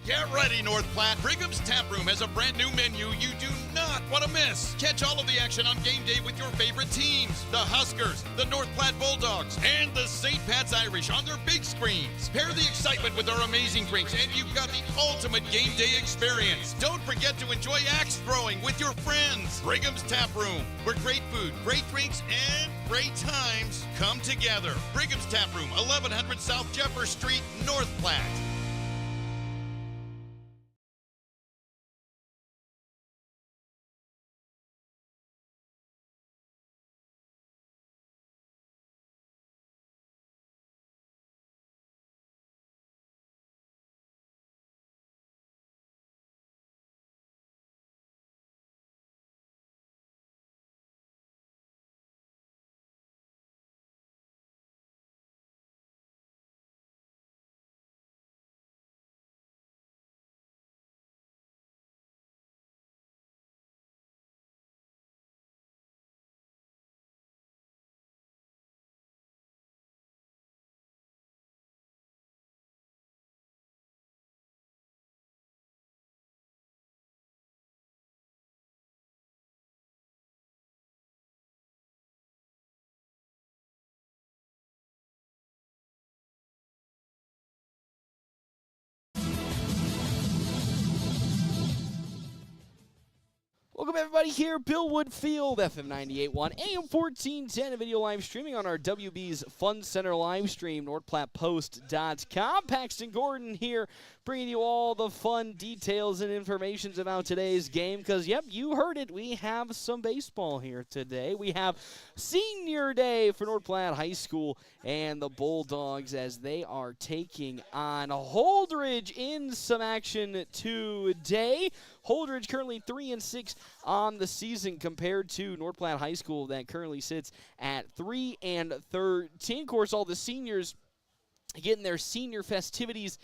Get ready, North Platte. Brigham's Tap Room has a brand new menu you do not want to miss. Catch all of the action on game day with your favorite teams. The Huskers, the North Platte Bulldogs, and the St. Pat's Irish on their big screens. Pair the excitement with our amazing drinks, and you've got the ultimate game day experience. Don't forget to enjoy axe throwing with your friends. Brigham's Tap Room, where great food, great drinks, and great times come together. Brigham's Tap Room, 1100 South Jefferson Street, North Platte. Welcome, everybody, here, Bill Wood Field, FM 98.1, AM 1410, a video live streaming on our WB's Fun Center live stream, NorthPlattePost.com. Paxton Gordon here, bringing you all the fun details and information about today's game, because, yep, you heard it, we have some baseball here today. We have Senior Day for North Platte High School and the Bulldogs as they are taking on Holdrege in some action today. Holdrege currently 3-6 on the season compared to North Platte High School that currently sits at 3-13. Of course, all the seniors getting their senior festivities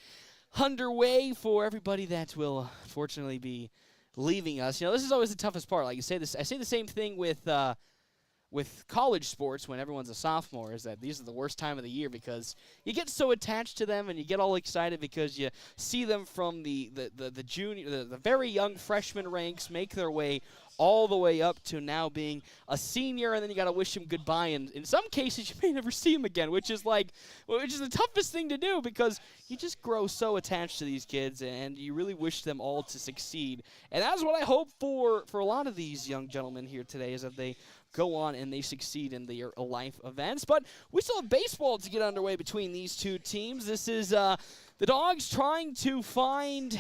underway for everybody that will unfortunately be leaving us. You know, this is always the toughest part. Like I say the same thing with college sports when everyone's a sophomore, is that these are the worst time of the year because you get so attached to them and you get all excited because you see them from the junior, the very young freshman ranks make their way all the way up to now being a senior, and then you got to wish him goodbye. And in some cases, you may never see him again, which is the toughest thing to do because you just grow so attached to these kids, and you really wish them all to succeed. And that's what I hope for a lot of these young gentlemen here today, is that they go on and they succeed in their life events. But we still have baseball to get underway between these two teams. This is the Dogs trying to find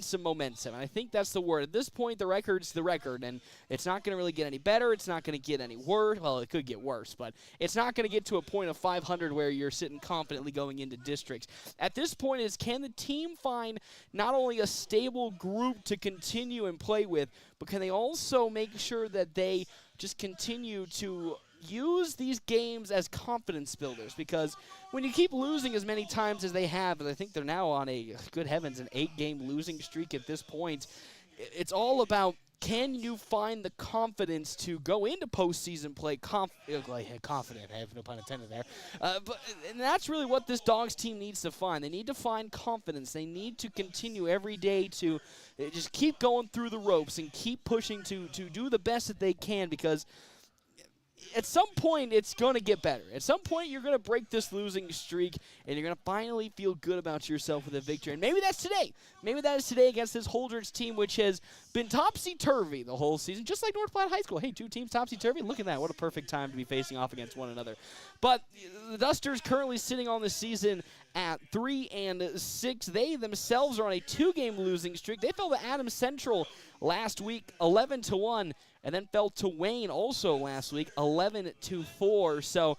some momentum, and I think that's the word. At this point, the record's the record, and it's not going to really get any better. It's not going to get any worse. Well, it could get worse, but it's not going to get to a point of 500 where you're sitting confidently going into districts. At this point is, can the team find not only a stable group to continue and play with, but can they also make sure that they just continue to use these games as confidence builders? Because when you keep losing as many times as they have, and I think they're now on a, good heavens, an 8-game losing streak at this point, it's all about, can you find the confidence to go into postseason play confident? I have no pun intended there. And that's really what this Dogs team needs to find. They need to find confidence. They need to continue every day to just keep going through the ropes and keep pushing to do the best that they can, because at some point, it's going to get better. At some point, you're going to break this losing streak, and you're going to finally feel good about yourself with a victory. And maybe that's today. Maybe that is today against this Holdrege team, which has been topsy-turvy the whole season, just like North Platte High School. Hey, two teams topsy-turvy? Look at that. What a perfect time to be facing off against one another. But the Dusters currently sitting on the season at 3-6. They themselves are on a 2-game losing streak. They fell to Adams Central last week, 11-1. And then fell to Wayne also last week, 11-4. So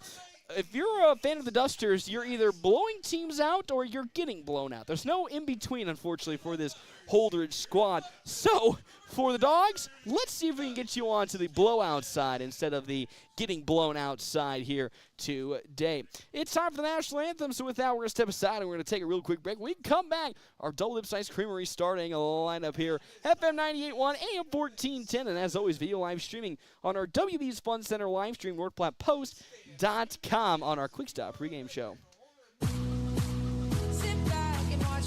if you're a fan of the Dusters, you're either blowing teams out or you're getting blown out. There's no in-between, unfortunately, for this Holdrege squad. So for the Dogs, let's see if we can get you on to the blowout side instead of the getting blown out side here today. It's time for the National Anthem, so with that, we're going to step aside and we're going to take a real quick break. When we come back, our Double Lips Ice Creamery starting a lineup here. FM 98.1, AM 1410, and as always, video live streaming on our WB's Fun Center live stream, NorthPlattePost.com on our Quick Stop pregame show. Sit back and watch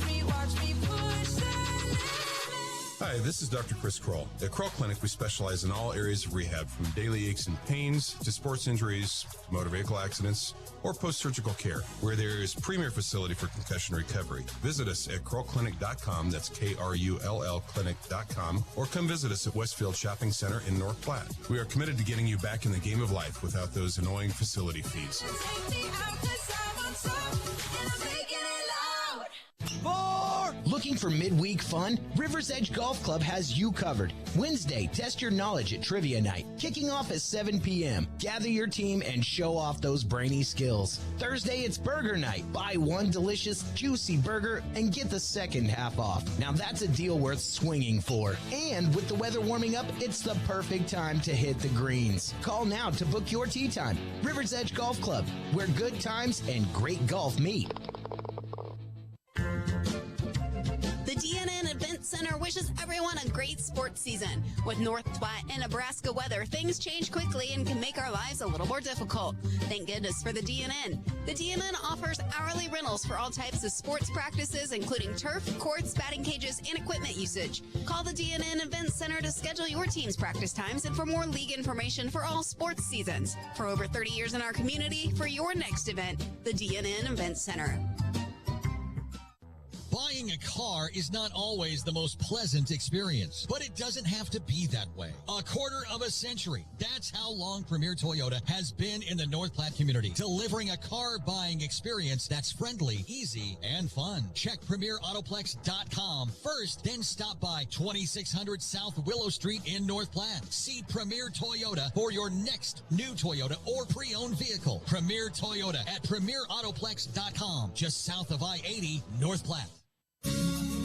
Hi, this is Dr. Chris Kroll. At Kroll Clinic, we specialize in all areas of rehab, from daily aches and pains to sports injuries, to motor vehicle accidents, or post-surgical care. We're the area's premier facility for concussion recovery. Visit us at KrullClinic.com, that's K-R-U-L-L Clinic.com, or come visit us at Westfield Shopping Center in North Platte. We are committed to getting you back in the game of life without those annoying facility fees. Looking for midweek fun? River's Edge Golf Club has you covered. Wednesday, test your knowledge at Trivia Night, kicking off at 7 p.m. Gather your team and show off those brainy skills. Thursday, it's Burger Night. Buy one delicious, juicy burger and get the second half off. Now that's a deal worth swinging for. And with the weather warming up, it's the perfect time to hit the greens. Call now to book your tee time. River's Edge Golf Club, where good times and great golf meet. The DNN Event Center wishes everyone a great sports season. With North Platte and Nebraska weather, things change quickly and can make our lives a little more difficult. Thank goodness for the DNN. The DNN offers hourly rentals for all types of sports practices, including turf, courts, batting cages, and equipment usage. Call the DNN Event Center to schedule your team's practice times and for more league information for all sports seasons. For over 30 years in our community, for your next event, the DNN Event Center. Buying a car is not always the most pleasant experience, but it doesn't have to be that way. A quarter of a century. That's how long Premier Toyota has been in the North Platte community, delivering a car buying experience that's friendly, easy, and fun. Check PremierAutoplex.com first, then stop by 2600 South Willow Street in North Platte. See Premier Toyota for your next new Toyota or pre-owned vehicle. Premier Toyota at PremierAutoplex.com, just south of I-80, North Platte.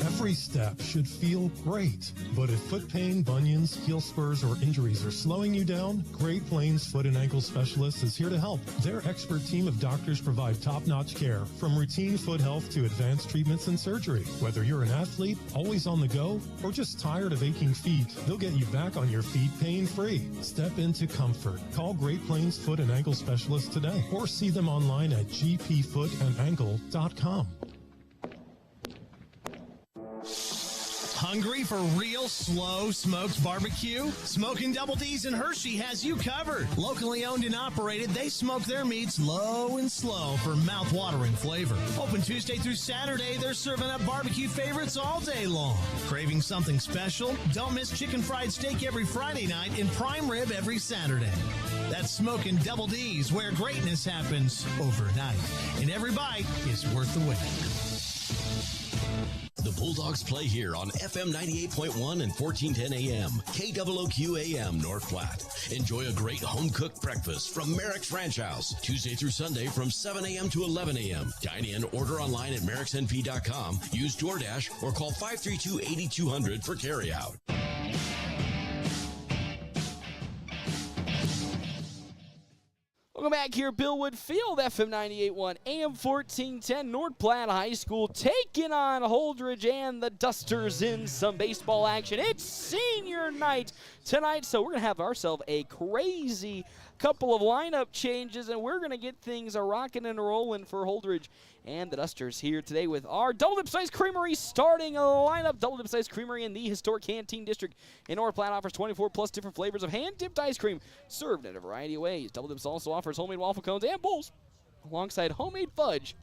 Every step should feel great, but if foot pain, bunions, heel spurs, or injuries are slowing you down, Great Plains Foot and Ankle Specialists is here to help. Their expert team of doctors provide top-notch care, from routine foot health to advanced treatments and surgery. Whether you're an athlete, always on the go, or just tired of aching feet, they'll get you back on your feet pain-free. Step into comfort. Call Great Plains Foot and Ankle Specialists today, or see them online at gpfootandankle.com. Hungry for real slow smoked barbecue? Smoking Double D's in Hershey has you covered. Locally owned and operated, they smoke their meats low and slow for mouth-watering flavor. Open Tuesday through Saturday, they're serving up barbecue favorites all day long. Craving something special? Don't miss chicken fried steak every Friday night and prime rib every Saturday. That's Smoking Double D's, where greatness happens overnight. And every bite is worth the wait. The Bulldogs play here on FM 98.1 and 1410 AM, KOOQ AM North Platte. Enjoy a great home-cooked breakfast from Merrick's Ranch House, Tuesday through Sunday from 7 a.m. to 11 a.m. Dine in, order online at merricksnp.com, use DoorDash, or call 532-8200 for carryout. Welcome back here, Billwood Field, FM 98.1, AM 1410, North Platte High School taking on Holdrege and the Dusters in some baseball action. It's senior night tonight, so we're going to have ourselves a crazy couple of lineup changes, and we're going to get things rocking and rolling for Holdrege and the Dusters here today with our Double Dip Ice Creamery starting lineup. Double Dip Ice Creamery in the historic Canteen District in North Platte offers 24 plus different flavors of hand-dipped ice cream served in a variety of ways. Double Dips also offers homemade waffle cones and bowls alongside homemade fudge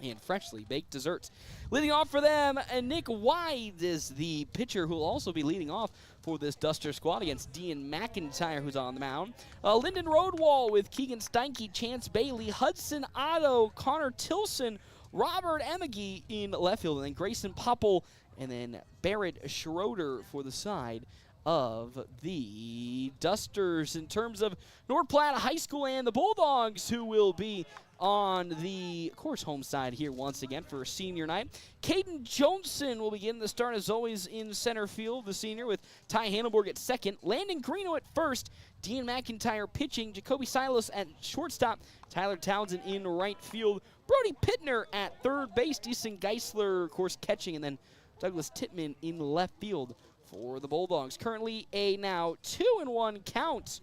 and freshly baked desserts. Leading off for them, Nick Wide is the pitcher who will also be leading off for this Duster squad against Dean McIntyre, who's on the mound. Lyndon Roadwall with Keegan Steinke, Chance Bailey, Hudson Otto, Connor Tilson, Robert Emigi in left field, and then Grayson Popple, and then Barrett Schroeder for the side of the Dusters. In terms of North Platte High School and the Bulldogs, who will be on the, of course, home side here once again for senior night. Caden Johnson will begin the start as always in center field, the senior, with Ty Hannelborg at second, Landon Greeno at first, Dean McIntyre pitching, Jacoby Silos at shortstop, Tyler Townsend in right field, Brody Pittner at third base, Deason Geisler, of course, catching, and then Douglas Tittman in left field for the Bulldogs. Currently a now 2-1 count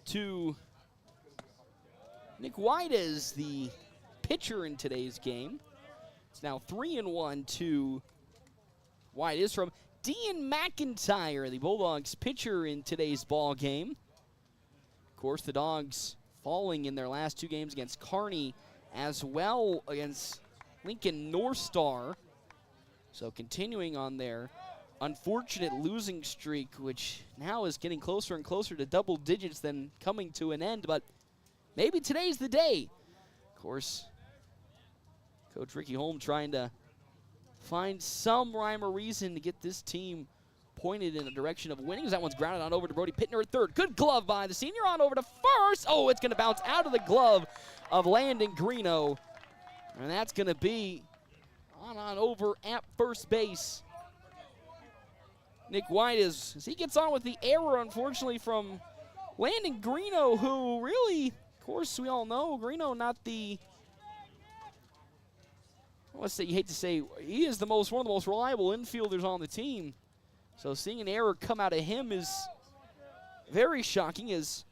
to Nick White is the pitcher in today's game. It's now 3-1 to wide is from Dean McIntyre, the Bulldogs pitcher in today's ball game. Of course, the Dogs falling in their last 2 games against Kearney, as well against Lincoln North Star. So continuing on their unfortunate losing streak, which now is getting closer and closer to double digits than coming to an end. But maybe today's the day. Of course, Coach Ricky Holm trying to find some rhyme or reason to get this team pointed in the direction of winning. That one's grounded on over to Brody Pittner at third. Good glove by the senior, on over to first. Oh, it's going to bounce out of the glove of Landon Greeno. And that's going to be on over at first base. Nick White, as he gets on with the error, unfortunately, from Landon Greeno, who really, of course, we all know, Greeno not the, let's say, you hate to say, he is one of the most reliable infielders on the team. So seeing an error come out of him is very shocking, as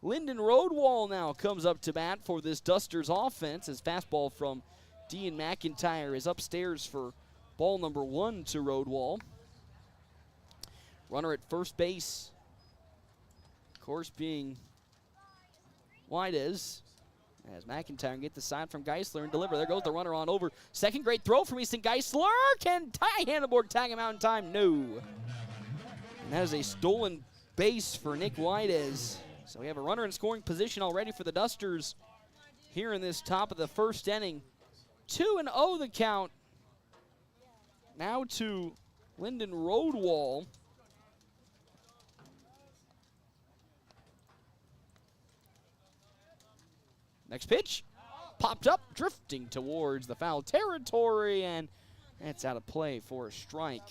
Lyndon Roadwall now comes up to bat for this Dusters offense, as fastball from Dean McIntyre is upstairs for ball number 1 to Roadwall. Runner at first base, of course, being White's, as McIntyre can get the sign from Geisler and deliver. There goes the runner on over. Second great throw from Easton Geisler. Can Ty Hanneborg tag him out in time? No. And that is a stolen base for Nick White's. So we have a runner in scoring position already for the Dusters here in this top of the first inning. 2-0 the count. Now to Lyndon Roadwall. Next pitch, popped up, drifting towards the foul territory, and it's out of play for a strike.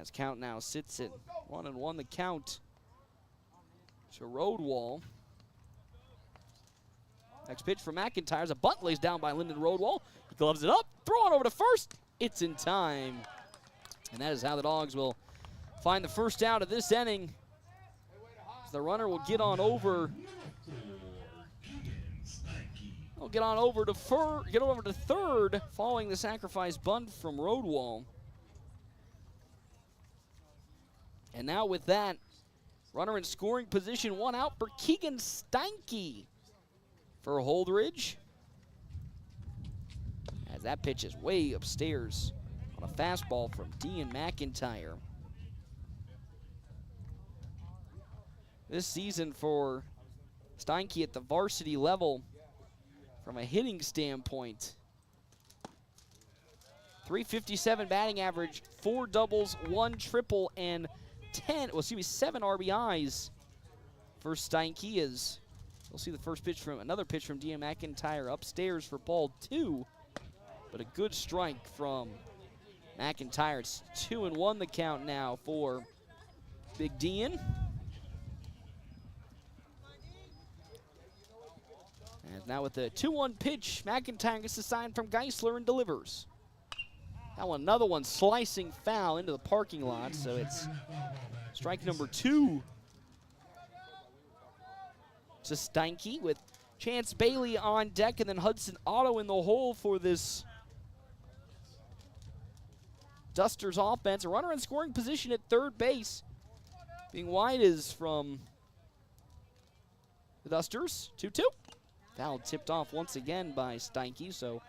As count now sits at 1-1, the count to Roadwall. Next pitch for McIntyre, a bunt lays down by Lyndon Roadwall. He gloves it up, throw it over to first. It's in time. And that is how the Dogs will find the first out of this inning. The runner will get on over. Will get on over to third, following the sacrifice bunt from Roadwall. And now with that, runner in scoring position, 1 out for Keegan Steinke for Holdrege. As that pitch is way upstairs on a fastball from Dean McIntyre. This season for Steinke at the varsity level, from a hitting standpoint, .357 batting average, 4 doubles, 1 triple, and 7 RBIs for Steinke. As we'll see the first pitch from another pitch from Dean McIntyre upstairs for ball 2, but a good strike from McIntyre. It's 2-1 the count now for Big Dean. And now with the 2-1 pitch, McIntyre gets the sign from Geisler and delivers. Now another one slicing foul into the parking lot, so it's strike number 2 to Steinke, with Chance Bailey on deck and then Hudson Otto in the hole for this Dusters offense. A runner in scoring position at third base, being White is from the Dusters. 2-2. Foul tipped off once again by Steinke, so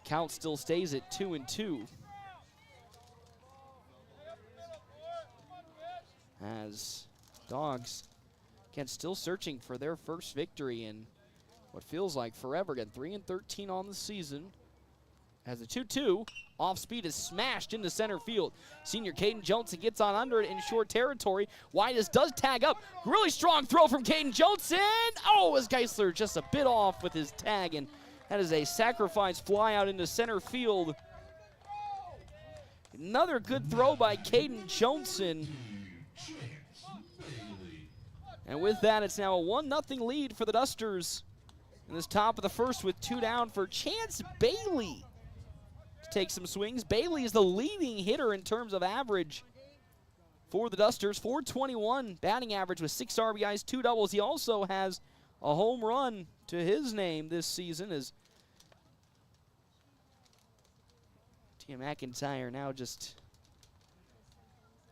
count still stays at 2-2. As Dogs, again, still searching for their first victory in what feels like forever. Again, 3-13 on the season. As the 2-2, off speed is smashed into center field. Senior Caden Johnson gets on under it in short territory. White does tag up. Really strong throw from Caden Johnson. Oh, as Geisler just a bit off with his tag, and that is a sacrifice fly out into center field. Another good throw by Caden Johnson. And with that, it's now a 1-0 lead for the Dusters in this top of the first, with 2 down for Chance Bailey to take some swings. Bailey is the leading hitter in terms of average for the Dusters. .421 batting average with 6 RBIs, 2 doubles. He also has a home run to his name this season as Tia McIntyre now just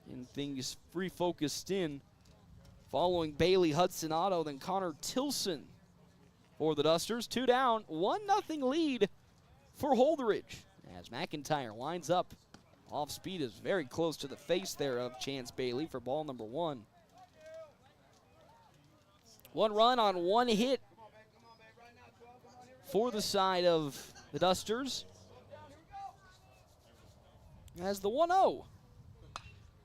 getting things refocused in. Following Bailey Hudson Otto, then Connor Tilson for the Dusters. 2 down, 1-0 lead for Holdrege. As McIntyre lines up, off speed is very close to the face there of Chance Bailey for ball number 1. 1 run on 1 hit for the side of the Dusters. As the 1-0.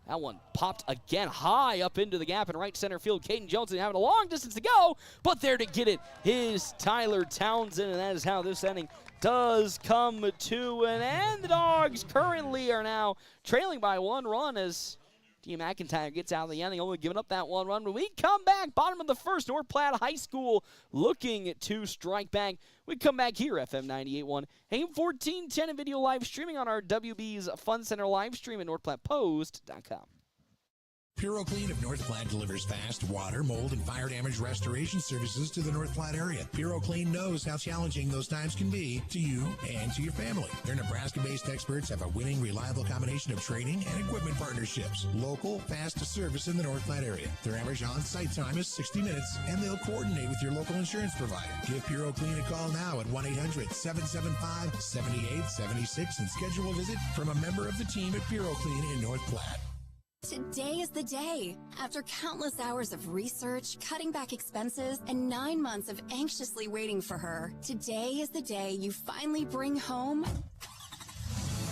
That one popped again high up into the gap in right center field. Caden Johnson having a long distance to go, but there to get it is Tyler Townsend, and that is how this inning does come to an end. The Dogs currently are now trailing by 1 run as Tia McIntyre gets out of the inning, only giving up that 1 run. When we come back, bottom of the first, North Platte High School looking to strike back. We come back here, FM 98.1, AM 1410, and video live streaming on our WB's Fun Center live stream at NorthPlattePost.com. PuroClean of North Platte delivers fast water, mold, and fire damage restoration services to the North Platte area. PuroClean knows how challenging those times can be to you and to your family. Their Nebraska-based experts have a winning, reliable combination of training and equipment partnerships. Local, fast service in the North Platte area. Their average on-site time is 60 minutes, and they'll coordinate with your local insurance provider. Give PuroClean a call now at 1-800-775-7876 and schedule a visit from a member of the team at PuroClean in North Platte. Today is the day. After countless hours of research, cutting back expenses, and 9 months of anxiously waiting for her, today is the day you finally bring home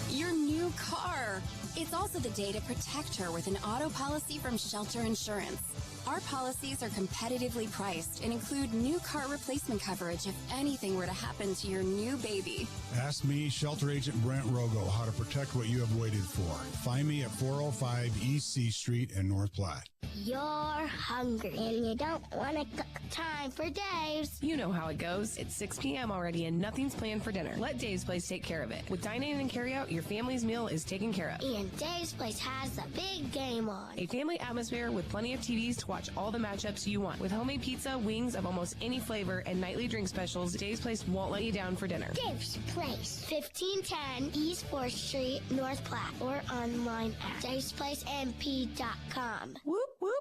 your new car. It's also the day to protect her with an auto policy from Shelter Insurance. Our policies are competitively priced and include new car replacement coverage if anything were to happen to your new baby. Ask me, Shelter Agent Brent Rogo, how to protect what you have waited for. Find me at 405 East C Street in North Platte. You're hungry and you don't want to cook. Time for Dave's. You know how it goes. It's 6 p.m. already and nothing's planned for dinner. Let Dave's Place take care of it. With dine-in and carry-out, your family's meal is taken care of. And Dave's Place has the big game on. A family atmosphere with plenty of TVs to watch all the matchups you want. With homemade pizza, wings of almost any flavor, and nightly drink specials, Dave's Place won't let you down for dinner. Dave's Place, 1510 East 4th Street, North Platte, or online at davesplacemp.com. Whoop, whoop.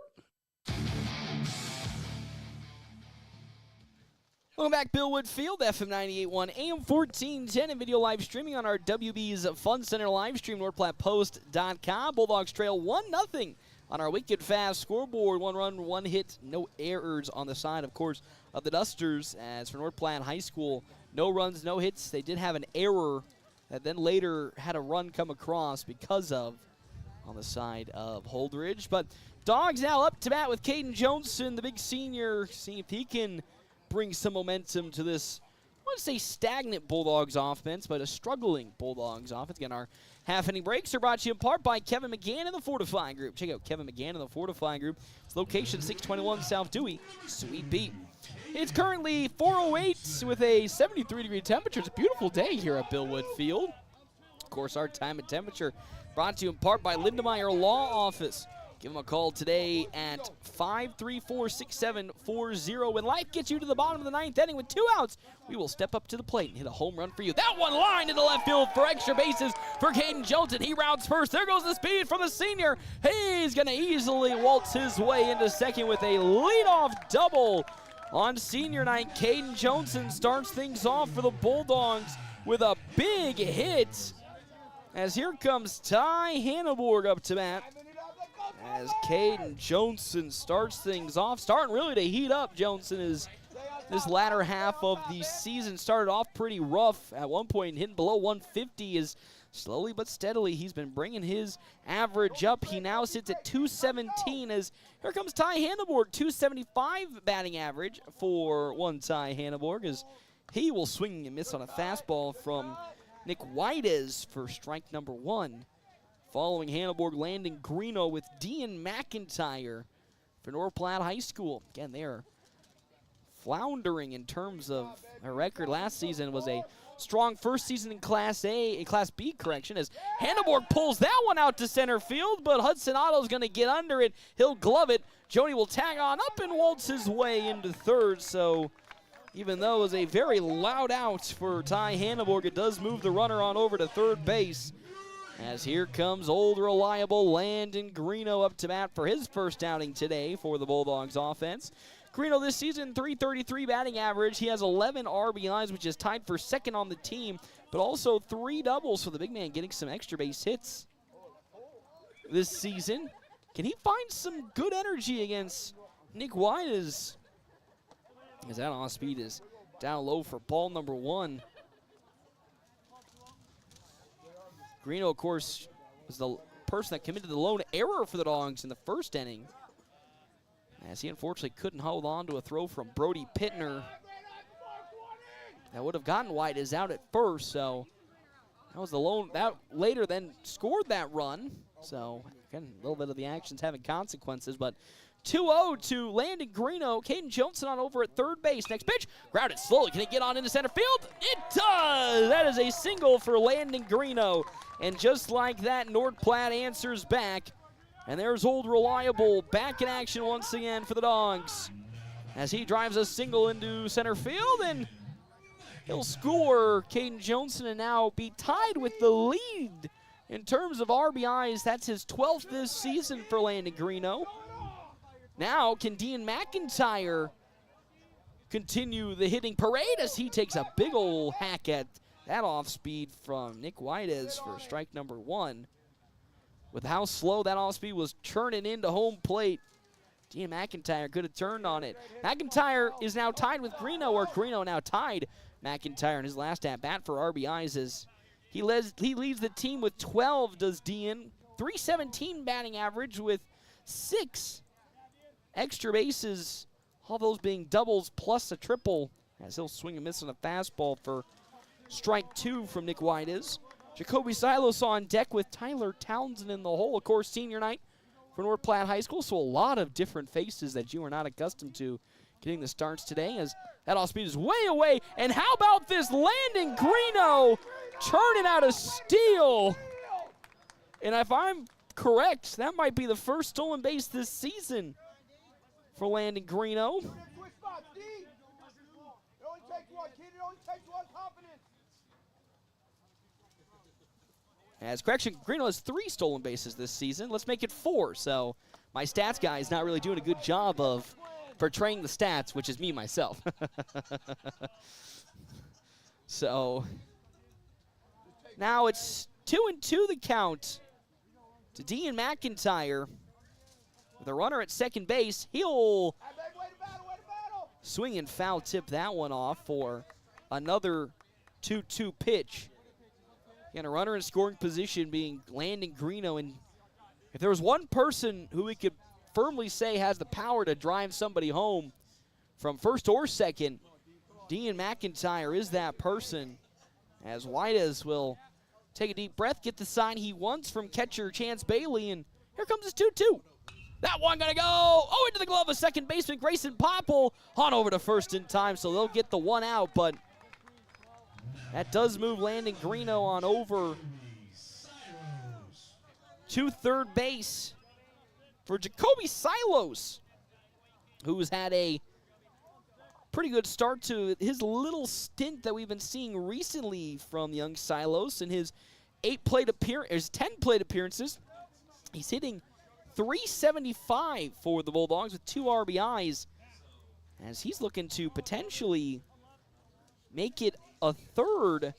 Welcome back, Billwood Field, FM 98.1, AM 1410, and video live streaming on our WB's Fun Center live stream, NorthPlattePost.com. Bulldogs trail 1-0 on our Wicked Fast scoreboard. 1 run, 1 hit, no errors on the side, of course, of the Dusters. As for North Platte High School, no runs, no hits. They did have an error that then later had a run come across because of on the side of Holdrege. But Dogs now up to bat with Caden Johnson, the big senior, seeing if he can bring some momentum to this, I want to say stagnant Bulldogs offense, but a struggling Bulldogs offense. Again, our half-inning breaks are brought to you in part by Kevin McGann and the Fortifying Group. Check out Kevin McGann and the Fortifying Group. It's location 621 South Dewey, Sweet Beat. It's currently 4:08 with a 73-degree temperature. It's a beautiful day here at Billwood Field. Of course, our time and temperature brought to you in part by Lindemeyer Law Office. Give them a call today at 534-6740. When life gets you to the bottom of the 9th inning with 2 outs, we will step up to the plate and hit a home run for you. That one line into left field for extra bases for Caden Johnson. He routes first. There goes the speed from the senior. He's going to easily waltz his way into second with a leadoff double on senior night. Caden Johnson starts things off for the Bulldogs with a big hit. As here comes Ty Hanneborg up to bat. As Caden Johnson starts things off, starting really to heat up. Johnson is this latter half of the season started off pretty rough. At one point, hitting below 150 is slowly but steadily. He's been bringing his average up. He now sits at 217 as here comes Ty Hanneborg, 275 batting average for one Ty Hanneborg as he will swing and miss on a fastball from Nick Whites for strike number 1. Following Hanneborg, Landon Greeno with Dean McIntyre for North Platte High School. Again, they are floundering in terms of a record. Last season was a strong first season in Class B, as Hanneborg pulls that one out to center field, but Hudson Otto's going to get under it. He'll glove it. Joni will tag on up and waltz his way into third. So even though it was a very loud out for Ty Hanneborg, it does move the runner on over to third base. As here comes old reliable Landon Greeno up to bat for his first outing today for the Bulldogs offense. Greeno this season, .333 batting average. He has 11 RBIs, which is tied for second on the team, but also 3 doubles for the big man, getting some extra base hits this season. Can he find some good energy against Nick White as that off-speed is down low for ball number 1. Greeno, of course, was the person that committed the lone error for the Dogs in the first inning, as he unfortunately couldn't hold on to a throw from Brody Pittner that would have gotten White is out at first. So that was the lone that later then scored that run. So again, a little bit of the actions having consequences, but 2-0 to Landon Greeno. Caden Johnson on over at third base. Next pitch, grounded slowly. Can it get on into center field? It does! That is a single for Landon Greeno. And just like that, North Platte answers back. And there's old reliable back in action once again for the Dogs, as he drives a single into center field, and he'll score Caden Johnson and now be tied with the lead in terms of RBIs. That's his 12th this season for Landon Greeno. Now, can Dean McIntyre continue the hitting parade as he takes a big old hack at that off-speed from Nick Whiteez for strike number 1. With how slow that off-speed was churning into home plate, Dean McIntyre could have turned on it. McIntyre is now tied with Greeno, or Greeno now tied McIntyre in his last at-bat for RBIs as he leads the team with 12, does Dean. .317 batting average with 6 extra bases, all those being doubles plus a triple, as he'll swing and miss on a fastball for strike 2 from Nick Whiteez. Jacoby Silos on deck with Tyler Townsend in the hole. Of course, senior night for North Platte High School, so a lot of different faces that you are not accustomed to getting the starts today, as that off-speed is way away. And how about this Landon Greeno churning out a steal? And if I'm correct, that might be the first stolen base this season for Landon Greeno. As correction, Greeno has 3 stolen bases this season. Let's make it 4. So my stats guy is not really doing a good job of portraying the stats, which is me myself. So now it's 2-2 the count to Dean McIntyre. With a runner at second base, he'll swing and foul tip that one off for another 2-2 pitch. Again, a runner in scoring position being Landon Greeno. And if there was one person who we could firmly say has the power to drive somebody home from first or second, Dean McIntyre is that person, as Whiteez will take a deep breath, get the sign he wants from catcher Chance Bailey, and here comes his 2-2. That one gonna go into the glove of second baseman Grayson Popple, on over to first in time, so they'll get the one out, but that does move Landon Greeno on over to third base for Jacoby Silos, who's had a pretty good start to his little stint that we've been seeing recently from young Silos in his 10 plate appearances. He's hitting .375 for the Bulldogs with 2 RBIs, as he's looking to potentially make it a 3rd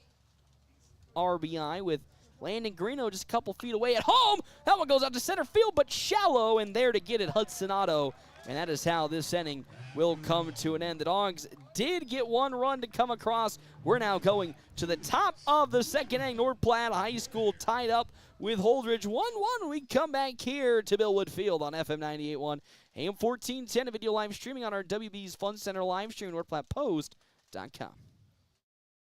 RBI with Landon Greeno just a couple feet away at home. That one goes out to center field, but shallow, and there to get it, Hudson Otto. And that is how this inning will come to an end. The Dogs did get 1 run to come across. We're now going to the top of the second inning. North Platte High School tied up with Holdrege 1-1. We come back here to Billwood Field on FM 98.1, AM 1410, a video live streaming on our WB's Fun Center live stream, NorthPlattePost.com.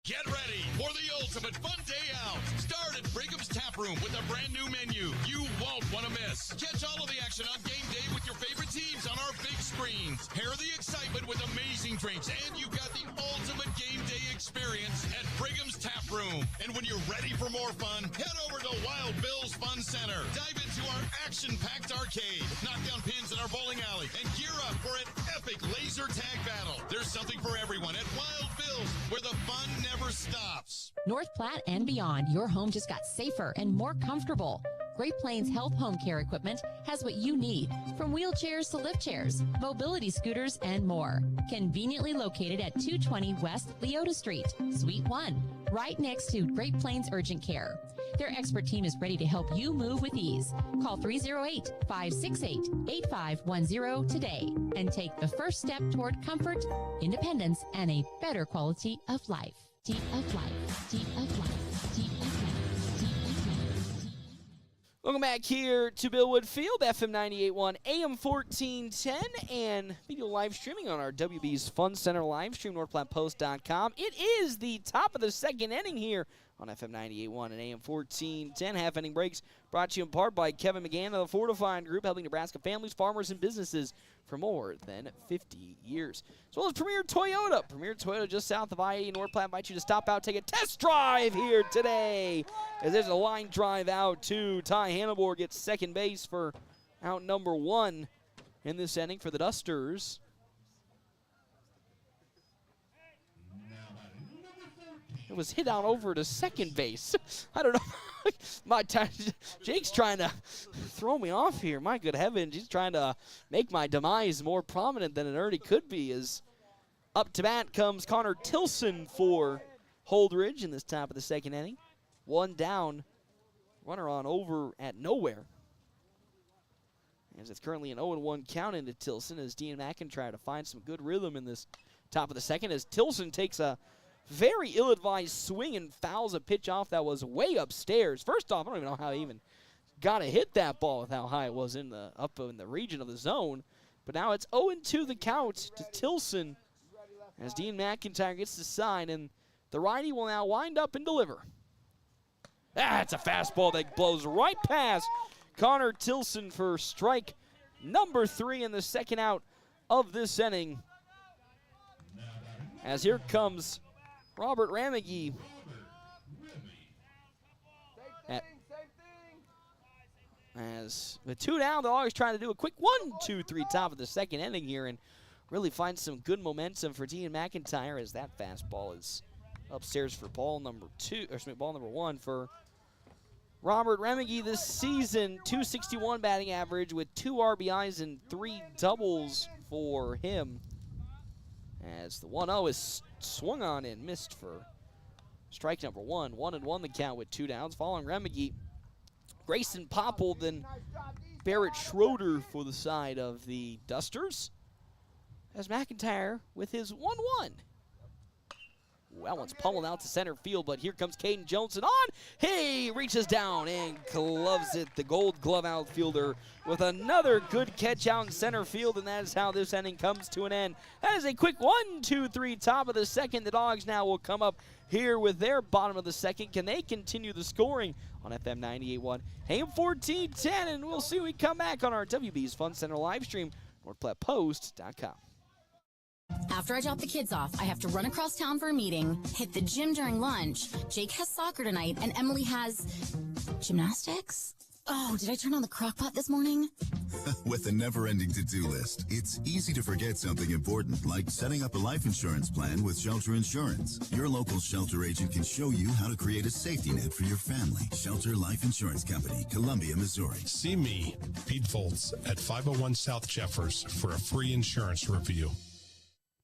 Get ready for the ultimate fun day out. Start at Brigham's Tap Room with a brand new menu you won't want to miss. Catch all of the action on game day with your favorite teams on our big screens. Pair the excitement with amazing drinks, and you've got the ultimate game day experience. experience at Brigham's Tap Room. And when you're ready for more fun, head over to Wild Bill's Fun Center. Dive into our action-packed arcade, knock down pins in our bowling alley, and gear up for an epic laser tag battle. There's something for everyone at Wild Bill's, where the fun never stops. North Platte and beyond, your home just got safer and more comfortable. Great Plains Health Home Care Equipment has what you need, from wheelchairs to lift chairs, mobility scooters, and more. Conveniently located at 220 West Leota Street, Suite 1, right next to Great Plains Urgent Care. Their expert team is ready to help you move with ease. Call 308-568-8510 today and take the first step toward comfort, independence, and a better quality of life. Deep of life, deep of life, deep of life, deep of life. Welcome back here to Billwood Field, FM 98.1, AM 1410, and video live streaming on our WB's Fun Center live stream, NorthPlattePost.com. It is the top of the second inning here on FM 98.1 and AM 1410. Half inning breaks brought to you in part by Kevin McGann of the Fortifying Group, helping Nebraska families, farmers, and businesses for more than 50 years. As well as Premier Toyota. Premier Toyota just south of I-80 North Platte invites you to stop out, take a test drive here today. As there's a line drive out to Ty Hannibal, gets second base for out number 1 in this inning for the Dusters. It was hit out over to second base. I don't know. Jake's trying to throw me off here. My good heavens, he's trying to make my demise more prominent than it already could be. As up to bat comes Connor Tilson for Holdrege in this top of the second inning. One down, runner on over at nowhere. As it's currently an 0-1 count into Tilson, as Dean McIntyre to find some good rhythm in this top of the second, as Tilson takes a very ill-advised swing and fouls a pitch off that was way upstairs. First off, I don't even know how he even got to hit that ball with how high it was up in the region of the zone. But now it's 0-2 the count to Tilson as Dean McIntyre gets the sign, and the righty will now wind up and deliver. That's a fastball that blows right past Connor Tilson for strike number 3 in the second out of this inning. As here comes Robert Ramage. As with 2 down, they're always trying to do a quick 1-2-3 top of the second inning here and really find some good momentum for Dean McIntyre as that fastball is upstairs for ball number 1 for Robert Ramage this season. .261 batting average with 2 RBIs and 3 doubles for him. As the 1-0 is swung on and missed for strike number 1. 1-1 the count with 2 downs. Following Ramage, Grayson Popple, then Barrett Schroeder for the side of the Dusters. As McIntyre with his 1-1. That one's pummeled out to center field, but here comes Caden Johnson on. He reaches down and gloves it, the Gold Glove outfielder, with another good catch out in center field, and that is how this inning comes to an end. That is a quick 1-2-3 top of the second. The Dogs now will come up here with their bottom of the second. Can they continue the scoring on FM 98.1, AM 1410, and we'll see when we come back on our WB's Fun Center live stream, NorthPlattePost.com. After I drop the kids off, I have to run across town for a meeting, hit the gym during lunch. Jake has soccer tonight, and Emily has gymnastics? Oh, did I turn on the crock pot this morning? With a never-ending to-do list, it's easy to forget something important, like setting up a life insurance plan with Shelter Insurance. Your local Shelter agent can show you how to create a safety net for your family. Shelter Life Insurance Company, Columbia, Missouri. See me, Pete Foltz, at 501 South Jeffers for a free insurance review.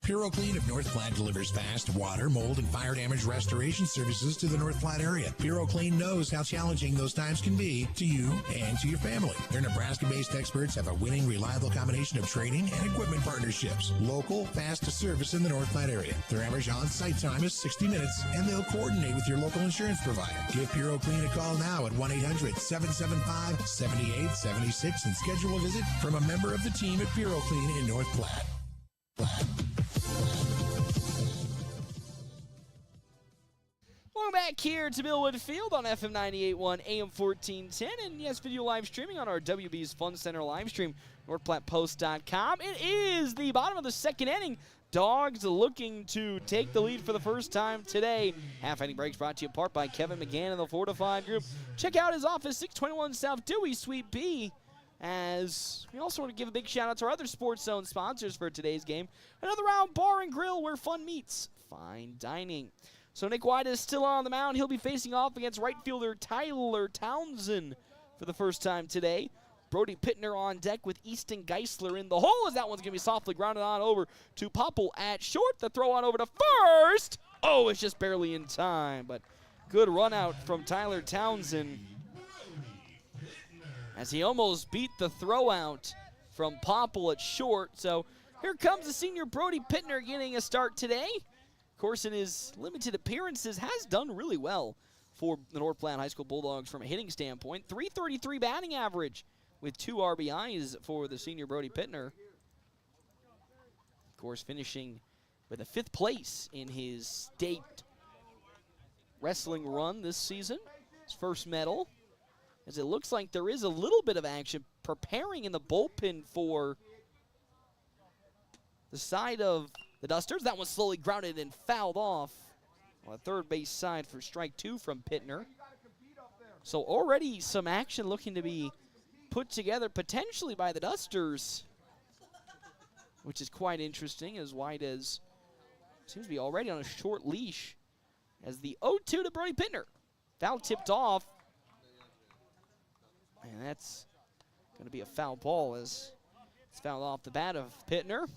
Puro Clean of North Platte delivers fast water, mold, and fire damage restoration services to the North Platte area. Puro Clean knows how challenging those times can be to you and to your family. Their Nebraska-based experts have a winning, reliable combination of training and equipment partnerships. Local, fast service in the North Platte area. Their average on-site time is 60 minutes, and they'll coordinate with your local insurance provider. Give Puro Clean a call now at 1-800-775-7876 and schedule a visit from a member of the team at Puro Clean in North Platte. Welcome back here to Millwood Field on FM 98.1 AM 1410, and yes, video live streaming on our WB's Fun Center live stream, NorthPlattePost.com. It is the bottom of the second inning. Dogs looking to take the lead for the first time today. Half inning breaks brought to you in part by Kevin McGann and the 4 to 5 group. Check out his office, 621 South Dewey, Suite B. As we also want to give a big shout out to our other Sports Zone sponsors for today's game. Another Round Bar and Grill where fun meets fine dining. So Nick White is still on the mound. He'll be facing off against right fielder Tyler Townsend for the first time today. Brody Pittner on deck with Easton Geisler in the hole as that one's going to be softly grounded on over to Popple at short. The throw on over to first. Oh, it's just barely in time, but good run out from Tyler Townsend as he almost beat the throw out from Popple at short. So here comes the senior Brody Pittner getting a start today. Of course, in his limited appearances, has done really well for the North Platte High School Bulldogs from a hitting standpoint. .333 batting average with 2 RBIs for the senior Brody Pittner. Of course, finishing with a 5th place in his state wrestling run this season. His first medal. As it looks like there is a little bit of action preparing in the bullpen for the side of the Dusters. That one slowly grounded and fouled off on the third base side for strike 2 from Pittner. So already some action looking to be put together potentially by the Dusters, which is quite interesting as White as seems to be already on a short leash as the 0-2 to Brody Pittner. Foul tipped off. And that's going to be a foul ball as it's fouled off the bat of Pittner.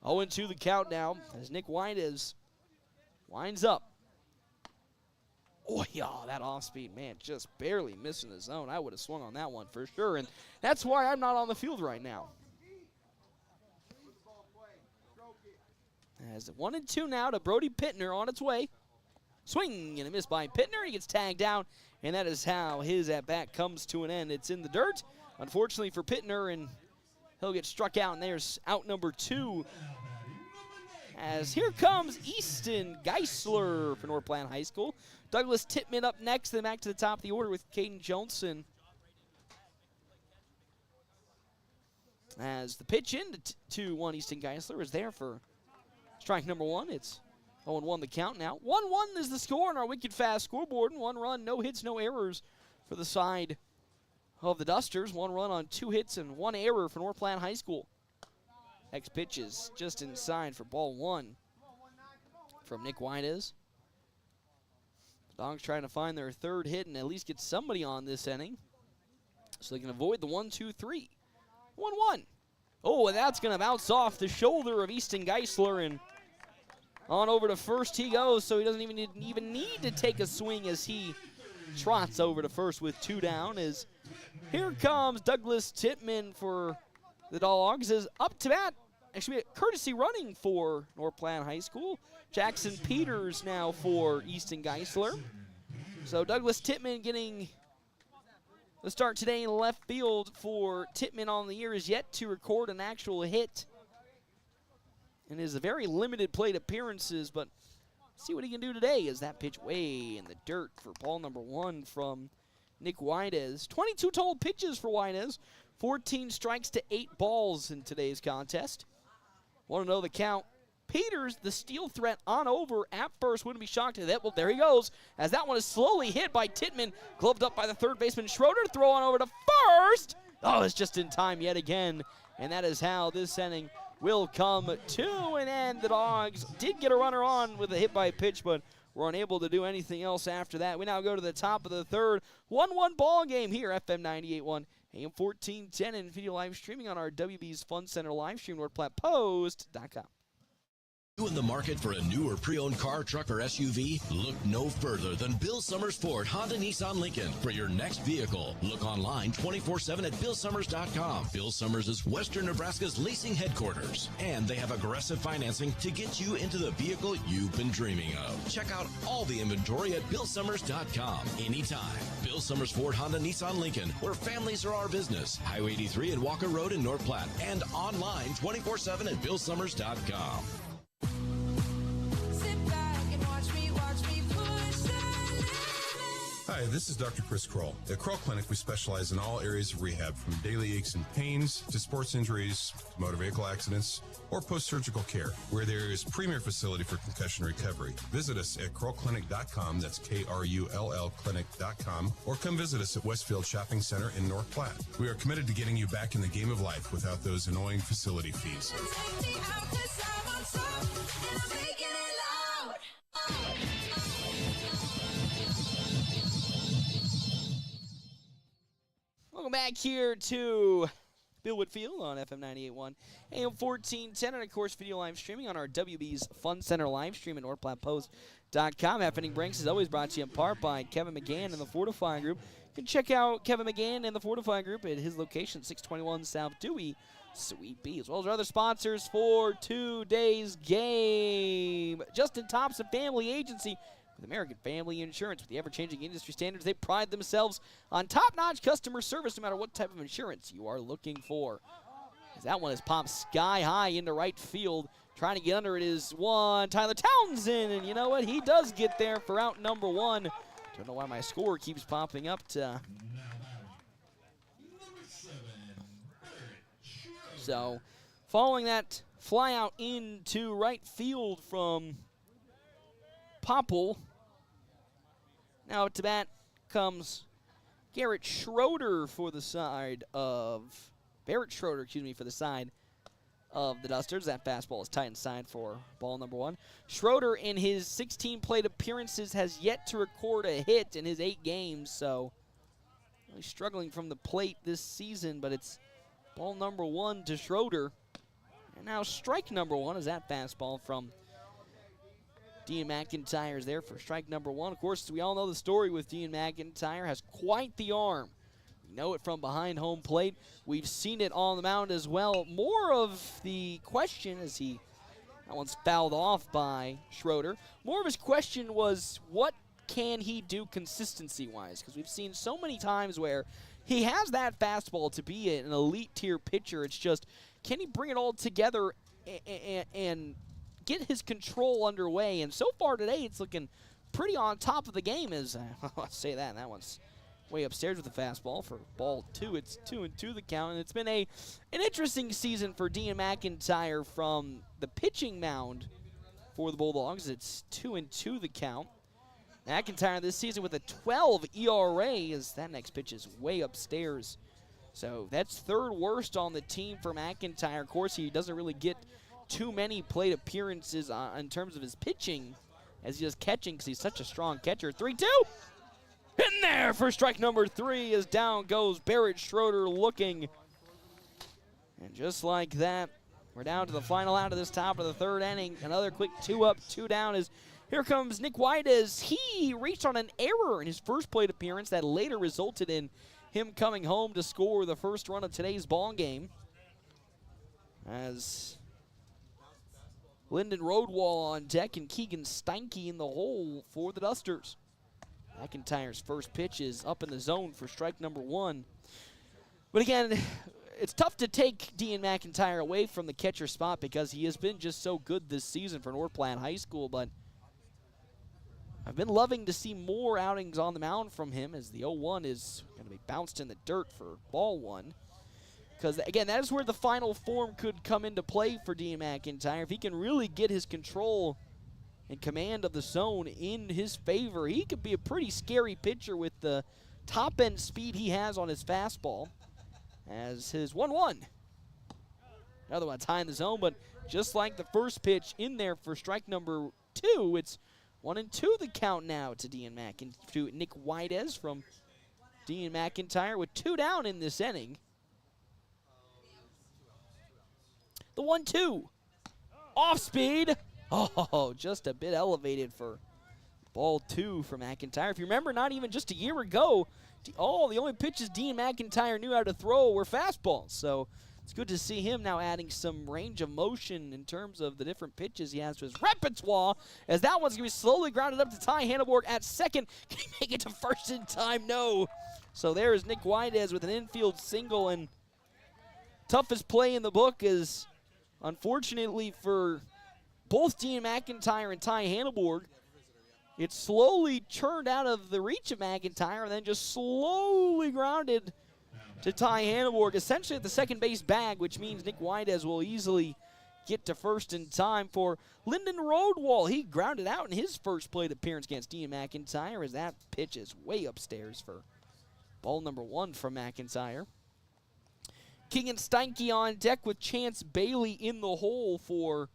0-2 the count now as Nick White winds up. Oh, yeah, that off-speed, man, just barely missing the zone. I would have swung on that one for sure, and that's why I'm not on the field right now. As 1-2 now to Brody Pittner on its way. Swing and a miss by Pittner. He gets tagged down, and that is how his at-bat comes to an end. It's in the dirt, unfortunately for Pittner, and he'll get struck out, and there's out number 2. As here comes Easton Geisler for North Platte High School. Douglas Tittman up next, then back to the top of the order with Caden Johnson. As the pitch in to 2-1 Easton Geisler is there for strike number 1. It's 0-1 the count now. 1-1 is the score on our wicked fast scoreboard, and 1 run, no hits, no errors for the side of the Dusters. 1 run on 2 hits and 1 error for North Platte High School. Next pitch is just inside for ball 1 from Nick White's. The Dogs trying to find their 3rd hit and at least get somebody on this inning so they can avoid the 1-2-3. 1-1. Oh, and that's going to bounce off the shoulder of Easton Geisler, and on over to first he goes, so he doesn't even need to take a swing as he trots over to first with 2 down. As here comes Douglas Tittman for the Dogs is up to bat. Actually, courtesy running for North Platte High School. Jackson Peters now for Easton Geisler. So Douglas Tittman getting the start today in left field for Tittman on the year is yet to record an actual hit. And is a very limited plate appearances, but see what he can do today as that pitch way in the dirt for ball number 1 from Nick White's. 22 total pitches for White's. 14 strikes to 8 balls in today's contest. Want to know the count? Peters, the steal threat on over at first. Wouldn't be shocked at that. Well, there he goes. As that one is slowly hit by Tittman. Gloved up by the third baseman Schroeder. Throw on over to first. Oh, it's just in time yet again. And that is how this inning will come to an end. The Dogs did get a runner on with a hit by pitch, but were unable to do anything else after that. We now go to the top of the 3rd. 1-1 ball game here, FM 98.1. AM 1410 and video live streaming on our WB's Fun Center live stream, NorthPlattePost.com. You in the market for a new or pre-owned car, truck, or SUV? Look no further than Bill Summers Ford, Honda, Nissan, Lincoln for your next vehicle. Look online 24/7 at BillSummers.com. Bill Summers is Western Nebraska's leasing headquarters, and they have aggressive financing to get you into the vehicle you've been dreaming of. Check out all the inventory at BillSummers.com anytime. Bill Summers Ford, Honda, Nissan, Lincoln, where families are our business. Highway 83 and Walker Road in North Platte, and online 24/7 at BillSummers.com. Sit back, Hi, this is Dr. Chris Kroll. At Kroll Clinic, we specialize in all areas of rehab, from daily aches and pains to sports injuries, to motor vehicle accidents, or post-surgical care, where there is premier facility for concussion recovery. Visit us at KrullClinic.com, that's K-R-U-L-L Clinic.com, or come visit us at Westfield Shopping Center in North Platte. We are committed to getting you back in the game of life without those annoying facility fees. Welcome back here to Bill Whitfield on FM 98.1, AM 1410, and of course video live streaming on our WB's Fun Center live stream at NorthPlattePost.com. Happening Brinks is always brought to you in part by Kevin McGann and the Fortifying Group. You can check out Kevin McGann and the Fortifying Group at his location, 621 South Dewey, Suite B, as well as our other sponsors for today's game. Justin Thompson Family Agency. With American Family Insurance, with the ever-changing industry standards, they pride themselves on top-notch customer service no matter what type of insurance you are looking for. As that one is popped sky high into right field. Trying to get under it is one, Tyler Townsend, and you know what? He does get there for out number one. Don't know why my score keeps popping up to... So, following that fly out into right field from Popple. Now to bat comes Barrett Schroeder for the side of the Dusters. That fastball is tight inside for ball number one. Schroeder, in his 16 plate appearances, has yet to record a hit in his 8 games, so really struggling from the plate this season, but it's ball number one to Schroeder. And now strike number one is that fastball from Dean McIntyre is there for strike number one. Of course, we all know the story with Dean McIntyre. Has quite the arm. We know it from behind home plate. We've seen it on the mound as well. More of the question as that one's fouled off by Schroeder. More of his question was, what can he do consistency-wise? Because we've seen so many times where he has that fastball to be an elite tier pitcher. It's just, can he bring it all together and get his control underway? And so far today, it's looking pretty on top of the game. As I'll say that one's way upstairs with the fastball for ball two. It's 2-2 the count, and it's been an interesting season for Dean McIntyre from the pitching mound for the Bulldogs. It's 2-2 the count. McIntyre this season with a 12 ERA, as that next pitch is way upstairs. So that's third worst on the team for McIntyre. Of course, he doesn't really get too many plate appearances in terms of his pitching as he does catching, because he's such a strong catcher. 3-2. In there for strike number 3 as down goes Barrett Schroeder looking. And just like that, we're down to the final out of this top of the third inning. Another quick 2 up, 2 down as here comes Nick White as he reached on an error in his first plate appearance that later resulted in him coming home to score the first run of today's ball game. As Lyndon Roadwall on deck and Keegan Steinke in the hole for the Dusters. McIntyre's first pitch is up in the zone for strike number 1. But again, it's tough to take Dean McIntyre away from the catcher spot because he has been just so good this season for North Platte High School, but I've been loving to see more outings on the mound from him, as the 0-1 is going to be bounced in the dirt for ball 1. Because, again, that is where the final form could come into play for Dean McIntyre. If he can really get his control and command of the zone in his favor, he could be a pretty scary pitcher with the top-end speed he has on his fastball. As his 1-1. Another one high in the zone, but just like the first pitch in there for strike number 2, it's 1-2 the count now to to Nick Whiteez from Dean McIntyre with 2 down in this inning. The 1-2. Off speed. Oh, just a bit elevated for ball 2 from McIntyre. If you remember, not even just a year ago, the only pitches Dean McIntyre knew how to throw were fastballs. So it's good to see him now adding some range of motion in terms of the different pitches he has to his repertoire, as that one's going to be slowly grounded up to Ty Hanneborg at second. Can he make it to first in time? No. So there's Nick Whiteez with an infield single, and toughest play in the book is, unfortunately for both Dean McIntyre and Ty Hanneborg, It slowly churned out of the reach of McIntyre and then just slowly grounded to Ty Hanneborg, essentially at the second base bag, which means Nick Whitehead will easily get to first in time for Lyndon Roadwall. He grounded out in his first plate appearance against Dean McIntyre as that pitch is way upstairs for ball number 1 from McIntyre. Keegan Steinke on deck with Chance Bailey in the hole for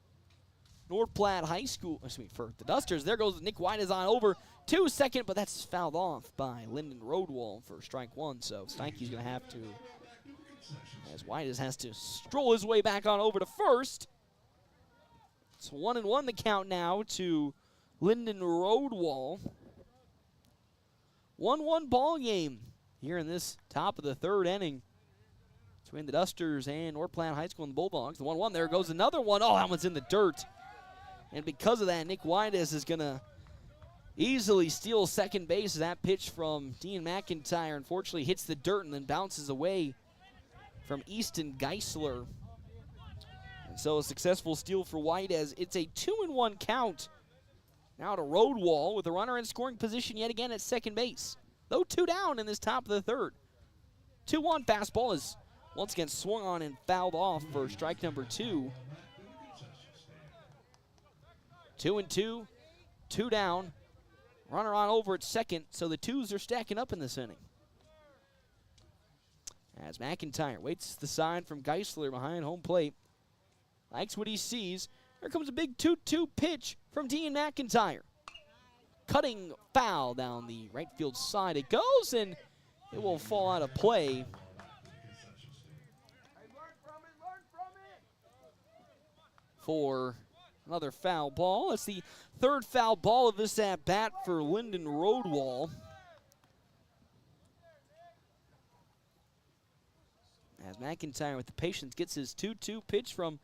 North Platte High School. For the Dusters. There goes Nick White is on over to second, but that's fouled off by Lyndon Roadwall for strike 1. So Steinke's going to have to, as White has to stroll his way back on over to first. It's 1-1 the count now to Lyndon Roadwall. 1-1 ball game here in this top of the third inning between the Dusters and North Platte High School and the Bulldogs. The 1-1, there goes another one. Oh, that one's in the dirt. And because of that, Nick Whitehead is going to easily steal second base. That pitch from Dean McIntyre unfortunately hits the dirt and then bounces away from Easton Geisler. And so a successful steal for Whitehead. It's a 2-1 count. Now to Roadwall with a runner in scoring position yet again at second base. Though 2 down in this top of the third. 2-1 fastball is once again swung on and fouled off for strike number 2. 2-2, 2 down. Runner on over at second, so the twos are stacking up in this inning. As McIntyre waits the sign from Geisler behind home plate. Likes what he sees. Here comes a big 2-2 pitch from Dean McIntyre. Cutting foul down the right field side. It goes, and it will fall out of play. For another foul ball. It's the third foul ball of this at-bat for Lyndon Roadwall. As McIntyre with the patience gets his 2-2 pitch from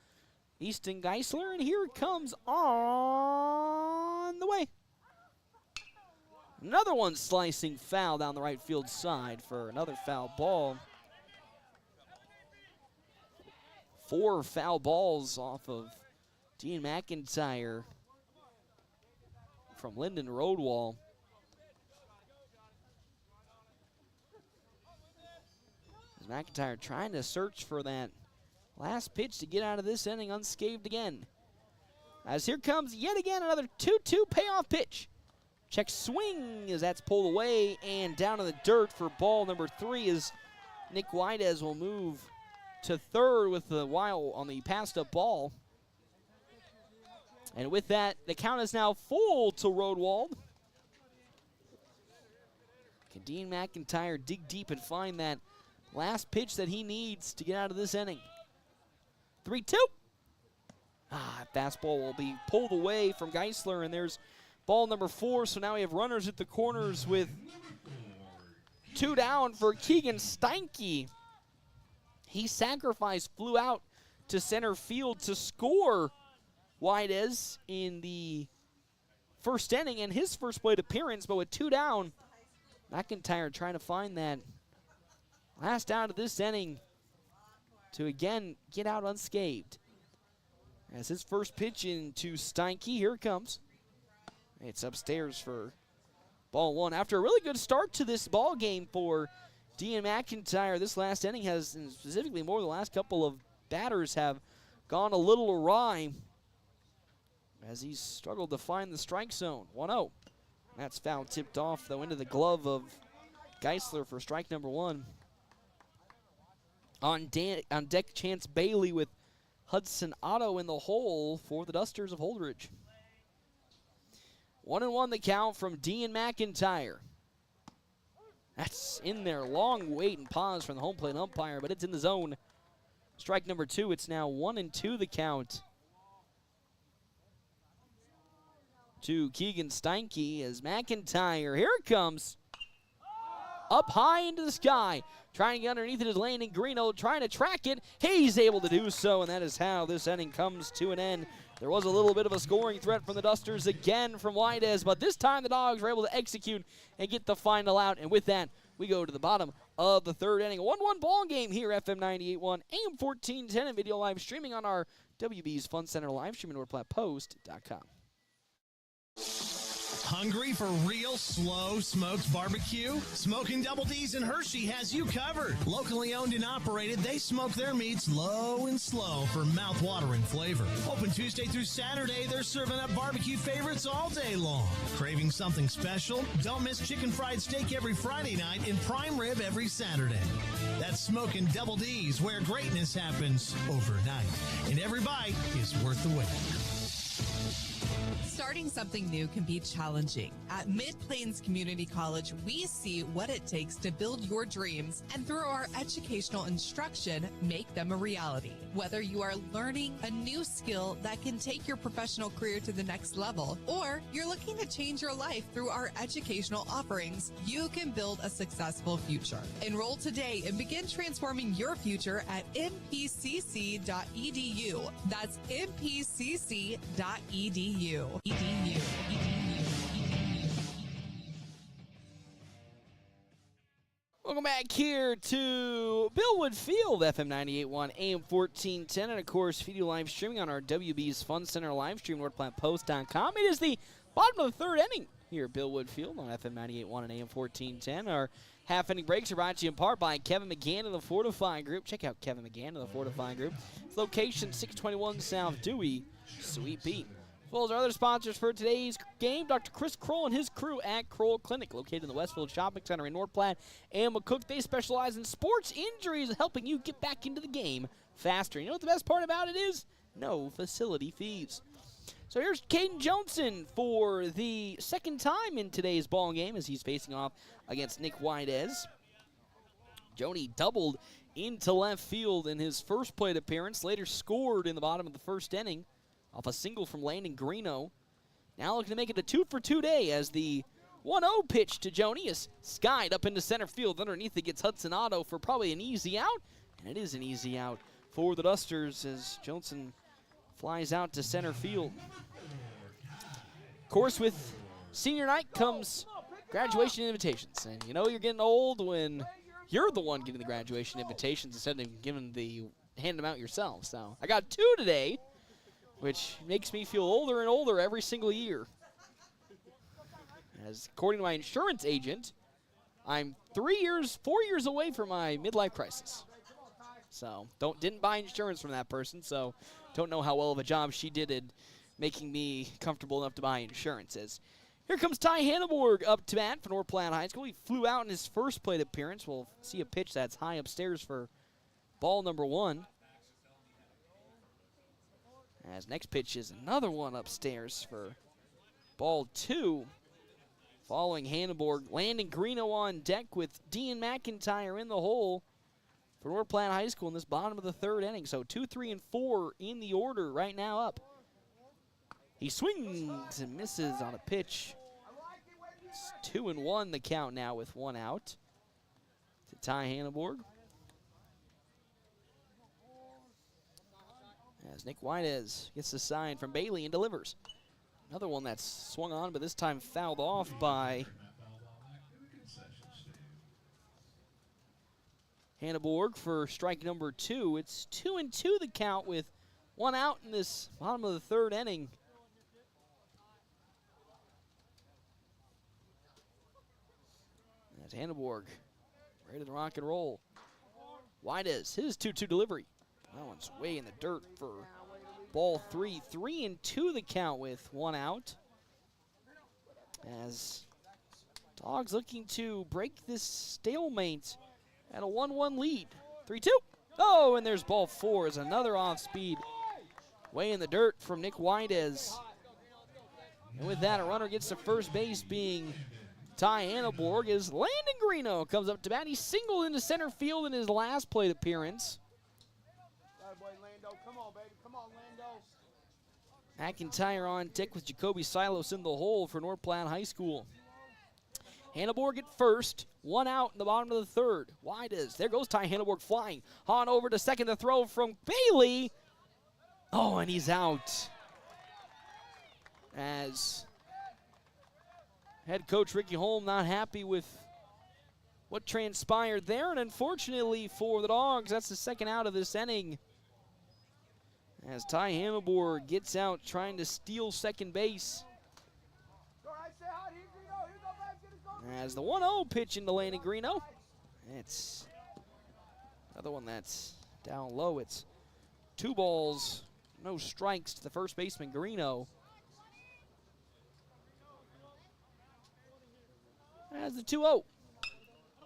Easton Geisler, and here it comes on the way. Another one slicing foul down the right field side for another foul ball. 4 foul balls off of Dean McIntyre from Lyndon Roadwall. As McIntyre trying to search for that last pitch to get out of this inning unscathed again. As here comes yet again another 2-2 payoff pitch. Check swing as that's pulled away and down in the dirt for ball number 3 as Nick Whitehead will move to third with the wild on the passed up ball. And with that, the count is now full to Roadwall. Can Dean McIntyre dig deep and find that last pitch that he needs to get out of this inning? 3-2. Fastball will be pulled away from Geisler, and there's ball number 4. So now we have runners at the corners with 2 down for Keegan Steinke. He sacrificed, flew out to center field to score Whitehead in the first inning and his first plate appearance, but with 2 down, McIntyre trying to find that last out of this inning to again get out unscathed. As his first pitch into Steinke, here it comes. It's upstairs for ball 1. After a really good start to this ball game for Dean McIntyre, this last inning has, and specifically more the last couple of batters have gone a little awry as he's struggled to find the strike zone. 1-0. That's foul tipped off, though, into the glove of Geisler for strike number 1. On deck, Chance Bailey with Hudson Otto in the hole for the Dusters of Holdrege. 1-1 the count from Dean McIntyre. That's in there. Long wait and pause from the home plate umpire, but it's in the zone. Strike number 2. It's now 1-2 the count to Keegan Steinke as McIntyre. Here it comes. Up high into the sky. Trying to get underneath it is Landon Greeno. Trying to track it. He's able to do so, and that is how this inning comes to an end. There was a little bit of a scoring threat from the Dusters again from Whitehead, but this time the Dogs were able to execute and get the final out. And with that, we go to the bottom of the third inning. A 1-1 ball game here, FM 98.1, AM 1410, and video live streaming on our WB's Fun Center live stream at NordPlattePost.com. Hungry for real slow smoked barbecue? Smoking Double D's in Hershey has you covered. Locally owned and operated, they smoke their meats low and slow for mouth-watering flavor. Open Tuesday through Saturday, they're serving up barbecue favorites all day long. Craving something special? Don't miss chicken fried steak every Friday night and prime rib every Saturday. That's Smoking Double D's, where greatness happens overnight. And every bite is worth the wait. Starting something new can be challenging. At Mid-Plains Community College, we see what it takes to build your dreams and through our educational instruction, make them a reality. Whether you are learning a new skill that can take your professional career to the next level, or you're looking to change your life through our educational offerings, you can build a successful future. Enroll today and begin transforming your future at mpcc.edu. That's mpcc.edu. Welcome back here to Billwood Field, FM 98.1, AM 1410, and of course, video live streaming on our WB's Fun Center live stream, NorthPlattePost.com. It is the bottom of the third inning here at Billwood Field on FM 98.1 and AM 1410. Our half-inning breaks are brought to you in part by Kevin McGann of the Fortifying Group. Check out Kevin McGann of the Fortifying Group. Its location, 621 South Dewey, Sweet Pete. As well as our other sponsors for today's game, Dr. Chris Kroll and his crew at Kroll Clinic, located in the Westfield Shopping Center in North Platte and McCook. They specialize in sports injuries, helping you get back into the game faster. You know what the best part about it is? No facility fees. So here's Caden Johnson for the second time in today's ball game as he's facing off against Nick Whiteez. Joni doubled into left field in his first plate appearance, later scored in the bottom of the first inning off a single from Landon Greeno. Now looking to make it a 2-for-2 day as the 1-0 pitch to Joni is skied up into center field. Underneath it gets Hudson Otto for probably an easy out, and it is an easy out for the Dusters as Johnson flies out to center field. Of course, with senior night comes graduation invitations, and you know you're getting old when you're the one getting the graduation invitations instead of handing them out yourself. So I got 2 today, which makes me feel older and older every single year. As according to my insurance agent, I'm 4 years away from my midlife crisis. So didn't buy insurance from that person, so don't know how well of a job she did in making me comfortable enough to buy insurances. Here comes Ty Hanneborg up to bat for North Platte High School. He flew out in his first plate appearance. We'll see a pitch that's high upstairs for ball number 1. As next pitch is another one upstairs for ball 2. Following Hanneborg, Landon Greeno on deck with Dean McIntyre in the hole for North Platte High School in this bottom of the third inning. So 2, 3, and 4 in the order right now up. He swings and misses on a pitch. It's 2-1 the count now with 1 out to Ty Hanneborg. As Nick Whiteez gets the sign from Bailey and delivers. Another one that's swung on, but this time fouled off by Hanneborg for strike number 2. It's 2-2 the count with 1 out in this bottom of the third inning. That's Hanneborg ready to rock and roll. Whiteez, his 2-2 delivery. That one's way in the dirt for ball 3. 3-2 the count with 1 out. As Dogs looking to break this stalemate at a 1-1 lead. 3-2. Oh, and there's ball 4 as another off speed. Way in the dirt from Nick Whiteez. And with that, a runner gets to first base being Ty Hanneborg as Landon Greeno comes up to bat. He singled into center field in his last plate appearance. McIntyre on deck with Jacoby Silos in the hole for North Platte High School. Hanneborg at first, 1 out in the bottom of the third. Whiteez, there goes Ty Hanneborg flying on over to second. The throw from Bailey. Oh, and he's out. As head coach Ricky Holm not happy with what transpired there, and unfortunately for the Dogs, that's the second out of this inning. As Ty Hanneborg gets out trying to steal second base. As the 1-0 pitch into Landon Greeno. It's another one that's down low. It's 2 balls, no strikes to the first baseman, Greeno. As the 2-0.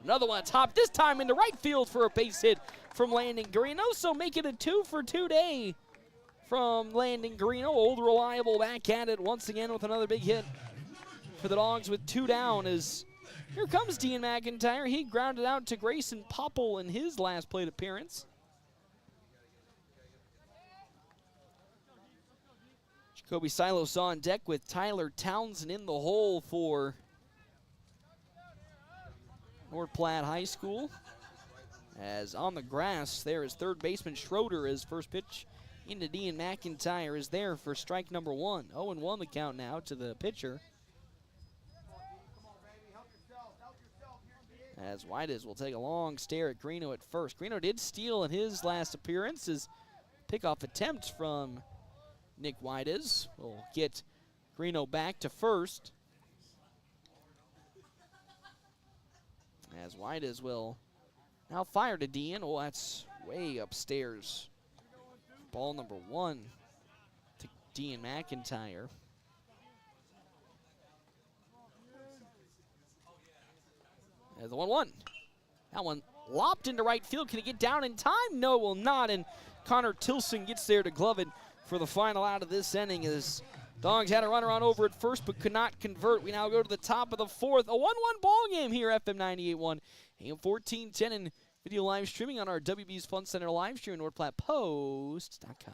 Another one top, this time into right field for a base hit from Landon Greeno. So make it a 2-for-2 day from Landon Greeno. Old reliable back at it once again with another big hit for the Dogs with 2 down. As here comes Dean McIntyre. He grounded out to Grayson Popple in his last plate appearance. Jacoby Silos on deck with Tyler Townsend in the hole for North Platte High School. As on the grass, there is third baseman Schroeder. His first pitch into Dean McIntyre is there for strike number 1. 0-1 the count now to the pitcher. As Whites will take a long stare at Greeno at first. Greeno did steal in his last appearance. His pickoff attempt from Nick Whites will get Greeno back to first. As Whites will now fire to Dean. Oh, that's way upstairs. Ball number 1 to Dean McIntyre. As the 1-1. That one lopped into right field. Can he get down in time? No, will not. And Connor Tilson gets there to glove it for the final out of this inning. As Dogs had a runner on over at first but could not convert. We now go to the top of the 4th. A 1-1 ball game here, FM 98.1. AM 1410 and video live streaming on our WB's Fun Center live stream at NorthPlattePost.com.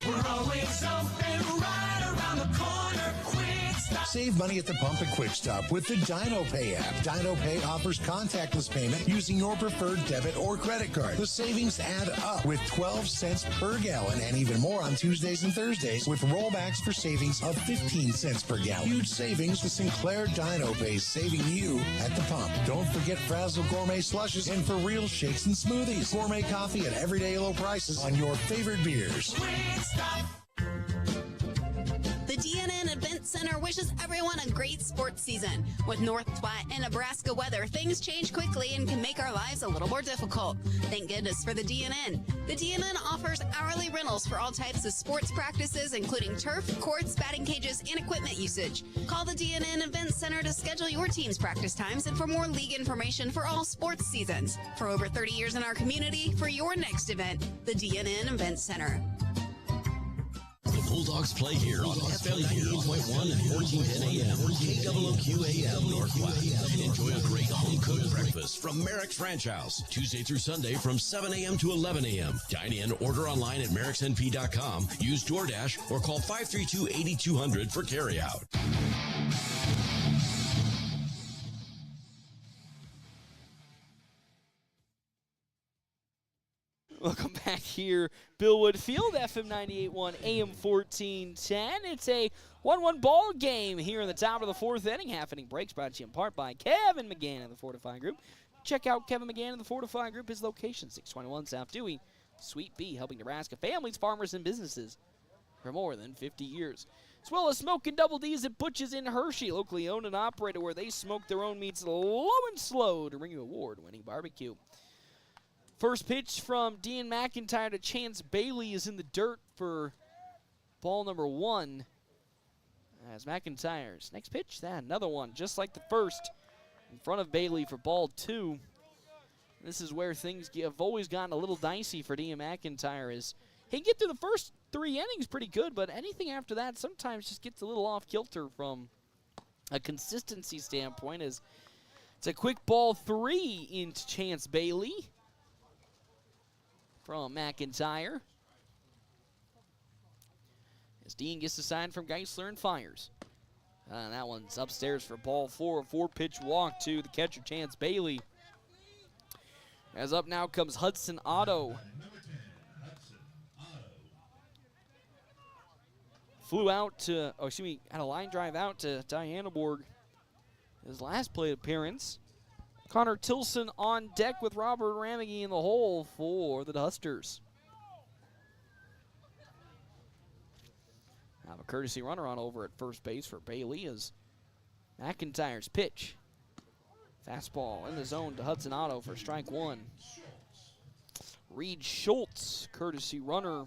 We're always open right around the corner. Quick Stop. Save money at the pump at Quick Stop with the Dino Pay app. Dino Pay offers contactless payment using your preferred debit or credit card. The savings add up with 12 cents per gallon and even more on Tuesdays and Thursdays with rollbacks for savings of 15 cents per gallon. Huge savings with Sinclair Dino Pay, saving you at the pump. Don't forget Frazzle Gourmet Slushes and For Real Shakes and Smoothies. Gourmet coffee at everyday low prices on your favorite beers. The DNN Event Center wishes everyone a great sports season. With North Platte and Nebraska weather, things change quickly and can make our lives a little more difficult. Thank goodness for the DNN. The DNN offers hourly rentals for all types of sports practices, including turf, courts, batting cages, and equipment usage. Call the DNN Event Center to schedule your team's practice times and for more league information for all sports seasons. For over 30 years in our community, for your next event, the DNN Event Center. The Bulldogs play here on FM 98.1 and 1410 AM. KWOQ AM North Platte. Enjoy a great home-cooked breakfast from Merrick's Ranch House. Tuesday through Sunday from 7 a.m. to 11 a.m. Dine in, order online at merricksnp.com. Use DoorDash or call 532-8200 for carryout. Welcome back here, Billwood Field, FM 98.1, AM 1410. It's a 1-1 ball game here in the top of the 4th inning. Half inning breaks brought to you in part by Kevin McGann and the Fortify Group. Check out Kevin McGann and the Fortify Group. His location, 621 South Dewey, Suite B, helping Nebraska families, farmers, and businesses for more than 50 years. As well as Smoking Double D's at Butch's in Hershey, locally owned and operated, where they smoke their own meats low and slow to bring you award-winning barbecue. First pitch from Dean McIntyre to Chance Bailey is in the dirt for ball number 1. As McIntyre's next pitch, another one, just like the first, in front of Bailey for ball 2. This is where things have always gotten a little dicey for Dean McIntyre. As he can get through the first 3 innings pretty good, but anything after that sometimes just gets a little off kilter from a consistency standpoint. As it's a quick ball 3 into Chance Bailey from McIntyre. As Dean gets the sign from Geisler and fires. That one's upstairs for ball 4. A 4-pitch walk to the catcher, Chance Bailey. As up now comes Hudson Otto. Flew out to, had a line drive out to Dianaborg. His last plate appearance. Connor Tilson on deck with Robert Ramage in the hole for the Huskers. Have a courtesy runner on over at first base for Bailey as McIntyre's pitch. Fastball in the zone to Hudson Otto for strike one. Reed Schultz, courtesy runner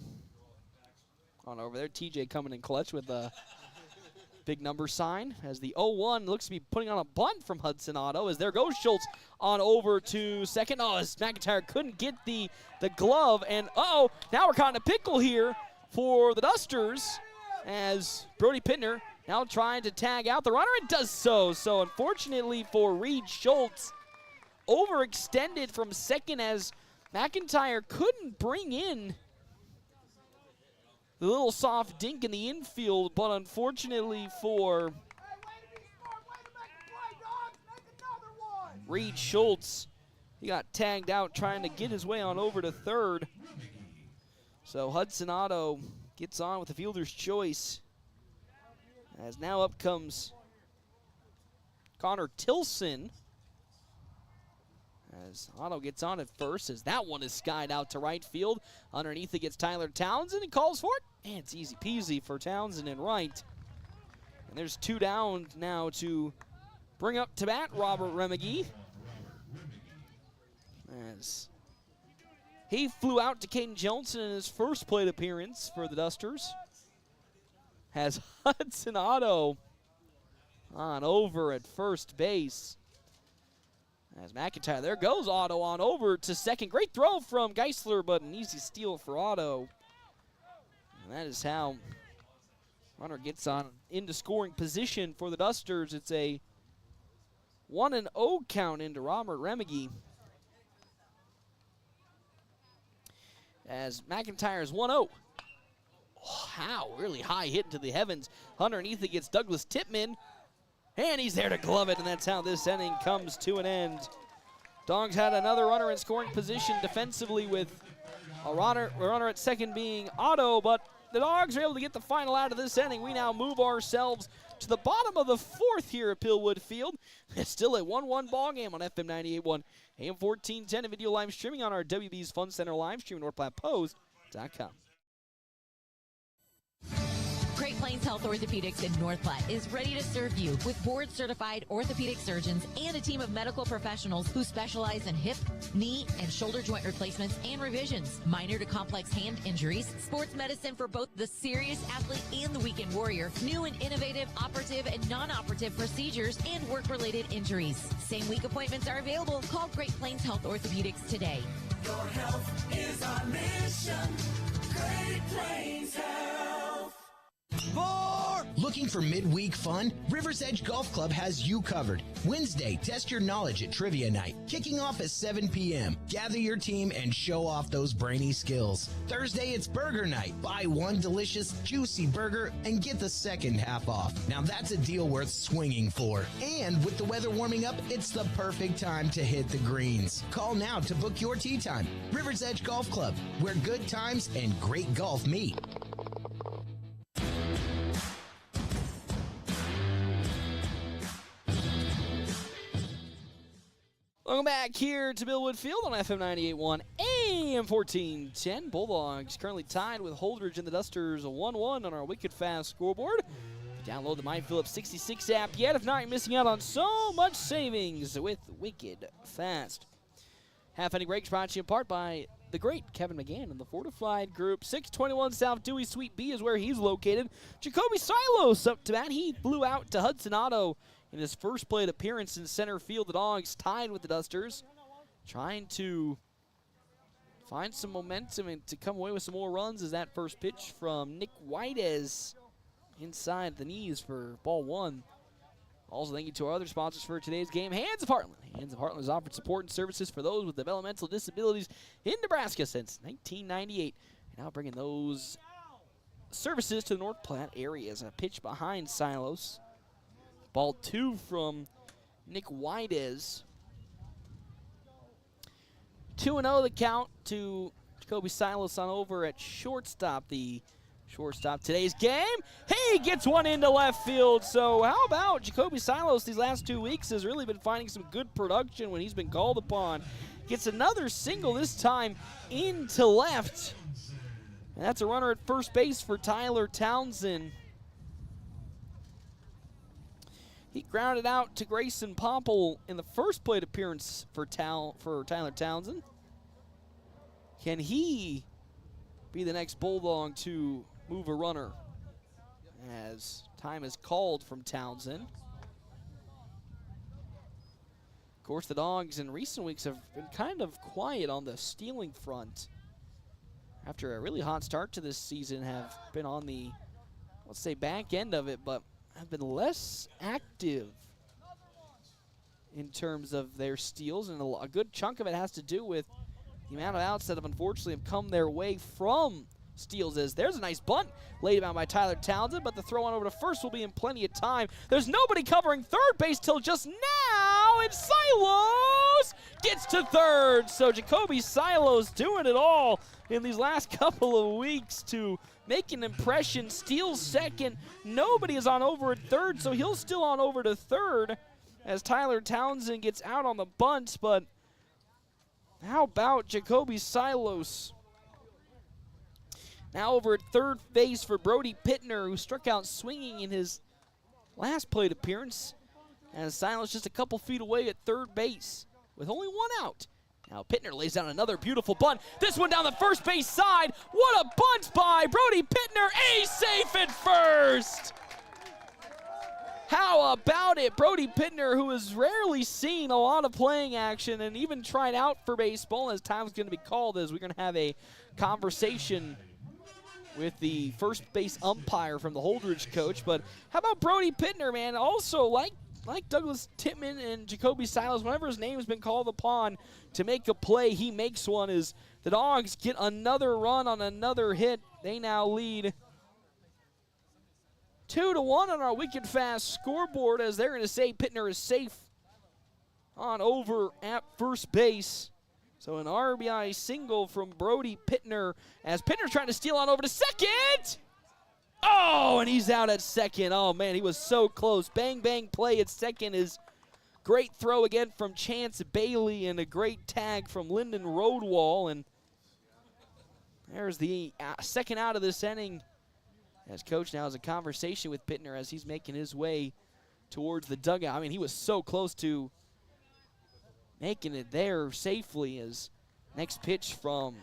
on over there. TJ coming in clutch with a big number sign as the 0-1 looks to be putting on a bunt from Hudson Otto as there goes Schultz on over to second. Oh, as McIntyre couldn't get the glove, and now we're caught in a pickle here for the Dusters as Brody Pittner now trying to tag out the runner and does so. So unfortunately for Reed Schultz, overextended from second as McIntyre couldn't bring in the little soft dink in the infield, but unfortunately for Reed Schultz, he got tagged out trying to get his way on over to third. So Hudson Otto gets on with the fielder's choice. As now up comes Connor Tilson. As Otto gets on at first, as that one is skied out to right field. Underneath it gets Tyler Townsend and calls for it. And it's easy peasy for Townsend in right. And there's two down now to bring up to bat Robert Remigee. As he flew out to Caden Johnson in his first plate appearance for the Dusters. Has Hudson Otto on over at first base. As McIntyre, there goes Otto on over to second. Great throw from Geisler, but an easy steal for Otto. And that is how runner gets on into scoring position for the Dusters. It's a 1-0 count into Robert Remigee. As McIntyre's 1-0. Wow, really high hit into the heavens. Underneath it gets Douglas Tipman. And he's there to glove it, and that's how this inning comes to an end. Dogs had another runner in scoring position defensively with a runner at second being Otto, but the Dogs are able to get the final out of this inning. We now move ourselves to the bottom of the fourth here at Pillwood Field. It's still a 1-1 ball game on FM 98.1, AM 1410, and video live streaming on our WB's Fun Center live stream at NorthPlattePost.com. Great Plains Health Orthopedics in North Platte is ready to serve you with board-certified orthopedic surgeons and a team of medical professionals who specialize in hip, knee, and shoulder joint replacements and revisions, minor to complex hand injuries, sports medicine for both the serious athlete and the weekend warrior, new and innovative operative and non-operative procedures, and work-related injuries. Same-week appointments are available. Call Great Plains Health Orthopedics today. Your health is our mission. Great Plains Health. Looking for midweek fun? River's Edge Golf Club has you covered. Wednesday, test your knowledge at Trivia Night, kicking off at 7 p.m. Gather your team and show off those brainy skills. Thursday, it's Burger Night. Buy one delicious, juicy burger and get the second half off. Now that's a deal worth swinging for. And with the weather warming up, it's the perfect time to hit the greens. Call now to book your tee time. River's Edge Golf Club, where good times and great golf meet. Welcome back here to Billwood Field on FM 98.1, AM 1410. Bulldogs currently tied with Holdrege and the Dusters 1-1 on our Wicked Fast scoreboard. Download the MyPhillips 66 app yet. If not, you're missing out on so much savings with Wicked Fast. Half-inning breaks brought to you in part by the great Kevin McGann and the Fortified Group. 621 South Dewey Suite B is where he's located. Jacoby Silos up to bat. He flew out to Hudson Otto in his first plate appearance in center field. The Dogs tied with the Dusters, trying to find some momentum and to come away with some more runs as that first pitch from Nick Whites inside the knees for ball one. Also, thank you to our other sponsors for today's game, Hands of Heartland. Hands of Heartland has offered support and services for those with developmental disabilities in Nebraska since 1998. And now bringing those services to the North Platte area as a pitch behind Silos. Ball two from Nick Whites. 2-0 the count to Jacoby Silos on over at shortstop. The shortstop today's game. He gets one into left field. So how about Jacoby Silos these last 2 weeks has really been finding some good production when he's been called upon. Gets another single, this time into left. And that's a runner at first base for Tyler Townsend. He grounded out to Grayson Popple in the first plate appearance for Tyler Townsend. Can he be the next Bulldog to move a runner? As time is called from Townsend. Of course, the Dogs in recent weeks have been kind of quiet on the stealing front. After a really hot start to this season, have been on the, let's say, back end of it, but have been less active in terms of their steals, and a good chunk of it has to do with the amount of outs that have unfortunately have come their way from steals. As there's a nice bunt laid down by Tyler Townsend, but the throw on over to first will be in plenty of time. There's nobody covering third base till just now, and Silos gets to third. So Jacoby Silos doing it all in these last couple of weeks to make an impression. Steals second. Nobody is on over at third, so he'll still on over to third as Tyler Townsend gets out on the bunt. But how about Jacoby Silos? Now over at third base for Brody Pittner, who struck out swinging in his last plate appearance. And Silos just a couple feet away at third base with only one out. Now Pittner lays down another beautiful bunt. This one down the first base side. What a bunt by Brody Pittner. A safe at first. How about it? Brody Pittner, who has rarely seen a lot of playing action and even tried out for baseball, as time's going to be called, as we're going to have a conversation with the first base umpire from the Holdrege coach. But how about Brody Pittner, man? Also, like Douglas Tittman and Jacoby Silos, whenever his name has been called upon to make a play, he makes one. As the Dogs get another run on another hit, they now lead 2-1 on our Wicked Fast scoreboard, as they're going to say Pittner is safe on over at first base. So an RBI single from Brody Pittner, as Pittner's trying to steal on over to second. Oh, and he's out at second. Oh, man, he was so close. Bang, bang play at second is great throw again from Chance Bailey, and a great tag from Lyndon Roadwall. And there's the second out of this inning, as Coach now has a conversation with Pittner as he's making his way towards the dugout. I mean, he was so close to making it there safely, as next pitch from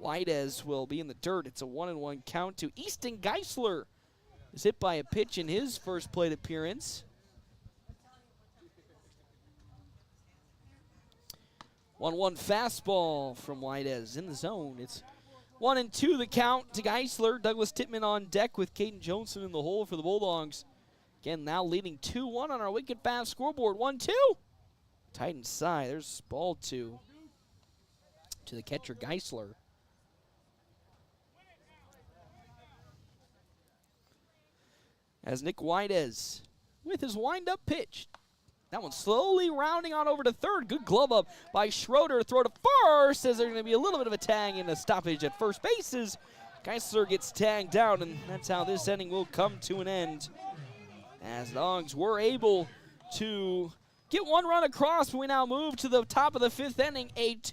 Whiteez will be in the dirt. It's a 1-1 count to Easton Geisler. Is hit by a pitch in his first plate appearance. 1-1 fastball from Whiteez in the zone. It's 1-2 the count to Geisler. Douglas Tittman on deck with Caden Johnson in the hole for the Bulldogs. Again, now leading 2-1 on our Wicked Fast scoreboard. 1-2. Tight inside. There's ball two to the catcher, Geisler. As Nick Whiteez with his wind-up pitch. That one slowly rounding on over to third. Good glove up by Schroeder. Throw to first, as there's going to be a little bit of a tag and a stoppage at first bases. Geisler gets tagged down, and that's how this inning will come to an end. As the Dogs were able to get one run across, but we now move to the top of the fifth inning. A 2-1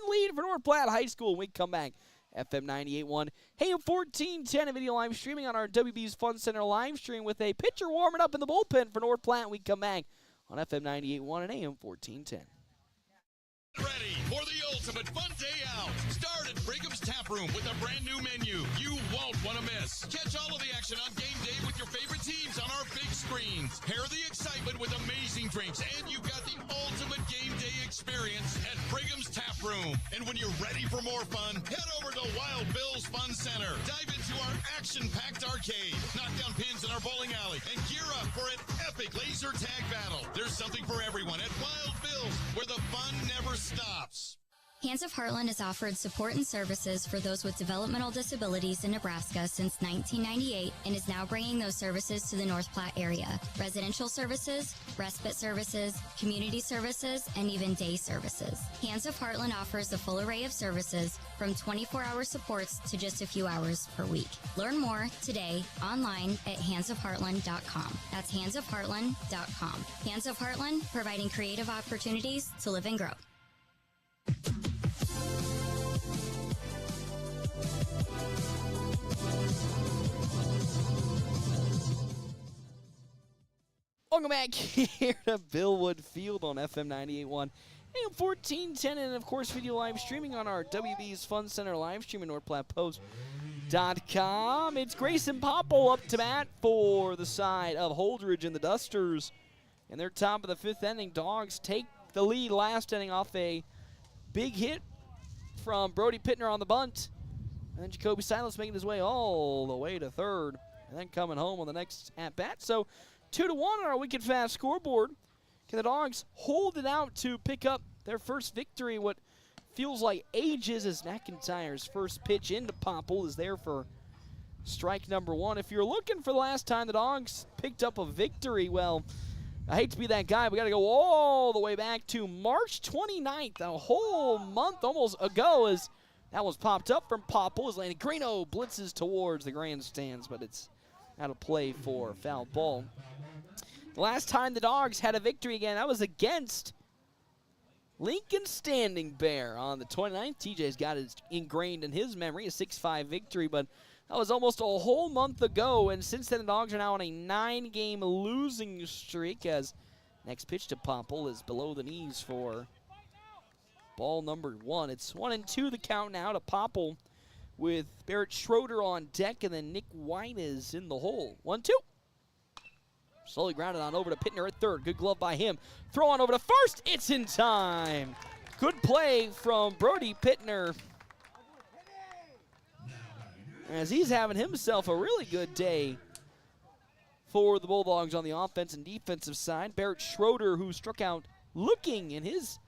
lead for North Platte High School. We come back. FM 98.1, AM 1410, a video live streaming on our WB's Fun Center live stream with a pitcher warming up in the bullpen for North Platte. We come back on FM 98.1 and AM 1410. Ready for the ultimate fun day out. Start at Brigham's Tap Room with a brand new menu you won't want to miss. Catch all of the action on game day with your favorite teams on our big screens. Pair the excitement with amazing drinks, and you've got the ultimate game day experience at Brigham's Tap Room. And when you're ready for more fun, head over to Wild Bill's Fun Center. Dive into our action-packed arcade, knock down pins in our bowling alley, and gear up for an epic laser tag battle. There's something for everyone at Wild Bill's, where the fun never stops. Hands of Heartland has offered support and services for those with developmental disabilities in Nebraska since 1998 and is now bringing those services to the North Platte area. Residential services, respite services, community services, and even day services. Hands of Heartland offers a full array of services from 24-hour supports to just a few hours per week. Learn more today online at handsofheartland.com. That's handsofheartland.com. Hands of Heartland, providing creative opportunities to live and grow. Welcome back here to Billwood Field on FM 98.1. AM 1410, and of course video live streaming on our WB's Fun Center live stream at NorthPlattePost.com. It's Grayson Popple up to bat for the side of Holdrege and the Dusters. In their top of the fifth inning, Dogs take the lead last inning off a big hit from Brody Pittner on the bunt. And then Jacoby Silas making his way all the way to third, and then coming home on the next at-bat. So 2-1 on our Wicked Fast scoreboard. Can the Dogs hold it out to pick up their first victory, what feels like ages, as McIntyre's first pitch into Popple is there for strike number one. If you're looking for the last time the Dogs picked up a victory, well, I hate to be that guy. We got to go all the way back to March 29th, a whole month almost ago, as that was popped up from Popple as Landegrino blitzes towards the grandstands, but it's out of play for foul ball. The last time the Dogs had a victory again, that was against Lincoln Standing Bear on the 29th. TJ's got it ingrained in his memory, a 6-5 victory, but that was almost a whole month ago, and since then the Dogs are now on a 9-game losing streak, as next pitch to Popple is below the knees for ball number one. It's 1-2 the count now to Popple, with Barrett Schroeder on deck, and then Nick White is in the hole. 1-2. Slowly grounded on over to Pittner at third. Good glove by him. Throw on over to first. It's in time. Good play from Brody Pittner, as he's having himself a really good day for the Bulldogs on the offense and defensive side. Barrett Schroeder, who struck out looking in his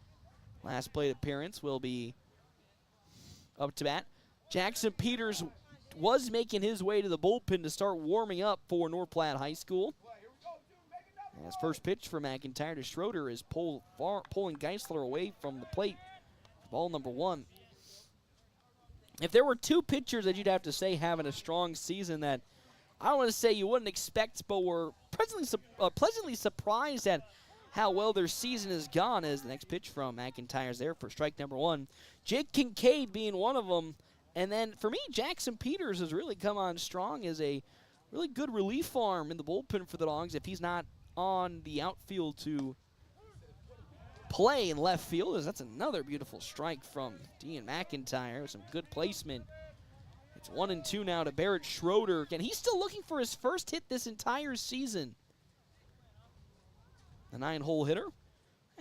last plate appearance, will be up to bat. Jackson Peters was making his way to the bullpen to start warming up for North Platte High School. His first pitch for McIntyre to Schroeder is pulling Geisler away from the plate. Ball number one. If there were two pitchers that you'd have to say having a strong season that I don't want to say you wouldn't expect, but were pleasantly surprised at how well their season has gone, as the next pitch from McIntyre's there for strike number one. Jake Kincaid being one of them. And then for me, Jackson Peters has really come on strong as a really good relief arm in the bullpen for the Dogs. If he's not on the outfield to play in left field, as that's another beautiful strike from Dean McIntyre with some good placement. It's 1-2 now to Barrett Schroeder. Again, he's still looking for his first hit this entire season. The 9-hole hitter,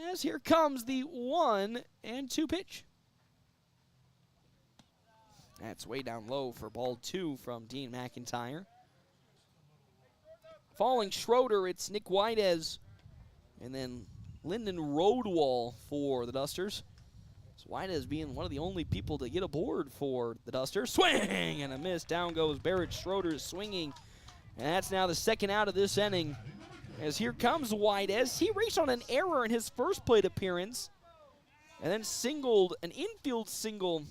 as here comes the 1-2 pitch. That's way down low for ball two from Dean McIntyre. Falling Schroeder, it's Nick Whiteez, and then Lyndon Rodewall for the Dusters. So Whiteez being one of the only people to get aboard for the Dusters. Swing and a miss. Down goes Barrett Schroeder swinging. And that's now the second out of this inning. As here comes Whiteez. He reached on an error in his first plate appearance, and then singled, an infield single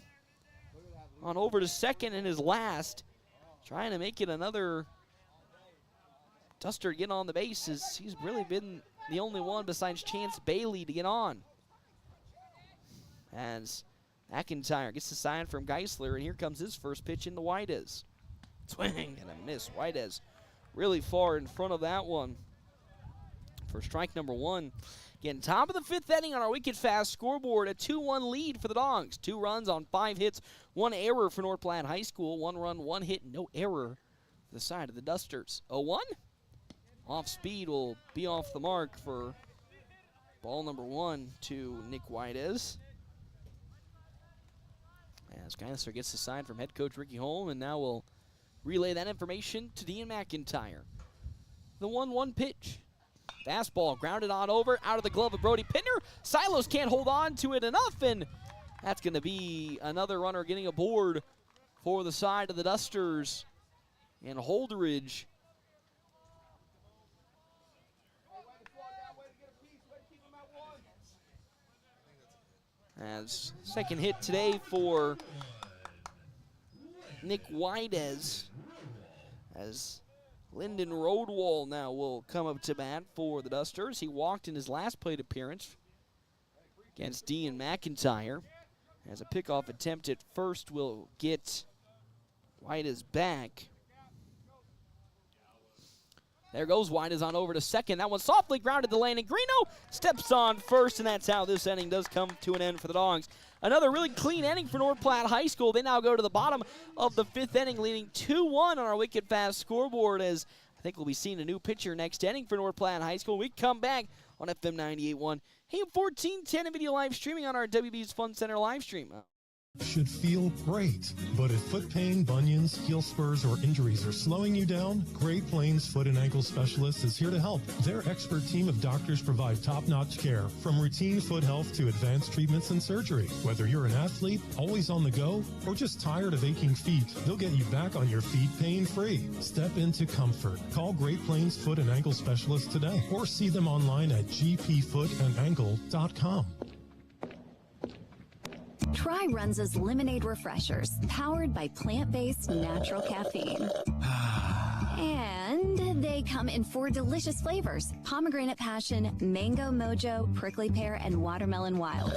on over to second in his last. Trying to make it another Duster get on the bases. He's really been the only one besides Chance Bailey to get on. As McIntyre gets the sign from Geisler, and here comes his first pitch into Whiteez. Swing and a miss. Whiteez really far in front of that one for strike number one. Again, top of the fifth inning on our Wicked Fast scoreboard, a 2-1 lead for the Dogs. 2 runs on 5 hits, 1 error for North Platte High School. 1 run, 1 hit, no error for the side of the Dusters. 0-1. Off speed will be off the mark for ball number one to Nick Whiteez. As Geisler gets the sign from head coach Ricky Holm, and now we'll relay that information to Dean McIntyre. The 1-1 pitch. Fastball grounded on over, out of the glove of Brody Pittner. Silos can't hold on to it enough, and that's going to be another runner getting aboard for the side of the Dusters. And Holdrege as second hit today for Nick Whiteez, as Lyndon Rodewall now will come up to bat for the Dusters. He walked in his last plate appearance against Dean McIntyre. As a pickoff attempt at first will get Whiteez back. There goes Wide on over to second. That one softly grounded to lane, and Greeno steps on first, and that's how this inning does come to an end for the Dogs. Another really clean inning for North Platte High School. They now go to the bottom of the 5th inning, leading 2-1 on our Wicked Fast scoreboard, as I think we'll be seeing a new pitcher next inning for North Platte High School. We come back on FM 98.1. Hey, 1410 video live streaming on our WB's Fun Center live stream. Should feel great. But if foot pain, bunions, heel spurs, or injuries are slowing you down, Great Plains Foot and Ankle Specialists is here to help. Their expert team of doctors provide top-notch care, from routine foot health to advanced treatments and surgery. Whether you're an athlete, always on the go, or just tired of aching feet, they'll get you back on your feet pain-free. Step into comfort. Call Great Plains Foot and Ankle Specialists today, or see them online at gpfootandankle.com. Try Runza's Lemonade Refreshers, powered by plant-based natural caffeine. And they come in 4 delicious flavors: pomegranate passion, mango mojo, prickly pear, and watermelon wild.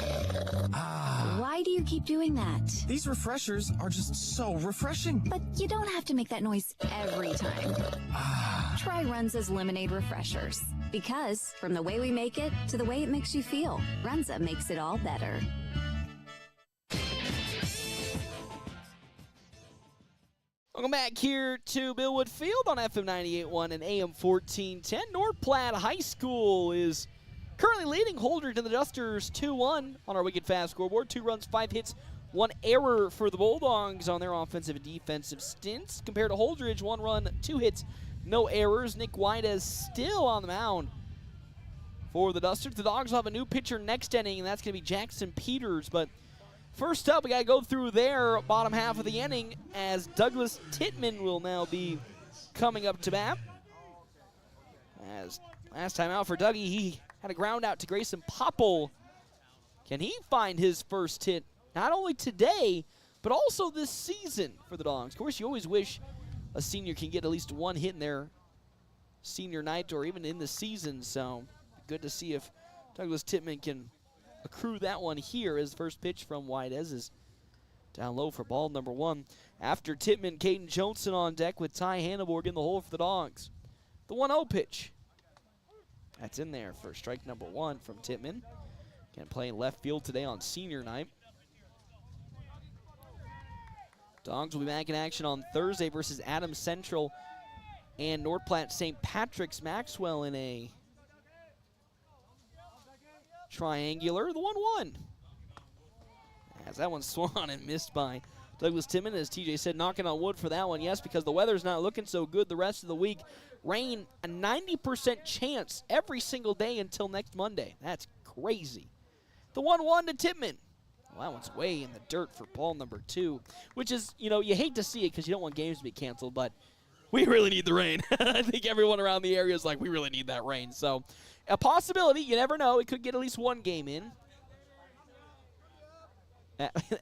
Why do you keep doing that? These refreshers are just so refreshing. But you don't have to make that noise every time. Try Runza's Lemonade Refreshers. Because from the way we make it to the way it makes you feel, Runza makes it all better. Welcome back here to Billwood Field on FM 98.1 and AM 1410. North Platte High School is currently leading Holdrege and the Dusters 2-1 on our Wicked Fast scoreboard. 2 runs, 5 hits, 1 error for the Bulldogs on their offensive and defensive stints. Compared to Holdrege, 1 run, 2 hits, no errors. Nick White is still on the mound for the Dusters. The Dogs will have a new pitcher next inning, and that's going to be Jackson Peters. But first up, we got to go through their bottom half of the inning, as Douglas Tittman will now be coming up to bat. As last time out for Dougie, he had a ground out to Grayson Popple. Can he find his first hit, not only today, but also this season for the Dogs? Of course, you always wish a senior can get at least 1 hit in their senior night or even in the season, so good to see if Douglas Tittman can accrue that one here. As first pitch from Whiteez is down low for ball number 1. After Tittman, Caden Johnson on deck with Ty Hanneborg in the hole for the Dogs. The 1-0 pitch. That's in there for strike number 1 from Tittman. Again, playing left field today on senior night. Dogs will be back in action on Thursday versus Adams Central and North Platte St. Patrick's Maxwell in a triangular. The 1-1. As that one swung and missed by Douglas Tittman. As TJ said, knocking on wood for that one. Yes, because the weather's not looking so good the rest of the week. Rain, a 90% chance every single day until next Monday. That's crazy. The 1-1 to Tittman. Well, that one's way in the dirt for ball number 2, which is, you know, you hate to see it because you don't want games to be canceled, but we really need the rain. I think everyone around the area is like, we really need that rain. So a possibility, you never know. It could get at least 1 game in.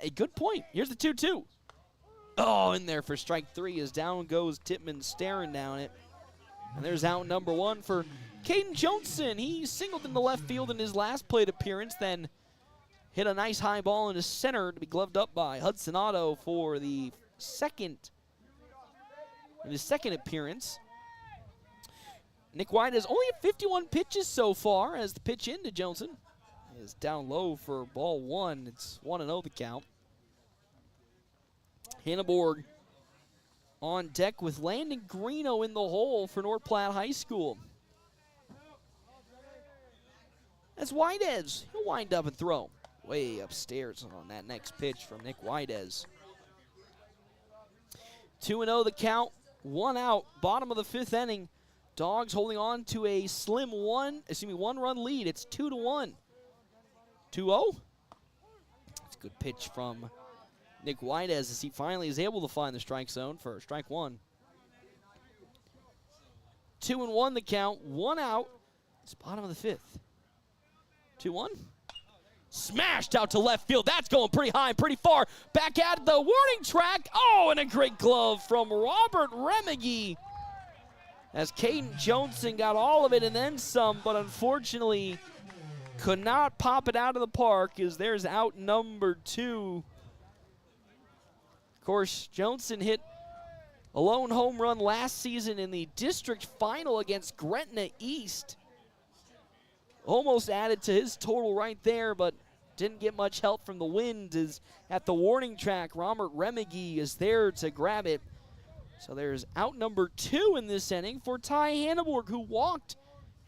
A good point. Here's the 2-2. Oh, in there for strike 3 as down goes Tittman, staring down it. And there's out number 1 for Caden Johnson. He singled into left field in his last plate appearance, then hit a nice high ball into center to be gloved up by Hudson Otto for the in his second appearance. Nick White has only 51 pitches so far, as the pitch into Johnson is down low for ball 1. It's 1-0 the count. Hanneborg on deck with Landon Greeno in the hole for North Platte High School. That's Whiteez. He'll wind up and throw way upstairs on that next pitch from Nick Whiteez. 2-0 the count, 1 out, bottom of the 5th inning. Dogs holding on to a slim 1-run lead. It's 2-1. 2-0. That's a good pitch from Nick Whiteez as he finally is able to find the strike zone for strike 1. 2-1 the count, 1 out. It's bottom of the 5th. 2-1. Smashed out to left field. That's going pretty high, pretty far. Back at the warning track. Oh, and a great glove from Robert Remigi. As Caden Johnson got all of it and then some, but unfortunately could not pop it out of the park, as there's out number 2. Of course, Johnson hit A lone home run last season in the district final against Gretna East. Almost added to his total right there, but didn't get much help from the wind. Is at the warning track. Robert Remigee is there to grab it. So there's out number 2 in this inning for Ty Hanneborg, who walked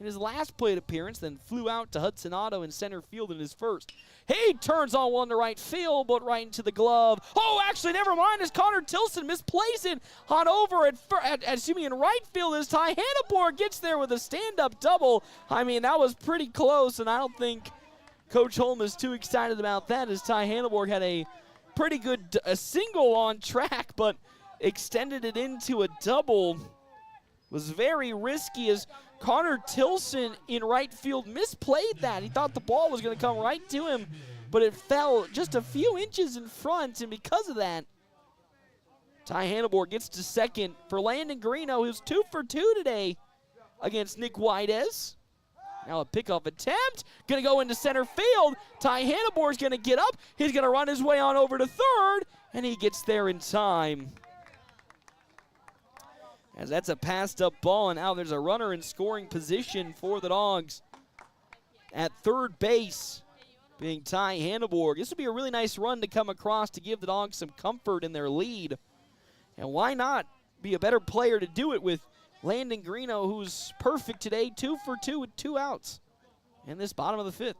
in his last plate appearance, then flew out to Hudson Otto in center field in his first. He turns on one to right field, but right into the glove. Oh, actually, never mind, as Connor Tilson misplays it on over in right field as Ty Hanneborg gets there with a stand-up double. I mean, that was pretty close, and I don't think Coach Holm is too excited about that, as Ty Hanneborg had a pretty good single on track, but extended it into a double. Was very risky as Connor Tilson in right field misplayed that. He thought the ball was going to come right to him, but it fell just a few inches in front, and because of that, Ty Hanneborg gets to second for Landon Greeno, who's 2 for 2 today against Nick Whites. Now a pickoff attempt, going to go into center field. Ty Hanneborg's going to get up. He's going to run his way on over to third, and he gets there in time. As that's a passed up ball, and now there's a runner in scoring position for the Dogs. At third base, being Ty Hanneborg. This would be a really nice run to come across to give the Dogs some comfort in their lead. And why not be a better player to do it with Landon Greeno, who's perfect today, 2 for 2 with 2 outs in this bottom of the 5th.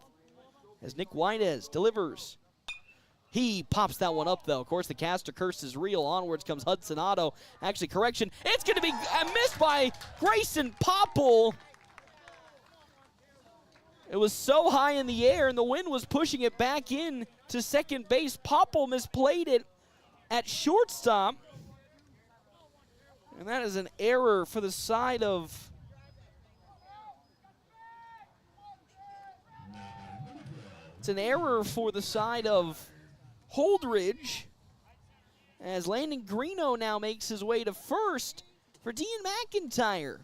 As Nick Whites delivers. He pops that one up, though. Of course, the caster curse is real. Onwards comes Hudson Otto. Actually, correction. It's going to be missed by Grayson Popple. It was so high in the air, and the wind was pushing it back in to second base. Popple misplayed it at shortstop. And that is an error for the side of... It's an error for the side of Holdrege, as Landon Greeno now makes his way to first for Dean McIntyre,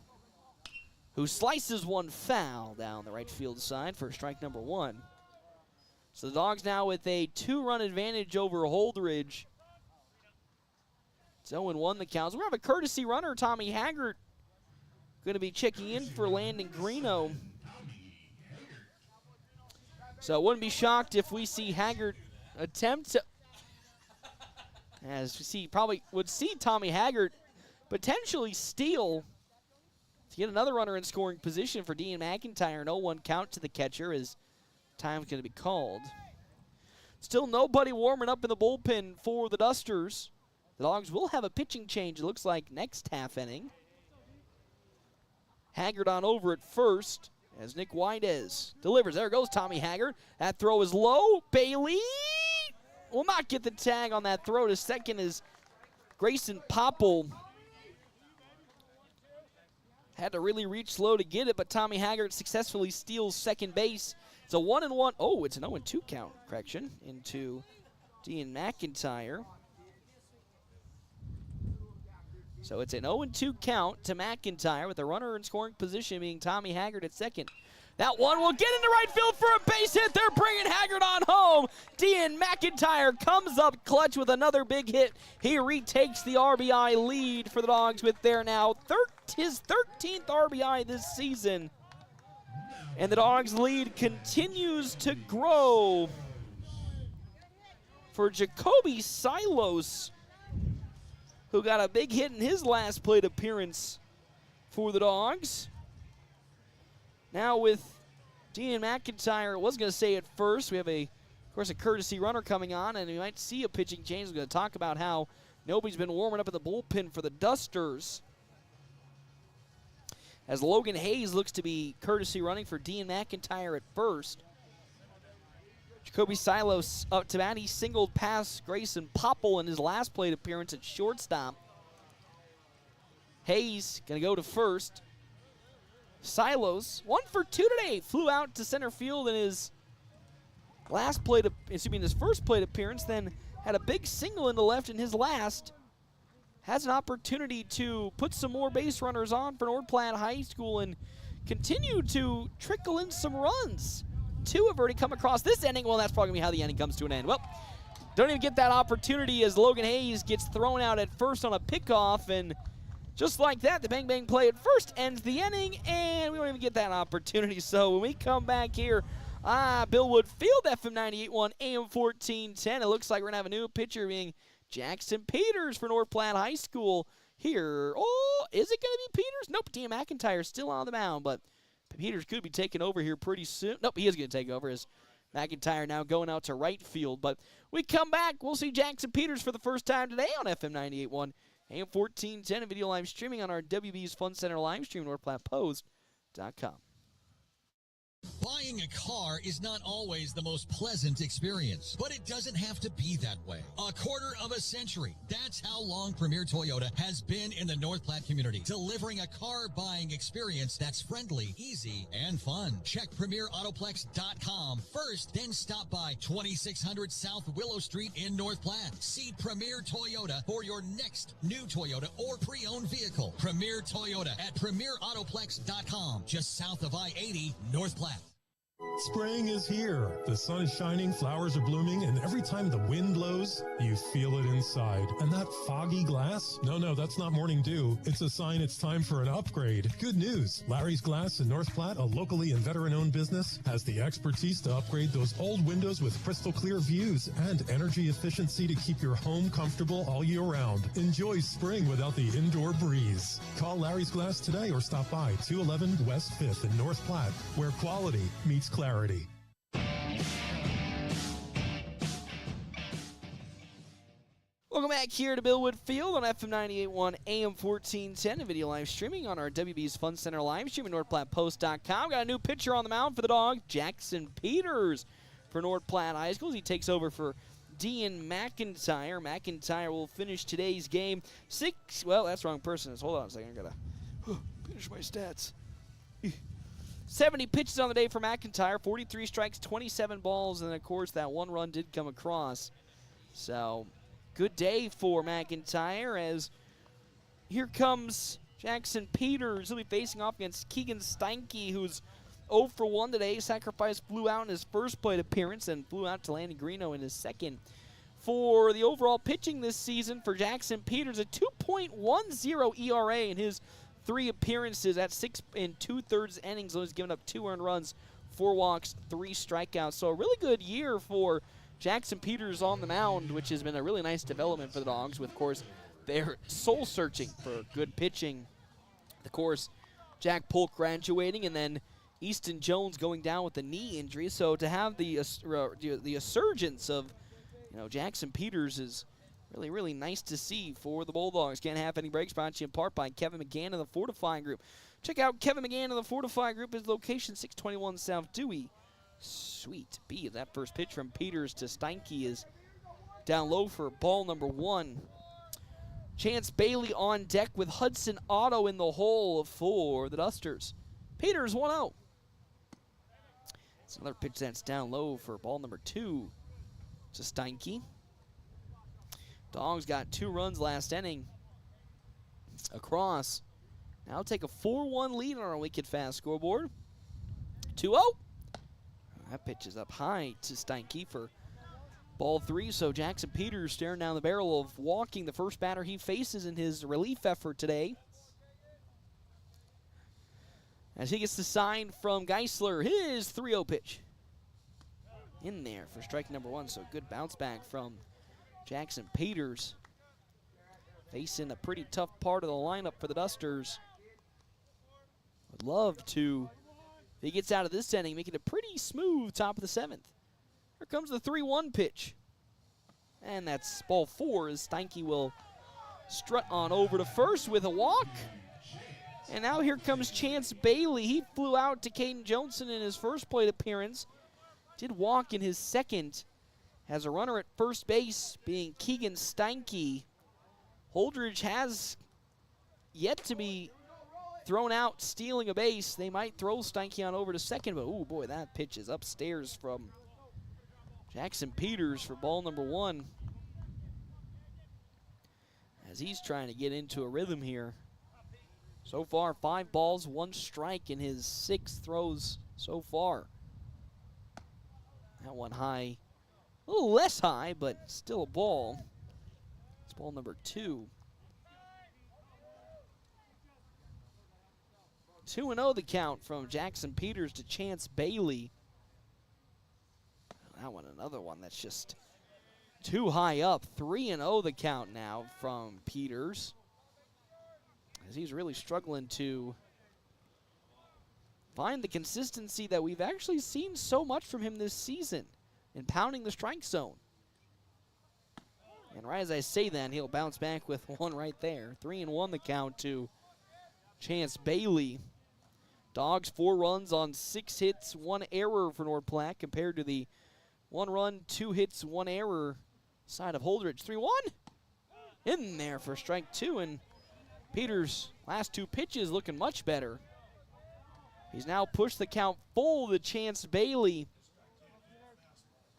who slices one foul down the right field side for strike number 1. So the Dogs now with a 2-run advantage over Holdrege. It's 0-1 the counts. We're going to have a courtesy runner, Tommy Haggart, going to be checking in for Landon Greeno. So I wouldn't be shocked if we see Haggart attempt to, as we see, probably would see Tommy Haggart potentially steal to get another runner in scoring position for Dean McIntyre. An 0-1 count to the catcher as time's going to be called. Still nobody warming up in the bullpen for the Dusters. The Dogs will have a pitching change, it looks like, next half inning. Haggart on over at first as Nick Whites delivers. There goes Tommy Haggart. That throw is low. Bailey will not get the tag on that throw to second as Grayson Popple had to really reach low to get it, but Tommy Haggart successfully steals second base. It's a 1-1. Oh, it's an 0-2 count, correction, into Dean McIntyre. So it's an 0-2 count to McIntyre with a runner in scoring position being Tommy Haggart at second. That one will get into right field for a base hit. They're bringing Haggart on home. Dean McIntyre comes up clutch with another big hit. He retakes the RBI lead for the Dogs with their now his 13th RBI this season. And the Dogs' lead continues to grow for Jacoby Silos, who got a big hit in his last plate appearance for the Dogs. Now with Dean McIntyre, I was going to say at first, we have of course, a courtesy runner coming on, and we might see a pitching change. We're going to talk about how nobody's been warming up in the bullpen for the Dusters, as Logan Hayes looks to be courtesy running for Dean McIntyre at first. Jacoby Silos up to bat. He singled past Grayson Popple in his last plate appearance at shortstop. Hayes going to go to first. Silos, 1 for 2 today, flew out to center field in his his first plate appearance, then had a big single into left in his last. Has an opportunity to put some more base runners on for North Platte High School and continue to trickle in some runs. 2 have already come across this inning. Well, that's probably how the inning comes to an end. Well, don't even get that opportunity as Logan Hayes gets thrown out at first on a pickoff, and just like that, the bang-bang play at first ends the inning, and we don't even get that opportunity. So when we come back here, Bill Wood Field, FM 98.1, AM 1410, it looks like we're going to have a new pitcher being Jackson Peters for North Platte High School here. Oh, is it going to be Peters? Nope, Dean McIntyre still on the mound, but Peters could be taking over here pretty soon. Nope, he is going to take over as McIntyre now going out to right field. But we come back, we'll see Jackson Peters for the first time today on FM 98.1, AM 1410, and video live streaming on our WB's Fun Center live stream, NorthPlattePost.com. Buying a car is not always the most pleasant experience, but it doesn't have to be that way. A quarter of a century. That's how long Premier Toyota has been in the North Platte community, delivering a car buying experience that's friendly, easy, and fun. Check PremierAutoplex.com first, then stop by 2600 South Willow Street in North Platte. See Premier Toyota for your next new Toyota or pre-owned vehicle. Premier Toyota at PremierAutoplex.com, just south of I-80, North Platte. Spring is here. The sun is shining, flowers are blooming, and every time the wind blows, you feel it inside. And that foggy glass? No, that's not morning dew. It's a sign it's time for an upgrade. Good news. Larry's Glass in North Platte, a locally and veteran-owned business, has the expertise to upgrade those old windows with crystal clear views and energy efficiency to keep your home comfortable all year round. Enjoy spring without the indoor breeze. Call Larry's Glass today or stop by 211 West 5th in North Platte, where quality meets clarity. Welcome back here to Bill Wood Field on FM 98.1, AM 1410, and video live streaming on our WB's Fun Center live stream at NorthPlattePost.com. Got a new pitcher on the mound for the Dogs, Jackson Peters for North Platte High School. He takes over for Dean McIntyre. McIntyre will finish today's game well, that's the wrong person. Hold on a second. I got to finish my stats. 70 pitches on the day for McIntyre, 43 strikes, 27 balls, and of course that one run did come across. So, good day for McIntyre as here comes Jackson Peters. He'll be facing off against Keegan Steinke, who's 0 for 1 today. Sacrifice flew out in his first plate appearance and flew out to Lanny Greeno in his second. For the overall pitching this season for Jackson Peters, a 2.10 ERA in his 3 appearances at 6 2/3 innings. He's given up 2 earned runs, 4 walks, 3 strikeouts. So a really good year for Jackson Peters on the mound, which has been a really nice development for the Dogs. With, of course, they're soul searching for good pitching. Of course, Jack Polk graduating, and then Easton Jones going down with a knee injury. So to have the resurgence of Jackson Peters is really, really nice to see for the Bulldogs. Can't have any breaks, brought to you in part by Kevin McGann of the Fortifying Group. Check out Kevin McGann of the Fortifying Group. His location, 621 South Dewey. Sweet B. That first pitch from Peters to Steinke is down low for ball number 1. Chance Bailey on deck with Hudson Otto in the hole for the Dusters. Peters 1-0. It's another pitch that's down low for ball number 2 to Steinke. Dogs got 2 runs last inning across. Now take a 4-1 lead on our Wicked Fast scoreboard. 2-0. That pitch is up high to Steinke for ball 3. So Jackson Peters staring down the barrel of walking the first batter he faces in his relief effort today. As he gets the sign from Geisler, his 3-0 pitch. In there for strike number 1. So good bounce back from Jackson Peters, facing a pretty tough part of the lineup for the Dusters. Would love to, if he gets out of this inning, make it a pretty smooth top of the 7th. Here comes the 3-1 pitch. And that's ball 4 as Steinke will strut on over to first with a walk. And now here comes Chance Bailey. He flew out to Caden Johnson in his first plate appearance. Did walk in his second. Has a runner at first base, being Keegan Steinke. Holdrege has yet to be thrown out stealing a base. They might throw Steinke on over to second, but oh boy, that pitch is upstairs from Jackson Peters for ball number 1. As he's trying to get into a rhythm here. So far, 5 balls, 1 strike in his 6 throws so far. That one high A little less high, but still a ball. It's ball number 2. 2-0 the count from Jackson Peters to Chance Bailey. That one, another one that's just too high up. 3-0 the count now from Peters, as he's really struggling to find the consistency that we've actually seen so much from him this season in pounding the strike zone. And right as I say that, he'll bounce back with one right there. 3-1 the count to Chance Bailey. Dogs 4 runs on 6 hits, 1 error for North Platte, compared to the 1 run, 2 hits, 1 error side of Holdrege. 3-1 in there for strike 2, and Peters' last 2 pitches looking much better. He's now pushed the count full to Chance Bailey.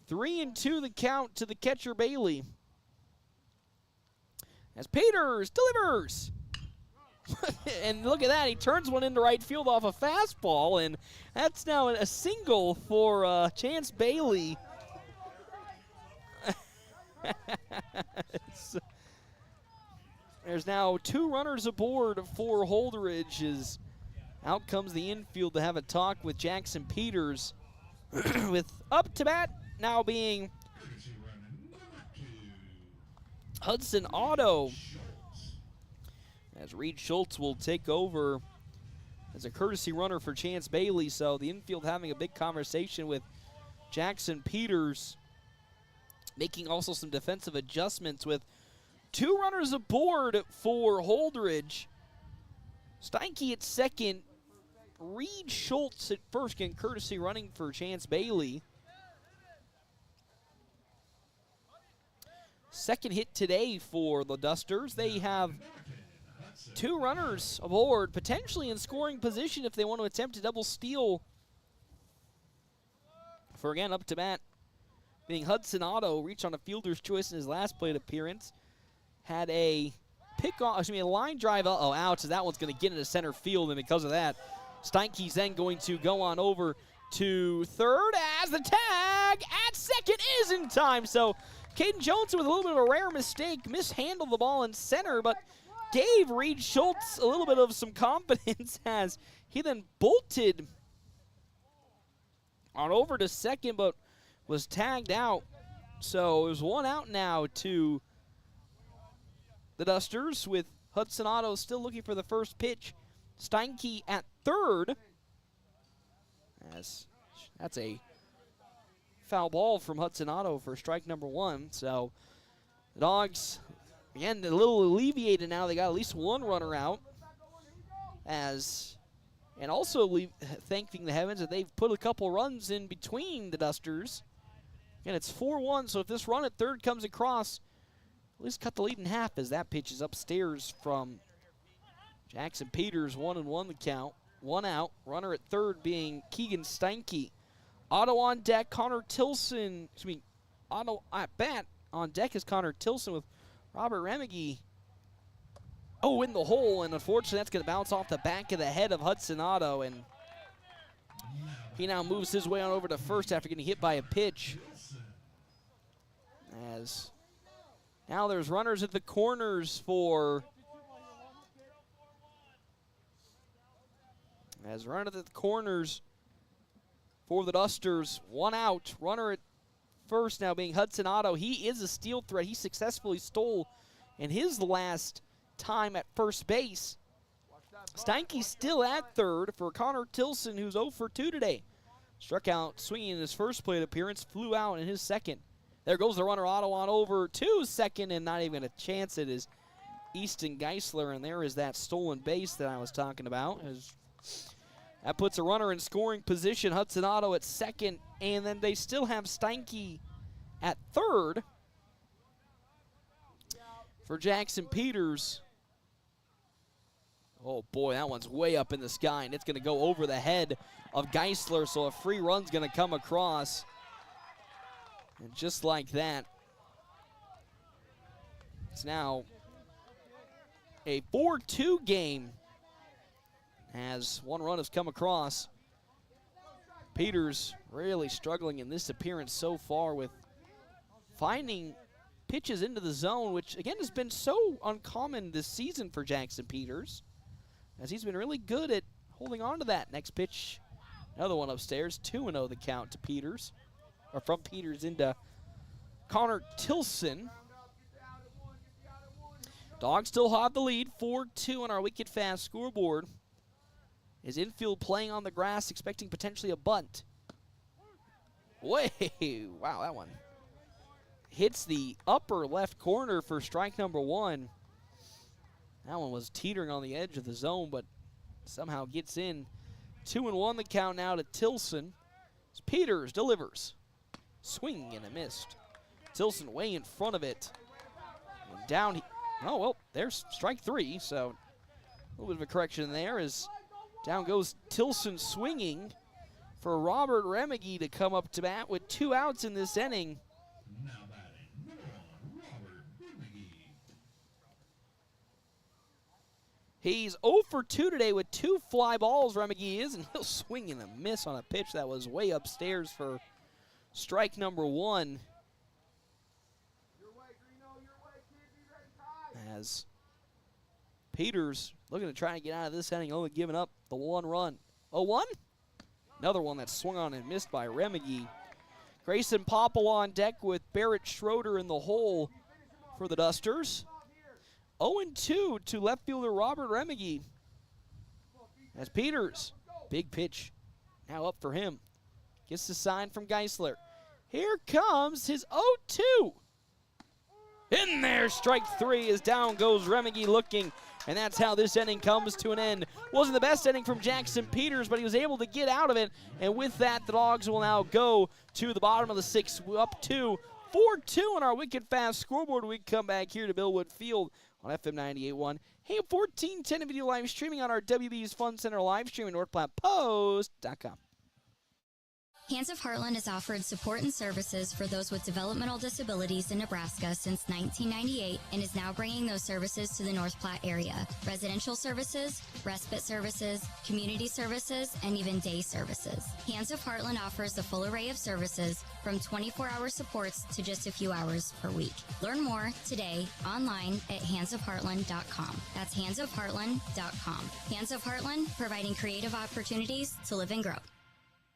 3-2 the count to the catcher Bailey, as Peters delivers. And look at that, he turns one into right field off a fastball, and that's now a single for Chance Bailey. There's now 2 runners aboard for Holdrege, as out comes the infield to have a talk with Jackson Peters. With up to bat now being Hudson Otto, as Reed Schultz will take over as a courtesy runner for Chance Bailey. So the infield having a big conversation with Jackson Peters, making also some defensive adjustments with 2 runners aboard for Holdrege. Steinke at second, Reed Schultz at first, getting courtesy running for Chance Bailey. Second hit today for the Dusters. They have 2 runners aboard, potentially in scoring position if they want to attempt a double steal. For again, up to bat being Hudson Otto, reached on a fielder's choice in his last plate appearance. Had a a line drive, out, so that one's going to get into center field, and because of that, Steinke's then going to go on over to third, as the tag at second is in time. So Caden Jones, with a little bit of a rare mistake, mishandled the ball in center, but gave Reed Schultz a little bit of some confidence as he then bolted on over to second, but was tagged out. So it was 1 out now to the Dusters, with Hudson Otto still looking for the first pitch. Steinke at third, as that's a foul ball from Hudson Otto for strike number 1. So the Dogs, again, a little alleviated now. They got at least 1 runner out, and also thanking the heavens that they've put a couple runs in between the Dusters. And it's 4-1, so if this run at third comes across, at least cut the lead in half, as that pitch is upstairs from Jackson Peters. 1-1 the count. 1 out. Runner at third being Keegan Steinke. Otto on deck, Connor Tilson. Otto at bat. On deck is Connor Tilson with Robert Remigey. In the hole, and unfortunately that's going to bounce off the back of the head of Hudson Otto, and he now moves his way on over to first after getting hit by a pitch. As now there's runners at the corners for the Dusters. 1 out. Runner at first now being Hudson Otto. He is a steal threat. He successfully stole in his last time at first base. Steinke still at third for Connor Tilson, who's 0 for 2 today. Struck out swinging in his first plate appearance, flew out in his second. There goes the runner, Otto on over to second, and not even a chance. It is Easton Geisler, and there is that stolen base that I was talking about. That puts a runner in scoring position, Hudson Otto at second, and then they still have Steinke at third for Jackson Peters. Oh boy, that one's way up in the sky, and it's going to go over the head of Geisler, so a free run's going to come across. And just like that, it's now a 4-2 game as 1 run has come across. Peters really struggling in this appearance so far with finding pitches into the zone, which again has been so uncommon this season for Jackson Peters, as he's been really good at holding on to that. Next pitch, another one upstairs, 2-0 the count to Peters, or from Peters into Connor Tilson. Dogs still have the lead, 4-2 on our wicked fast scoreboard. His infield playing on the grass, expecting potentially a bunt. Way, wow, that one hits the upper left corner for strike number 1. That one was teetering on the edge of the zone, but somehow gets in. 2-1 the count now to Tilson. As Peters delivers. Swing and a missed. Tilson way in front of it. And down, oh, well, there's strike 3, so a little bit of a correction there as down goes Tilson swinging for Robert Remiggy to come up to bat with 2 outs in this inning. He's 0 for 2 today with 2 fly balls, Remiggy is, and he'll swing and a miss on a pitch that was way upstairs for strike number 1. As Peters looking to try to get out of this inning, only giving up the 1 run. 0-1? Another one that swung on and missed by Remiggy. Grayson Popple on deck with Barrett Schroeder in the hole for the Dusters. 0-2 to left fielder Robert Remiggy. As Peters, big pitch, now up for him. Gets the sign from Geisler. Here comes his 0-2. In there, strike 3 as down goes Remiggy looking. And that's how this inning comes to an end. Wasn't the best inning from Jackson Peters, but he was able to get out of it. And with that, the Dogs will now go to the bottom of the 6th, up to 4-2 on our wicked fast scoreboard. We come back here to Billwood Field on FM 98.1. Hey, 1410 video live streaming on our WB's Fun Center live stream at NorthPlattePost.com. Hands of Heartland has offered support and services for those with developmental disabilities in Nebraska since 1998 and is now bringing those services to the North Platte area. Residential services, respite services, community services, and even day services. Hands of Heartland offers a full array of services from 24-hour supports to just a few hours per week. Learn more today online at handsofheartland.com. That's handsofheartland.com. Hands of Heartland, providing creative opportunities to live and grow.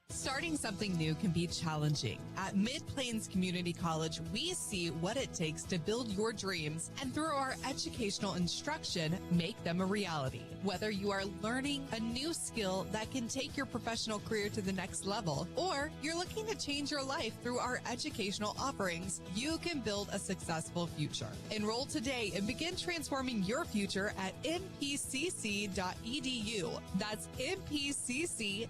Starting something new can be challenging. At Mid-Plains Community College, we see what it takes to build your dreams and through our educational instruction, make them a reality. Whether you are learning a new skill that can take your professional career to the next level, or you're looking to change your life through our educational offerings, you can build a successful future. Enroll today and begin transforming your future at mpcc.edu. That's mpcc.edu.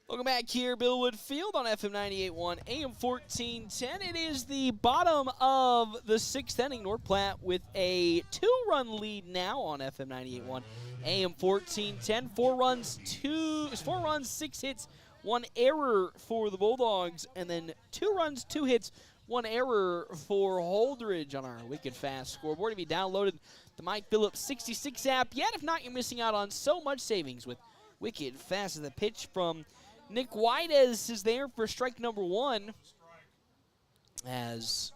Welcome back here, Billwood Field on FM 98.1, AM 1410. It is the bottom of the 6th inning. North Platte with a 2-run lead now on FM 98.1, AM 1410. 4 runs, 6 hits, 1 error for the Bulldogs, and then 2 runs, 2 hits, 1 error for Holdrege on our Wicked Fast scoreboard. If you downloaded the Mike Phillips 66 app yet, if not, you're missing out on so much savings with Wicked Fast. The pitch from Nick Whiteez is there for strike number 1. As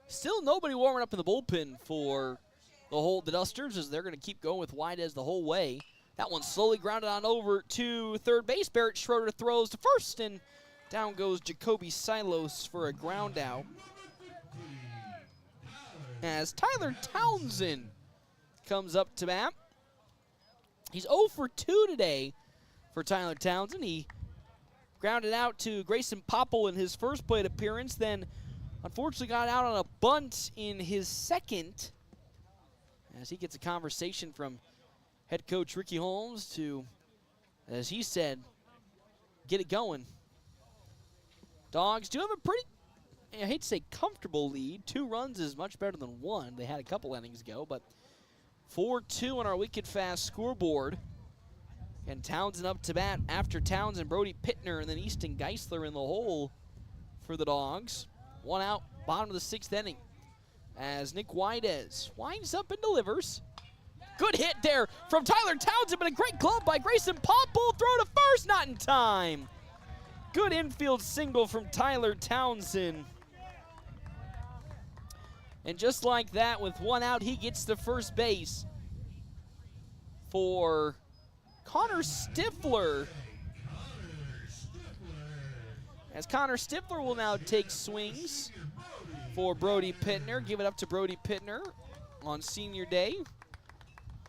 still nobody warming up in the bullpen for the Dusters, as they're going to keep going with Whiteez the whole way. That one slowly grounded on over to third base. Barrett Schroeder throws to first, and down goes Jacoby Silos for a ground out. As Tyler Townsend comes up to bat. He's 0 for 2 today for Tyler Townsend. He grounded out to Grayson Popple in his first plate appearance, then unfortunately got out on a bunt in his second, as he gets a conversation from head coach Ricky Holmes to, as he said, get it going. Dogs do have a pretty, I hate to say comfortable lead. 2 runs is much better than 1. They had a couple innings ago, but 4-2 on our Wicked Fast scoreboard. And Townsend up to bat after Townsend, Brody Pittner, and then Easton Geisler in the hole for the Dogs. 1 out, bottom of the 6th inning. As Nick Whiteez winds up and delivers. Good hit there from Tyler Townsend, but a great glove by Grayson Popple. Throw to first, not in time. Good infield single from Tyler Townsend. And just like that, with one out, he gets to first base for Connor Stifler. As Connor Stifler will now take swings for Brody Pittner. Give it up to Brody Pittner on senior day.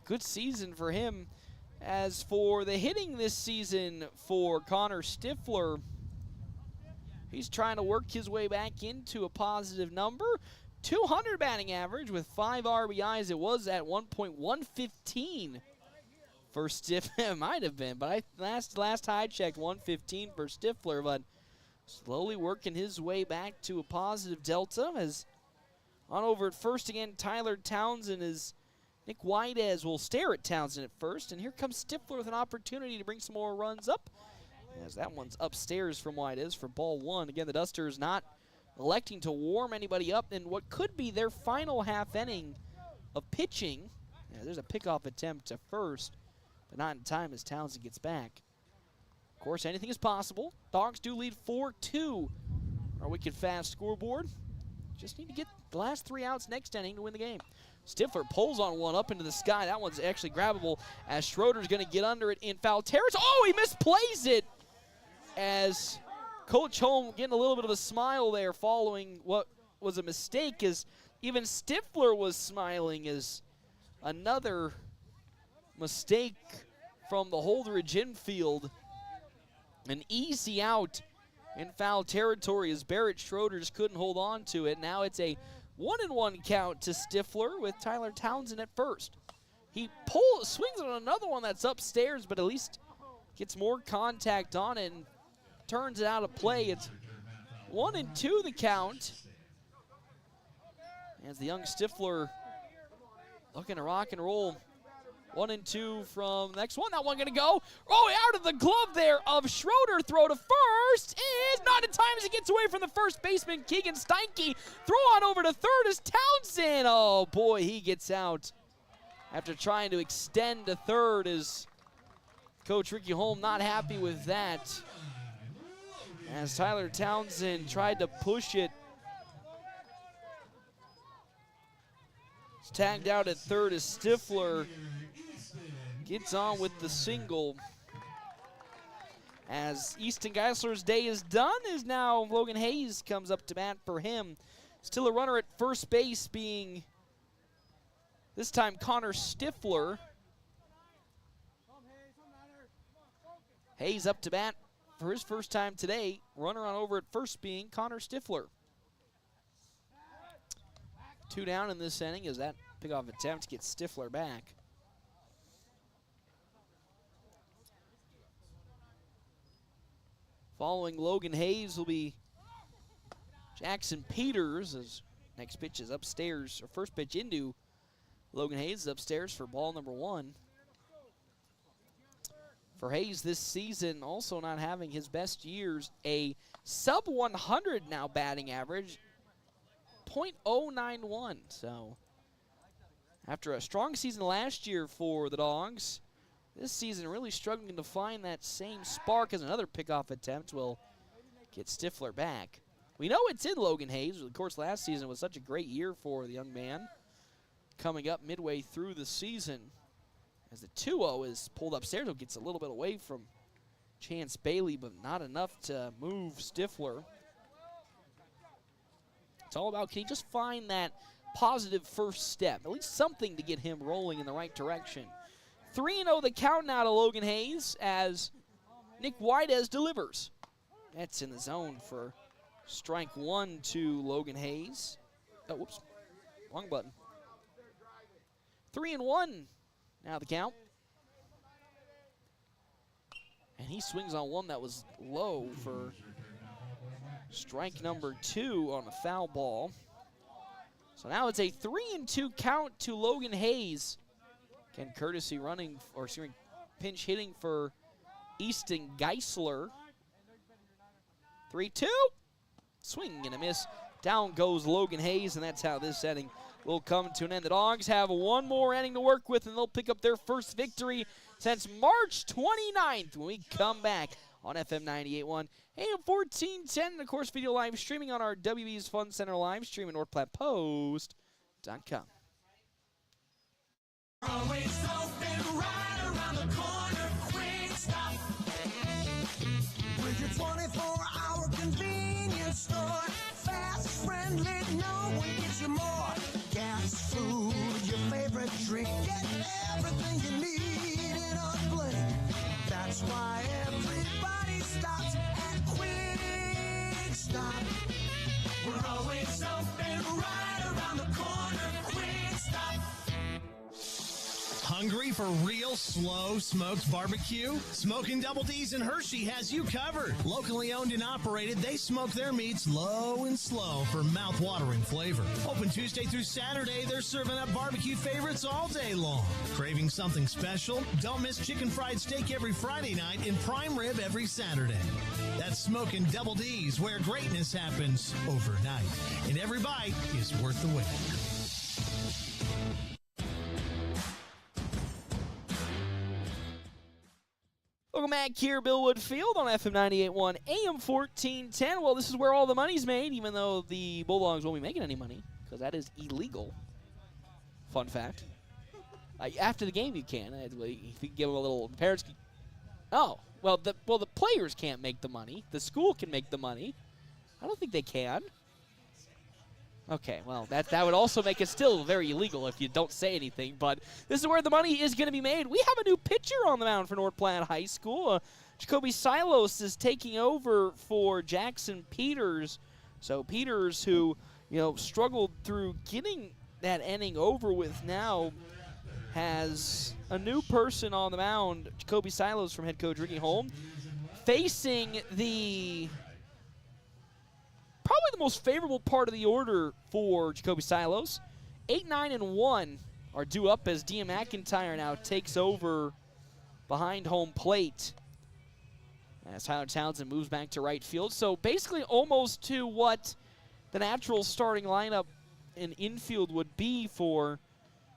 Good season for him. As for the hitting this season for Connor Stifler, he's trying to work his way back into a positive number. 200 batting average with 5 RBIs. It was at 1.115 for Stifler. It might have been, but last I checked, 115 for Stifler, but slowly working his way back to a positive delta. As on over at first again, Tyler Townsend is Nick Whiteaz will stare at Townsend at first, and here comes Stifler with an opportunity to bring some more runs up. As that one's upstairs from Whiteaz for ball one. Again, the Dusters not electing to warm anybody up in what could be their final half inning of pitching. Yeah, there's a pickoff attempt to first, but not in time as Townsend gets back. Of course, anything is possible. Dogs do lead 4-2. Our wicked fast scoreboard. Just need to get the last 3 outs next inning to win the game. Stifler pulls on one up into the sky. That one's actually grabbable as Schroeder's going to get under it in foul territory. Oh, he misplays it as Coach Holm getting a little bit of a smile there following what was a mistake, as even Stifler was smiling as another mistake from the Holdrege infield. An easy out in foul territory as Barrett Schroeder just couldn't hold on to it. Now it's a 1-1 count to Stifler with Tyler Townsend at first. He swings on another one that's upstairs, but at least gets more contact on it and turns it out of play. It's 1-2 the count. As the young Stifler looking to rock and roll. 1-2 from the next one. That one going to go. Oh, out of the glove there of Schroeder. Throw to first is not in time as he gets away from the first baseman, Keegan Steinke. Throw on over to third is Townsend. Oh, boy, he gets out after trying to extend to third. Is Coach Ricky Holm not happy with that, as Tyler Townsend tried to push it. It's tagged out at third as Stifler gets on with the single. As Easton Geisler's day is done, is now Logan Hayes comes up to bat for him. Still a runner at first base, being this time Connor Stifler. Hayes up to bat for his first time today. Runner on over at first being Connor Stifler. 2 down in this inning as that pickoff attempt gets Stifler back. Following Logan Hayes will be Jackson Peters, as next pitch is upstairs, or first pitch into Logan Hayes is upstairs for ball number 1. For Hayes this season, also not having his best years, a sub 100 now batting average, .091. So after a strong season last year for the Dogs, this season really struggling to find that same spark, as another pickoff attempt will get Stifler back. We know it's in Logan Hayes. Of course, last season was such a great year for the young man. Coming up midway through the season, as the 2-0 is pulled upstairs, it gets a little bit away from Chance Bailey, but not enough to move Stifler. It's all about, can he just find that positive first step, at least something to get him rolling in the right direction. 3-0 the count now to Logan Hayes as Nick Whiteaz delivers. That's in the zone for strike 1 to Logan Hayes. Oh, whoops, wrong button. 3-1 now the count. And he swings on one that was low for strike number 2 on a foul ball. So now it's a 3-2 count to Logan Hayes. Ken Courtesy running, or pinch hitting for Easton Geisler. 3-2. Swing and a miss. Down goes Logan Hayes, and that's how this inning will come to an end. The Dogs have one more inning to work with, and they'll pick up their first victory since March 29th when we come back on FM 98.1, AM 1410, and of course video live streaming on our WB's Fun Center live stream at NorthPlattePost.com. Always open right around the corner, quick stop. With your 24-hour convenience store, fast, friendly, no one gives you more. Gas, food, your favorite drink, get everything you need in a blink. That's why everybody stops at Quick Stop. We're always open right around the corner, Quick Stop. Hungry for real slow smoked barbecue? Smoking Double D's in Hershey has you covered. Locally owned and operated, they smoke their meats low and slow for mouth-watering flavor. Open Tuesday through Saturday, they're serving up barbecue favorites all day long. Craving something special? Don't miss chicken fried steak every Friday night and prime rib every Saturday. That's Smoking Double D's, where greatness happens overnight. And every bite is worth the wait. Welcome back here, Billwood Field on FM 98.1, AM 1410. Well, this is where all the money's made, even though the Bulldogs won't be making any money, because that is illegal. Fun fact. After the game, you can. If you give them a little, parents can, oh, well, the players can't make the money. The school can make the money. I don't think they can. Okay, well, that would also make it still very illegal if you don't say anything, but this is where the money is going to be made. We have a new pitcher on the mound for North Platte High School. Jacoby Silos is taking over for Jackson Peters. So Peters, who, struggled through getting that inning over with, now has a new person on the mound, Jacoby Silos from head coach Ricky Holm, facing the probably the most favorable part of the order for Jacoby Silos. 8, 9, and 1 are due up as Dean McIntyre now takes over behind home plate as Tyler Townsend moves back to right field. So basically almost to what the natural starting lineup in infield would be for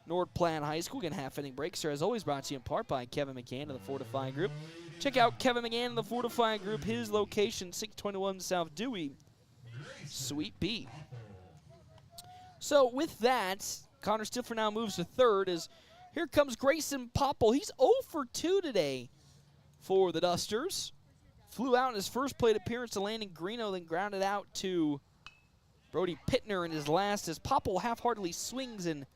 North Platte High School. Again, half-inning breaks are, as always, brought to you in part by Kevin McGann of the Fortify Group. Check out Kevin McGann of the Fortify Group. His location, 621 South Dewey, Suite B. So with that, Connor Stifler now moves to third as here comes Grayson Popple. He's 0 for 2 today for the Dusters. Flew out in his first plate appearance to Landon Greeno, then grounded out to Brody Pittner in his last as Popple half-heartedly swings and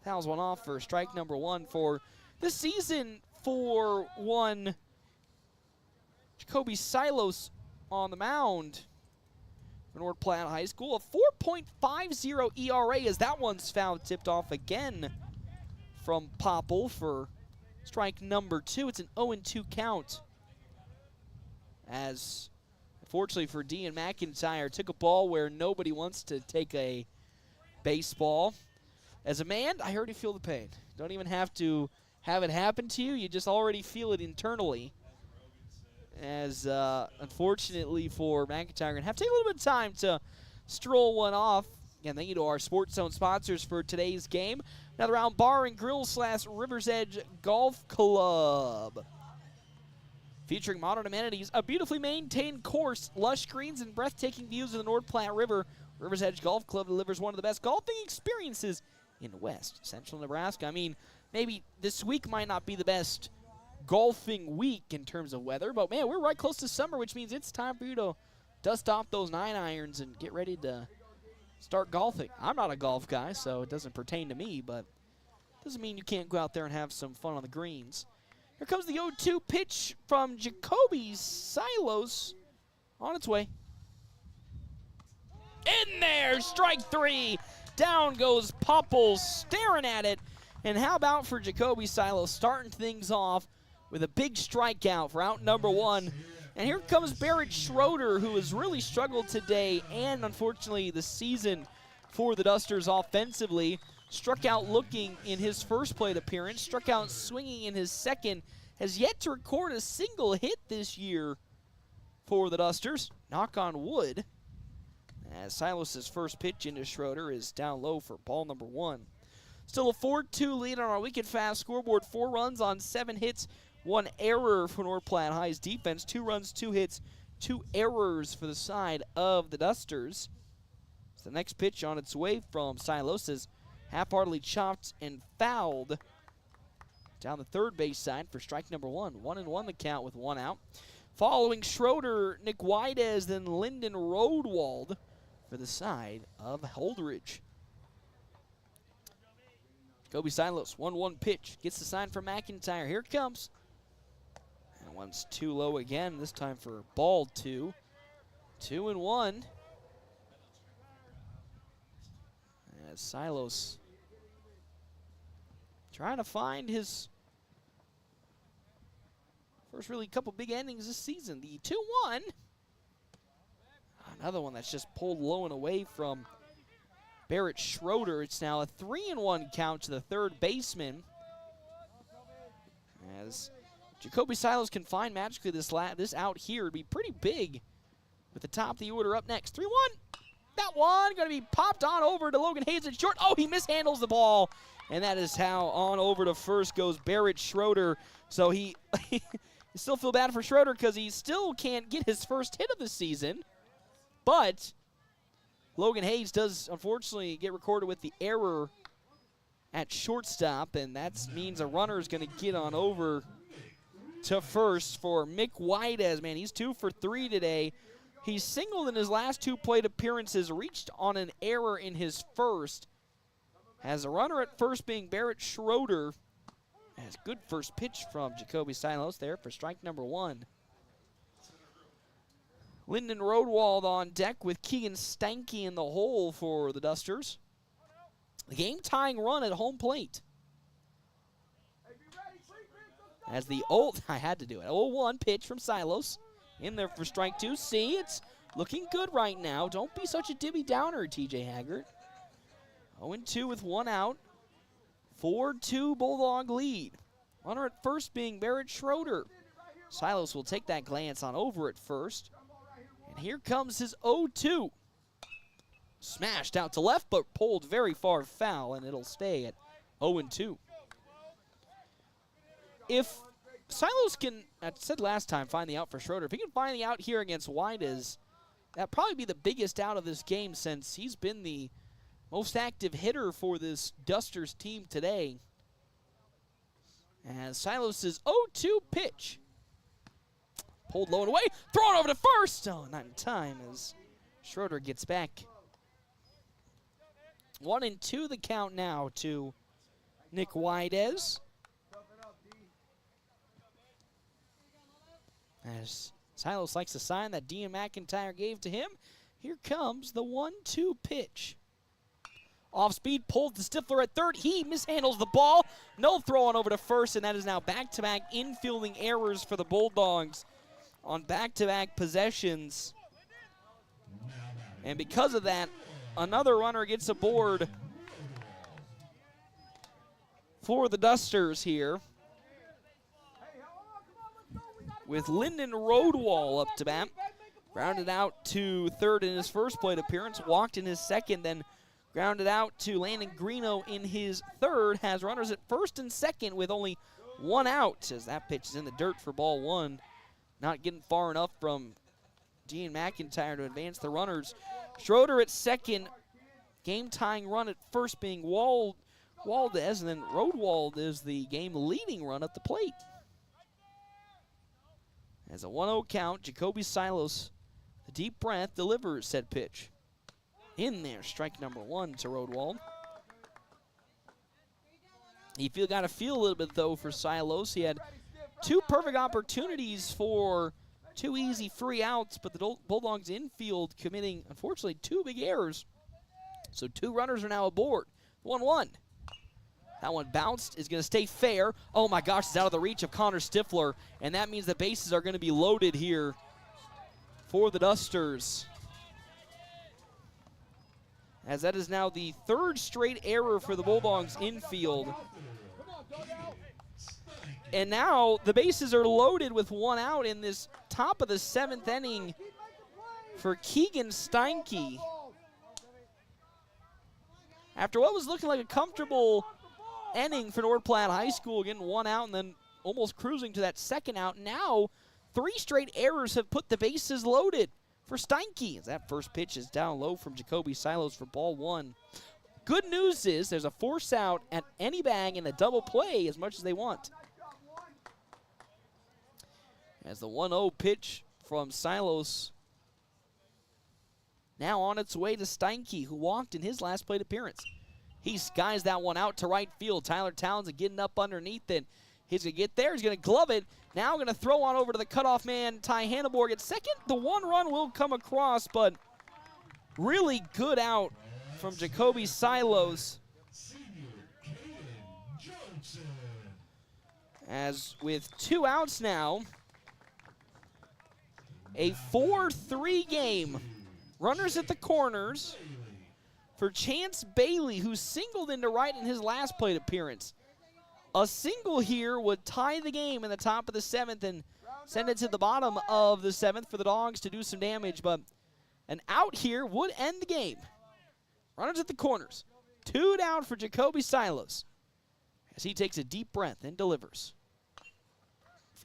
fouls one off for strike number 1 for this season for one Jacoby Silos on the mound for North Platte High School. A 4.50 ERA as that one's foul tipped off again from Popple for strike number 2. It's an 0-2 count as, unfortunately for Dean McIntyre, took a ball where nobody wants to take a baseball. As a man, I already feel the pain. Don't even have to have it happen to you. You just already feel it internally. As, unfortunately for McIntyre, going to have to take a little bit of time to stroll one off. Again, thank you to our Sports Zone sponsors for today's game. Another round bar and grill / River's Edge Golf Club. Featuring modern amenities, a beautifully maintained course, lush greens, and breathtaking views of the North Platte River, River's Edge Golf Club delivers one of the best golfing experiences in West Central Nebraska. I mean, maybe this week might not be the best golfing week in terms of weather, but man, we're right close to summer, which means it's time for you to dust off those 9-irons and get ready to start golfing. I'm not a golf guy, so it doesn't pertain to me, but doesn't mean you can't go out there and have some fun on the greens. Here comes the 0-2 pitch from Jacoby Silos on its way. In there, strike 3. Down goes Popple, staring at it. And how about for Jacoby Silos starting things off with a big strikeout for out number 1. And here comes Barrett Schroeder, who has really struggled today and, unfortunately, the season for the Dusters offensively. Struck out looking in his first plate appearance, struck out swinging in his second, has yet to record a single hit this year for the Dusters. Knock on wood, As Silas's first pitch into Schroeder is down low for ball number 1. Still a 4-2 lead on our Wicked Fast scoreboard. 4 runs on 7 hits, 1 error for North Platte High's defense. 2 runs, 2 hits, 2 errors for the side of the Dusters. So the next pitch on its way from Silos is half-heartedly chopped and fouled down the third base side for strike number 1. 1-1 the count with 1 out. Following Schroeder, Nick Whiteez, then Lyndon Rodewald for the side of Holdrege. Jacoby Silos, 1-1 pitch. Gets the sign from McIntyre. Here it comes. And one's too low again, this time for ball 2. 2-1. As Silos trying to find his first really couple big endings this season. The 2-1. Another one that's just pulled low and away from Barrett Schroeder. It's now a 3-1 count to the third baseman. As Jacoby Silos can find magically this out here, it'd be pretty big with the top of the order up next. 3-1. That one going to be popped on over to Logan Hayes at short. Oh, he mishandles the ball. And that is how on over to first goes Barrett Schroeder. So he you still feel bad for Schroeder because he still can't get his first hit of the season. But Logan Hayes does, unfortunately, get recorded with the error at shortstop, and that means a runner is going to get on over to first for Mick Whiteez. Man, he's 2 for 3 today. He's singled in his last 2 plate appearances, reached on an error in his first. Has a runner at first being Barrett Schroeder. Has good first pitch from Jacoby Silos there for strike number 1. Lyndon Rodewald on deck with Keegan Stanky in the hole for the Dusters. The game-tying run at home plate. As the I had to do it, 0-1 pitch from Silos. In there for strike 2. See, it's looking good right now. Don't be such a Debbie Downer, TJ Haggart. 0-2 with 1 out. 4-2 Bulldog lead. Runner at first being Barrett Schroeder. Silos will take that glance on over at first. And here comes his 0-2. Smashed out to left, but pulled very far foul, and it'll stay at 0-2. If Silos can, I said last time, find the out for Schroeder. If he can find the out here against Whiteez, that'd probably be the biggest out of this game since he's been the most active hitter for this Dusters team today. As Silos' 0-2 pitch. Pulled low and away, thrown over to first. Oh, not in time as Schroeder gets back. 1-2 the count now to Nick Whiteez. As Silos likes the sign that Dean McIntyre gave to him, here comes the 1-2 pitch. Off speed, pulled to Stifler at third. He mishandles the ball. No throw on over to first, and that is now back-to-back infielding errors for the Bulldogs on back-to-back possessions. And because of that, another runner gets aboard for the Dusters here, with Lyndon Rodewald up to bat. Grounded out to third in his first plate appearance, walked in his second, then grounded out to Landon Greeno in his third. Has runners at first and second with only 1 out as that pitch is in the dirt for ball 1. Not getting far enough from Dean McIntyre to advance the runners. Schroeder at second, game-tying run at first being Waldez, and then Rodewald is the game-leading run at the plate. As a 1-0 count, Jacoby Silos, the deep breath, delivers said pitch. In there, strike number 1 to Rodewald. He got to feel a little bit, though, for Silos. He had 2 perfect opportunities for 2 easy free outs, but the Bulldogs infield committing, unfortunately, 2 big errors. So 2 runners are now aboard. 1-1. That one bounced, is going to stay fair. Oh my gosh, it's out of the reach of Connor Stifler, and that means the bases are going to be loaded here for the Dusters. As that is now the 3rd straight error for the Bulldogs infield. And now the bases are loaded with 1 out in this top of the 7th inning for Keegan Steinke. After what was looking like a comfortable inning for North Platte High School, getting one out and then almost cruising to that second out, now 3 straight errors have put the bases loaded for Steinke. As that first pitch is down low from Jacoby Silos for ball 1. Good news is there's a force out at any bag and a double play as much as they want. As the 1-0 pitch from Silos now on its way to Steinke, who walked in his last plate appearance. He skies that one out to right field. Tyler Townsend getting up underneath it. He's going to get there. He's going to glove it. Now going to throw on over to the cutoff man, Ty Hanneborg at second. The 1 run will come across, but really good out from Jacoby Silos. As with 2 outs now, a 4-3 game. Runners at the corners for Chance Bailey, who singled into right in his last plate appearance. A single here would tie the game in the top of the 7th and send it to the bottom of the 7th for the Dogs to do some damage, but an out here would end the game. Runners at the corners. 2 down for Jacoby Silos as he takes a deep breath and delivers.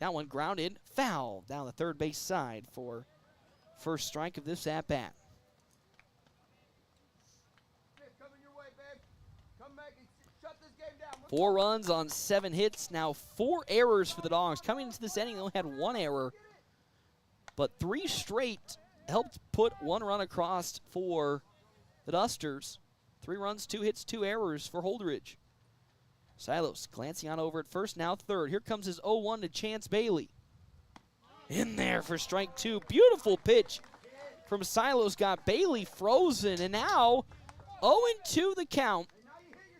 That one grounded, foul down the third base side for first strike of this at-bat. 4 runs on 7 hits, now 4 errors for the Dogs. Coming into this inning, they only had 1 error, but 3 straight helped put 1 run across for the Dusters. 3 runs, 2 hits, 2 errors for Holdrege. Silos glancing on over at first, now third. Here comes his 0-1 to Chance Bailey. In there for strike 2. Beautiful pitch from Silos, got Bailey frozen, and now 0-2 the count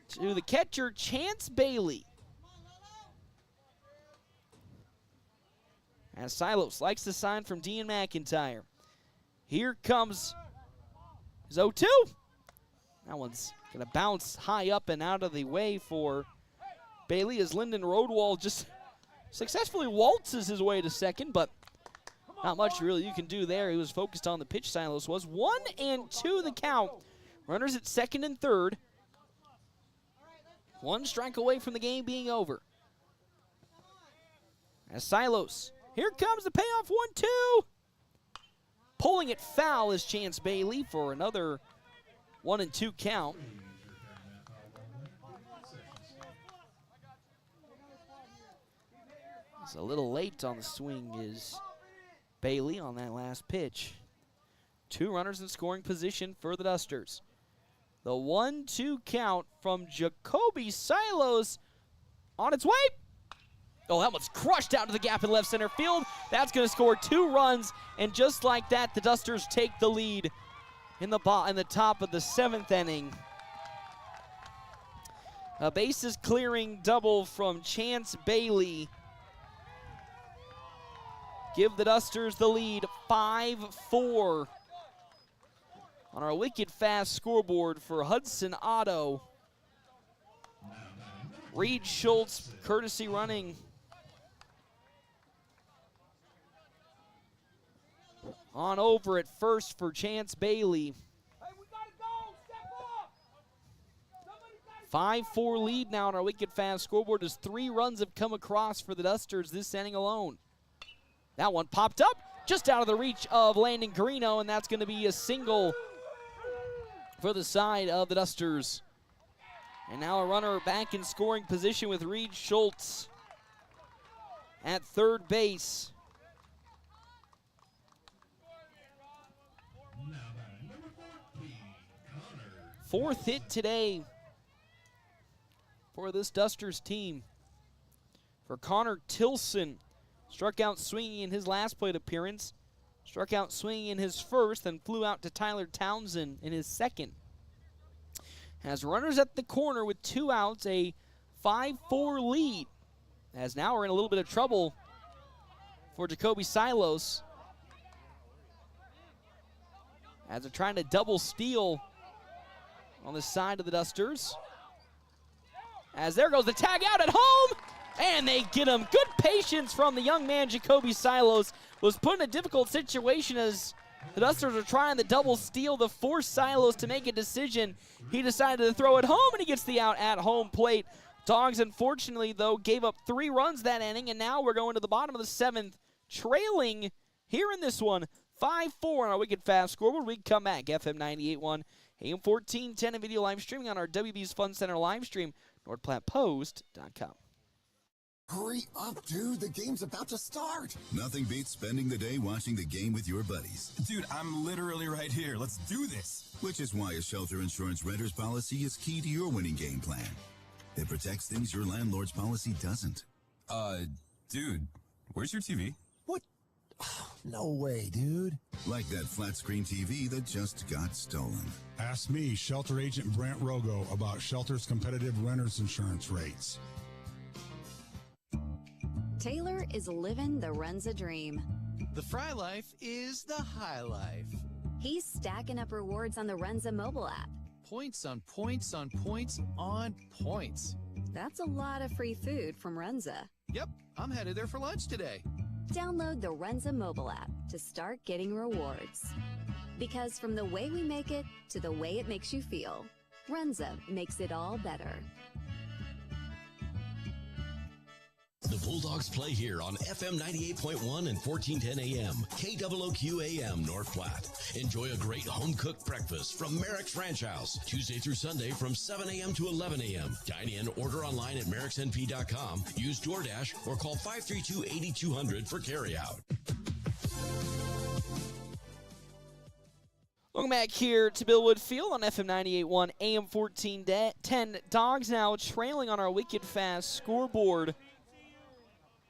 to the catcher, Chance Bailey. As Silos likes the sign from Dean McIntyre. Here comes his 0-2. That one's going to bounce high up and out of the way for Bailey as Lyndon Roadwall just successfully waltzes his way to second, but not much really you can do there. He was focused on the pitch. Silos was 1-2 the count. Runners at second and third. 1 strike away from the game being over. As Silos, here comes the payoff, 1-2. Pulling it foul is Chance Bailey for another 1-2 count. It's a little late on the swing is Bailey on that last pitch. 2 runners in scoring position for the Dusters. The 1-2 count from Jacoby Silos on its way. Oh, that one's crushed out to the gap in left center field. That's going to score 2 runs, and just like that, the Dusters take the lead in the top of the 7th inning. A bases clearing double from Chance Bailey. Give the Dusters the lead, 5-4. On our wicked fast scoreboard for Hudson Otto. Reed Schultz, courtesy running. On over at first for Chance Bailey. 5-4 lead now on our wicked fast scoreboard as 3 runs have come across for the Dusters this inning alone. That one popped up just out of the reach of Landon Carino, and that's going to be a single for the side of the Dusters. And now a runner back in scoring position with Reed Schultz at third base. Fourth hit today for this Dusters team. For Connor Tilson, struck out swinging in his last plate appearance. Struck out swinging in his first, then flew out to Tyler Townsend in his second. Has runners at the corner with 2 outs, a 5-4 lead. As now we're in a little bit of trouble for Jacoby Silos. As they're trying to double steal on the side of the Dusters. As there goes the tag out at home, and they get him. Good patience from the young man, Jacoby Silos. Was put in a difficult situation as The Dusters are trying the double steal, the force Silos to make a decision. He decided to throw it home, and he gets the out at home plate. Dogs, unfortunately, though, gave up 3 runs that inning, and now we're going to the bottom of the 7th, trailing here in this one, 5-4 on our Wicked Fast scoreboard. We come back, FM 98.1, AM 1410, and video live streaming on our WB's Fun Center live stream, NordPlattePost.com. Hurry up, dude. The game's about to start. Nothing beats spending the day watching the game with your buddies. Dude, I'm literally right here. Let's do this. Which is why a shelter insurance renter's policy is key to your winning game plan. It protects things your landlord's policy doesn't. Dude, where's your TV? What? No way, dude. Like that flat screen TV that just got stolen. Ask me, shelter agent Brant Rogo, about Shelter's competitive renter's insurance rates. Taylor is living the Runza dream. The Fry Life is the high life. He's stacking up rewards on the Runza mobile app. Points on points on points on points. That's a lot of free food from Runza. Yep, I'm headed there for lunch today. Download the Runza mobile app to start getting rewards. Because from the way we make it to the way it makes you feel, Runza makes it all better. The Bulldogs play here on FM 98.1 and 1410 AM, KOOQ AM North Platte. Enjoy a great home-cooked breakfast from Merrick's Ranch House, Tuesday through Sunday from 7 a.m. to 11 a.m. Dine in, order online at merricksnp.com, use DoorDash, or call 532-8200 for carryout. Welcome back here to Billwood Field on FM 98.1, AM 1410. Dogs now trailing on our Wicked Fast scoreboard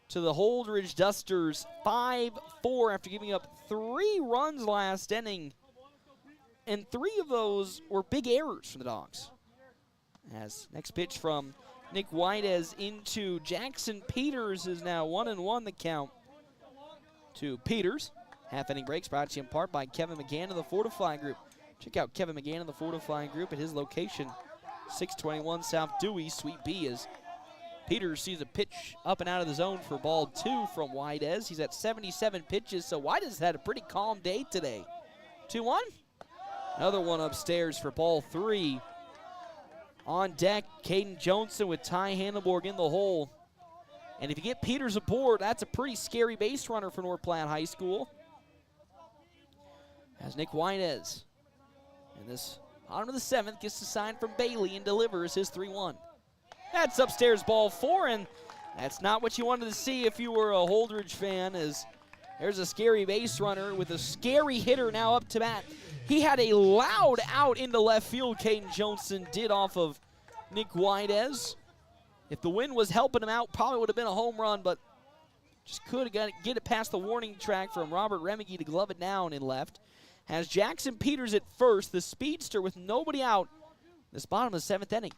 to the Holdrege Dusters, 5-4 after giving up 3 runs last inning. And 3 of those were big errors from the Dogs. As next pitch from Nick Whiteaz into Jackson Peters is now 1-1 the count to Peters. Half-inning breaks brought to you in part by Kevin McGann of the Fortify Group. Check out Kevin McGann of the Fortify Group at his location, 621 South Dewey, Suite B, as Peters sees a pitch up and out of the zone for ball 2 from Whiteaz. He's at 77 pitches, so Whiteaz had a pretty calm day today. 2-1. Another one upstairs for ball 3. On deck, Caden Johnson with Ty Handelborg in the hole. And if you get Peters aboard, that's a pretty scary base runner for North Platte High School. As Nick Whiteaz in this bottom of the 7th gets the sign from Bailey and delivers his 3-1. That's upstairs ball 4, and that's not what you wanted to see if you were a Holdrege fan, as there's a scary base runner with a scary hitter now up to bat. He had a loud out into left field, Caden Johnson did, off of Nick Whiteaz. If the wind was helping him out, probably would have been a home run, but just couldn't get it past the warning track from Robert Remiggy to glove it down in left. Has Jackson Peters at first, the speedster with nobody out, this bottom of the 7th inning.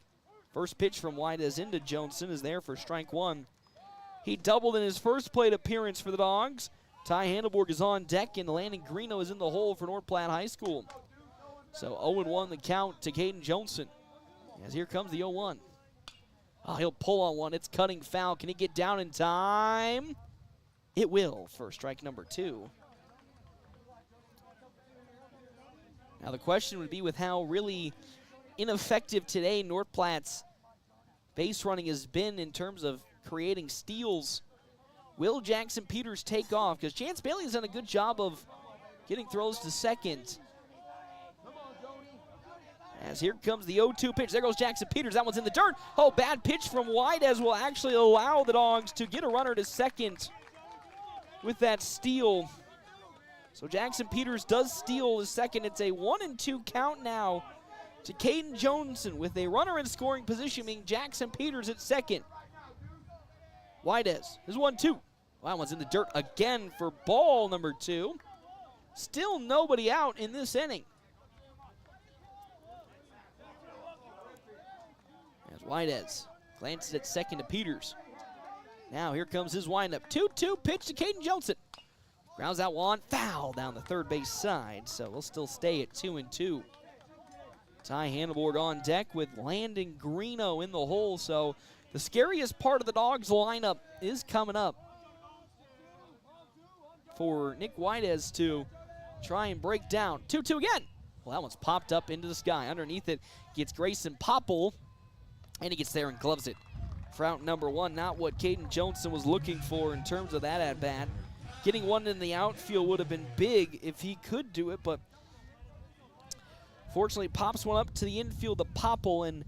First pitch from Whiteaz into Johnson is there for strike 1. He doubled in his first plate appearance for the Dogs. Ty Handelborg is on deck, and Landon Greeno is in the hole for North Platte High School. So 0-1 the count to Caden Johnson. As here comes the 0-1. Oh, he'll pull on one. It's cutting foul. Can he get down in time? It will for strike number 2. Now the question would be, with how really ineffective today North Platte's base running has been in terms of creating steals, will Jackson Peters take off? Because Chance Bailey's done a good job of getting throws to second. As here comes the 0-2 pitch. There goes Jackson Peters. That one's in the dirt. Oh, bad pitch from Whiteaz will actually allow the Dogs to get a runner to second with that steal. So Jackson Peters does steal his second. It's a 1-2 count now to Caden Johnson with a runner in scoring position, being Jackson Peters at second. Whiteaz is 1-2. Well, that one's in the dirt again for ball number 2. Still nobody out in this inning. As Whiteaz glances at second to Peters. Now here comes his windup. 2-2 pitch to Caden Johnson. Grounds out one, foul down the third base side, so we'll still stay at 2-2. Ty Handelborg on deck with Landon Greeno in the hole, so the scariest part of the Dogs lineup is coming up for Nick Whiteaz to try and break down. 2-2 again. Well, that one's popped up into the sky. Underneath it gets Grayson Popple, and he gets there and gloves it. For out number 1, not what Caden Johnson was looking for in terms of that at-bat. Getting one in the outfield would have been big if he could do it, but fortunately pops one up to the infield to Popple, and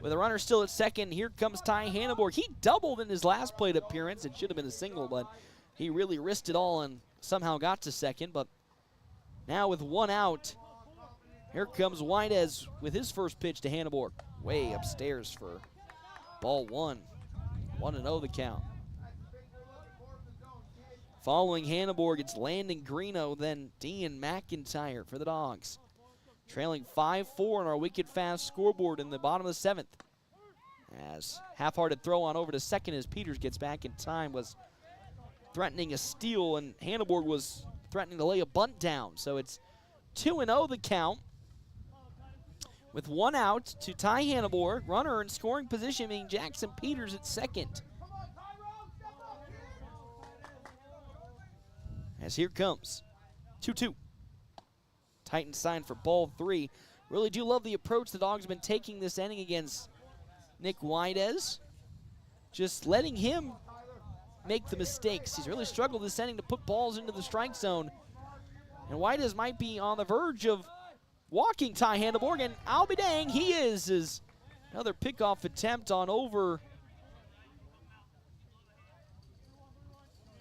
with a runner still at second, here comes Ty Hanneborg. He doubled in his last plate appearance. It should have been a single, but he really risked it all and somehow got to second. But now with 1 out, here comes Whiteez with his first pitch to Hanneborg. Way upstairs for ball 1. 1-0 the count. Following Hanneborg, it's Landon Greeno, then Dean McIntyre for the Dogs. Trailing 5-4 on our Wicked Fast scoreboard in the bottom of the 7th. As half-hearted throw on over to second as Peters gets back in time, was threatening a steal, and Hanneborg was threatening to lay a bunt down. So it's 2-0 the count. With 1 out to Ty Hanneborg, runner in scoring position being Jackson Peters at second. As here comes 2-2. Titans sign for ball 3. Really do love the approach the Dogs have been taking this inning against Nick Whiteez. Just letting him make the mistakes. He's really struggled this inning to put balls into the strike zone. And Whiteez might be on the verge of walking Ty Hanneborg, and I'll be dang, he is. As another pickoff attempt on over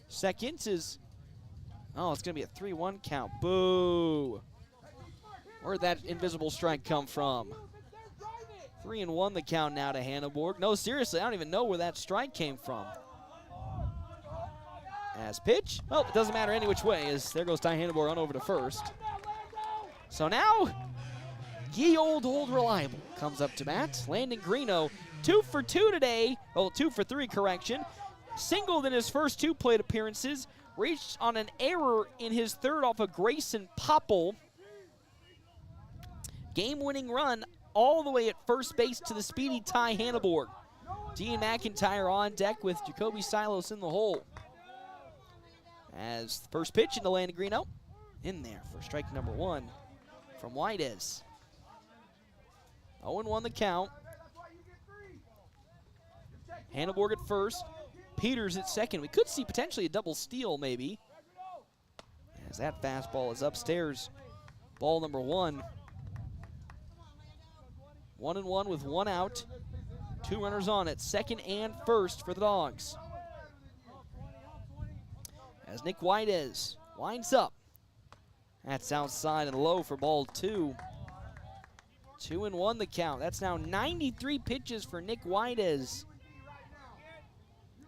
second is, oh, it's going to be a 3-1 count. Boo. Where'd that invisible strike come from? 3-1 the count now to Hanneborg. No, seriously, I don't even know where that strike came from. As pitch, well, it doesn't matter any which way, as there goes Ty Hanneborg on over to first. So now, ye old reliable comes up to bat. Landon Greeno, 2 for 2 today. Oh, 2 for 3, correction. Singled in his first 2 plate appearances. Reached on an error in his third off of Grayson Popple. Game-winning run all the way at first base to the speedy Ty Hanneborg. Dean McIntyre on deck with Jacoby Silos in the hole. As the first pitch into Landon Greeno. In there for strike number 1 from Whiteez. 0-1 the count. Hanneborg at first. Peters at second. We could see potentially a double steal maybe. As that fastball is upstairs. Ball number 1. 1-1 with 1 out. 2 runners on at second and first for the Dogs. As Nick Whiteez winds up. That's outside and low for ball 2. 2-1 the count. That's now 93 pitches for Nick Whiteez.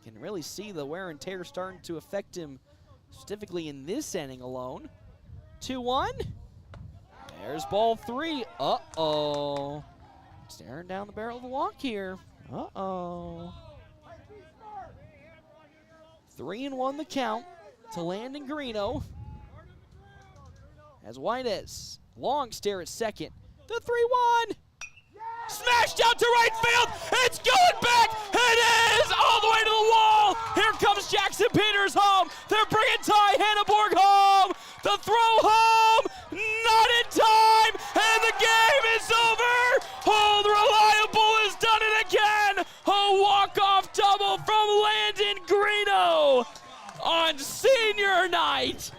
Can really see the wear and tear starting to affect him, specifically in this inning alone. 2-1. There's ball 3. Uh-oh. Staring down the barrel of the walk here. Uh-oh. 3-1 the count to Landon Greeno. As Whiteez, long stare at second. The 3-1. Smashed out to right field. It's going back. It is all the way to the wall. Here comes Jackson Peters home. They're bringing Ty Hanneborg home. The throw home. Not in time. And the game is over. Hold Reliable has done it again. A walk-off double from Landon Greeno on senior night.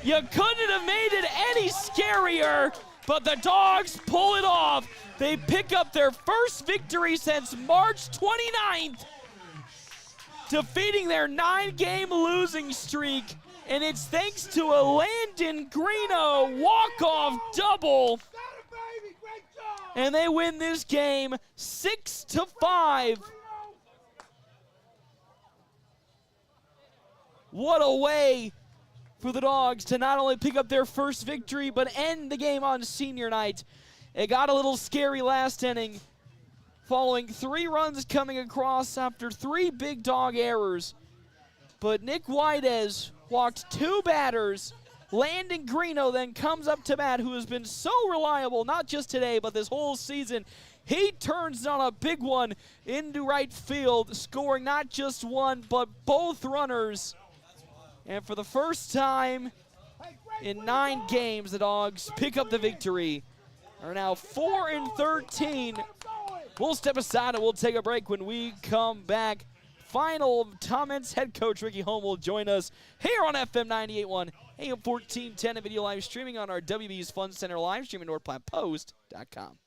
You couldn't have made it any scarier, but the Dogs pull it off. They pick up their first victory since March 29th, defeating their 9-game losing streak, and it's thanks to a Landon Greeno walk-off double. And they win this game 6-5. What a way for the Dogs to not only pick up their first victory, but end the game on senior night. It got a little scary last inning, following 3 runs coming across after 3 big dog errors. But Nick Whiteez walked 2 batters. Landon Greeno then comes up to bat, who has been so reliable, not just today, but this whole season. He turns on a big one into right field, scoring not just 1, but both runners. And for the first time In 9 games, the Dogs pick up the victory. Are now 4-13. We'll step aside and we'll take a break. When we come back, final comments. Head coach Ricky Holm will join us here on FM 98.1, AM 1410, and video live streaming on our WB's Fun Center live stream at NorthPlattePost.com.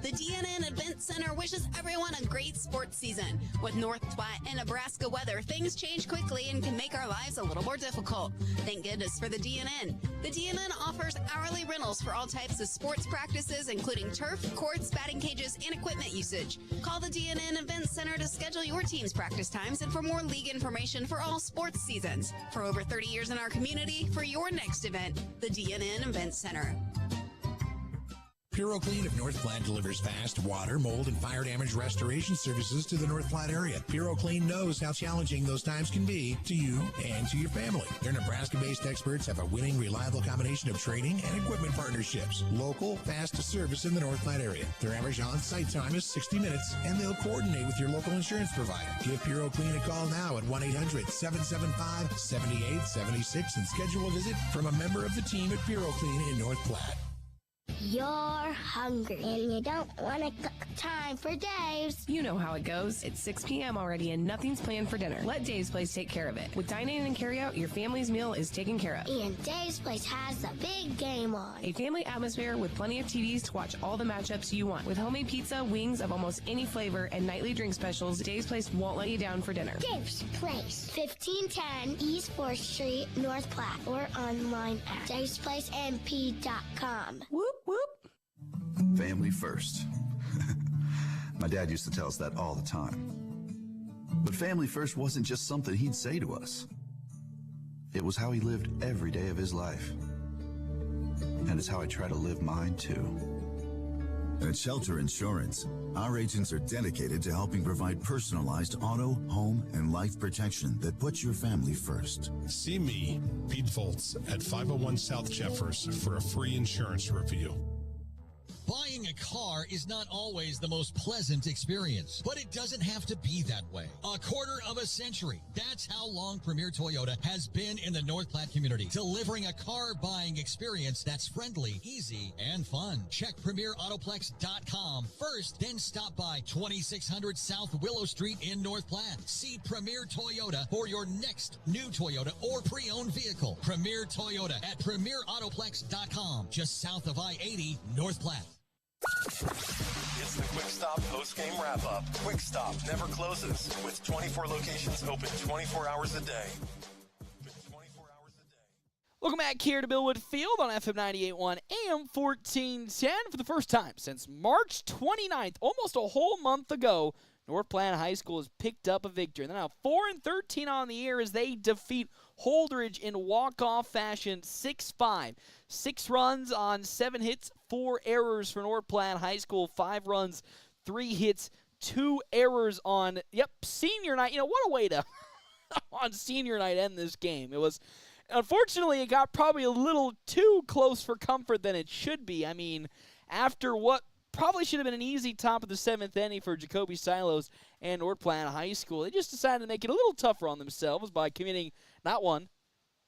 The DNN Event Center wishes everyone a great sports season. With North Platte and Nebraska weather, things change quickly and can make our lives a little more difficult. Thank goodness for the DNN. The DNN offers hourly rentals for all types of sports practices, including turf, courts, batting cages, and equipment usage. Call the DNN Event Center to schedule your team's practice times and for more league information for all sports seasons. For over 30 years in our community, for your next event, the DNN Event Center. PuroClean of North Platte delivers fast water, mold, and fire damage restoration services to the North Platte area. PuroClean knows how challenging those times can be to you and to your family. Their Nebraska-based experts have a winning, reliable combination of training and equipment partnerships. Local, fast service in the North Platte area. Their average on-site time is 60 minutes, and they'll coordinate with your local insurance provider. Give PuroClean a call now at 1-800-775-7876 and schedule a visit from a member of the team at PuroClean in North Platte. You're hungry and you don't want to cook. Time for Dave's. You know how it goes. It's 6 p.m. already and nothing's planned for dinner. Let Dave's Place take care of it. With dine-in and carry-out, your family's meal is taken care of. And Dave's Place has the big game on. A family atmosphere with plenty of TVs to watch all the matchups you want. With homemade pizza, wings of almost any flavor, and nightly drink specials, Dave's Place won't let you down for dinner. Dave's Place, 1510 East 4th Street, North Platte, or online at davesplacemp.com. Whoop, whoop. Family first. My dad used to tell us that all the time. But family first wasn't just something he'd say to us. It was how he lived every day of his life. And it's how I try to live mine too. At Shelter Insurance, our agents are dedicated to helping provide personalized auto, home, and life protection that puts your family first. See me, Pete Volz, at 501 South Jeffers for a free insurance review. Buying a car is not always the most pleasant experience, but it doesn't have to be that way. A quarter of a century. That's how long Premier Toyota has been in the North Platte community, delivering a car buying experience that's friendly, easy, and fun. Check PremierAutoplex.com first, then stop by 2600 South Willow Street in North Platte. See Premier Toyota for your next new Toyota or pre-owned vehicle. Premier Toyota at PremierAutoplex.com, just south of I-80, North Platte. It's the Quick Stop post-game wrap-up. Quick Stop never closes, with 24 locations open 24 hours a day. Welcome back here to Billwood Field on FM 98.1 AM 1410. For the first time since March 29th, almost a whole month ago, North Platte High School has picked up a victory. They're now 4-13 on the year as they defeat Holdrege in walk-off fashion 6-5. 6 runs on 7 hits, 4 errors for North Platte High School. 5 runs, 3 hits, 2 errors on, senior night. You know, what a way to, on senior night, end this game. It was, unfortunately, it got probably a little too close for comfort than it should be. I mean, after what probably should have been an easy top of the 7th inning for Jacoby Silos and North Platte High School, they just decided to make it a little tougher on themselves by committing not 1,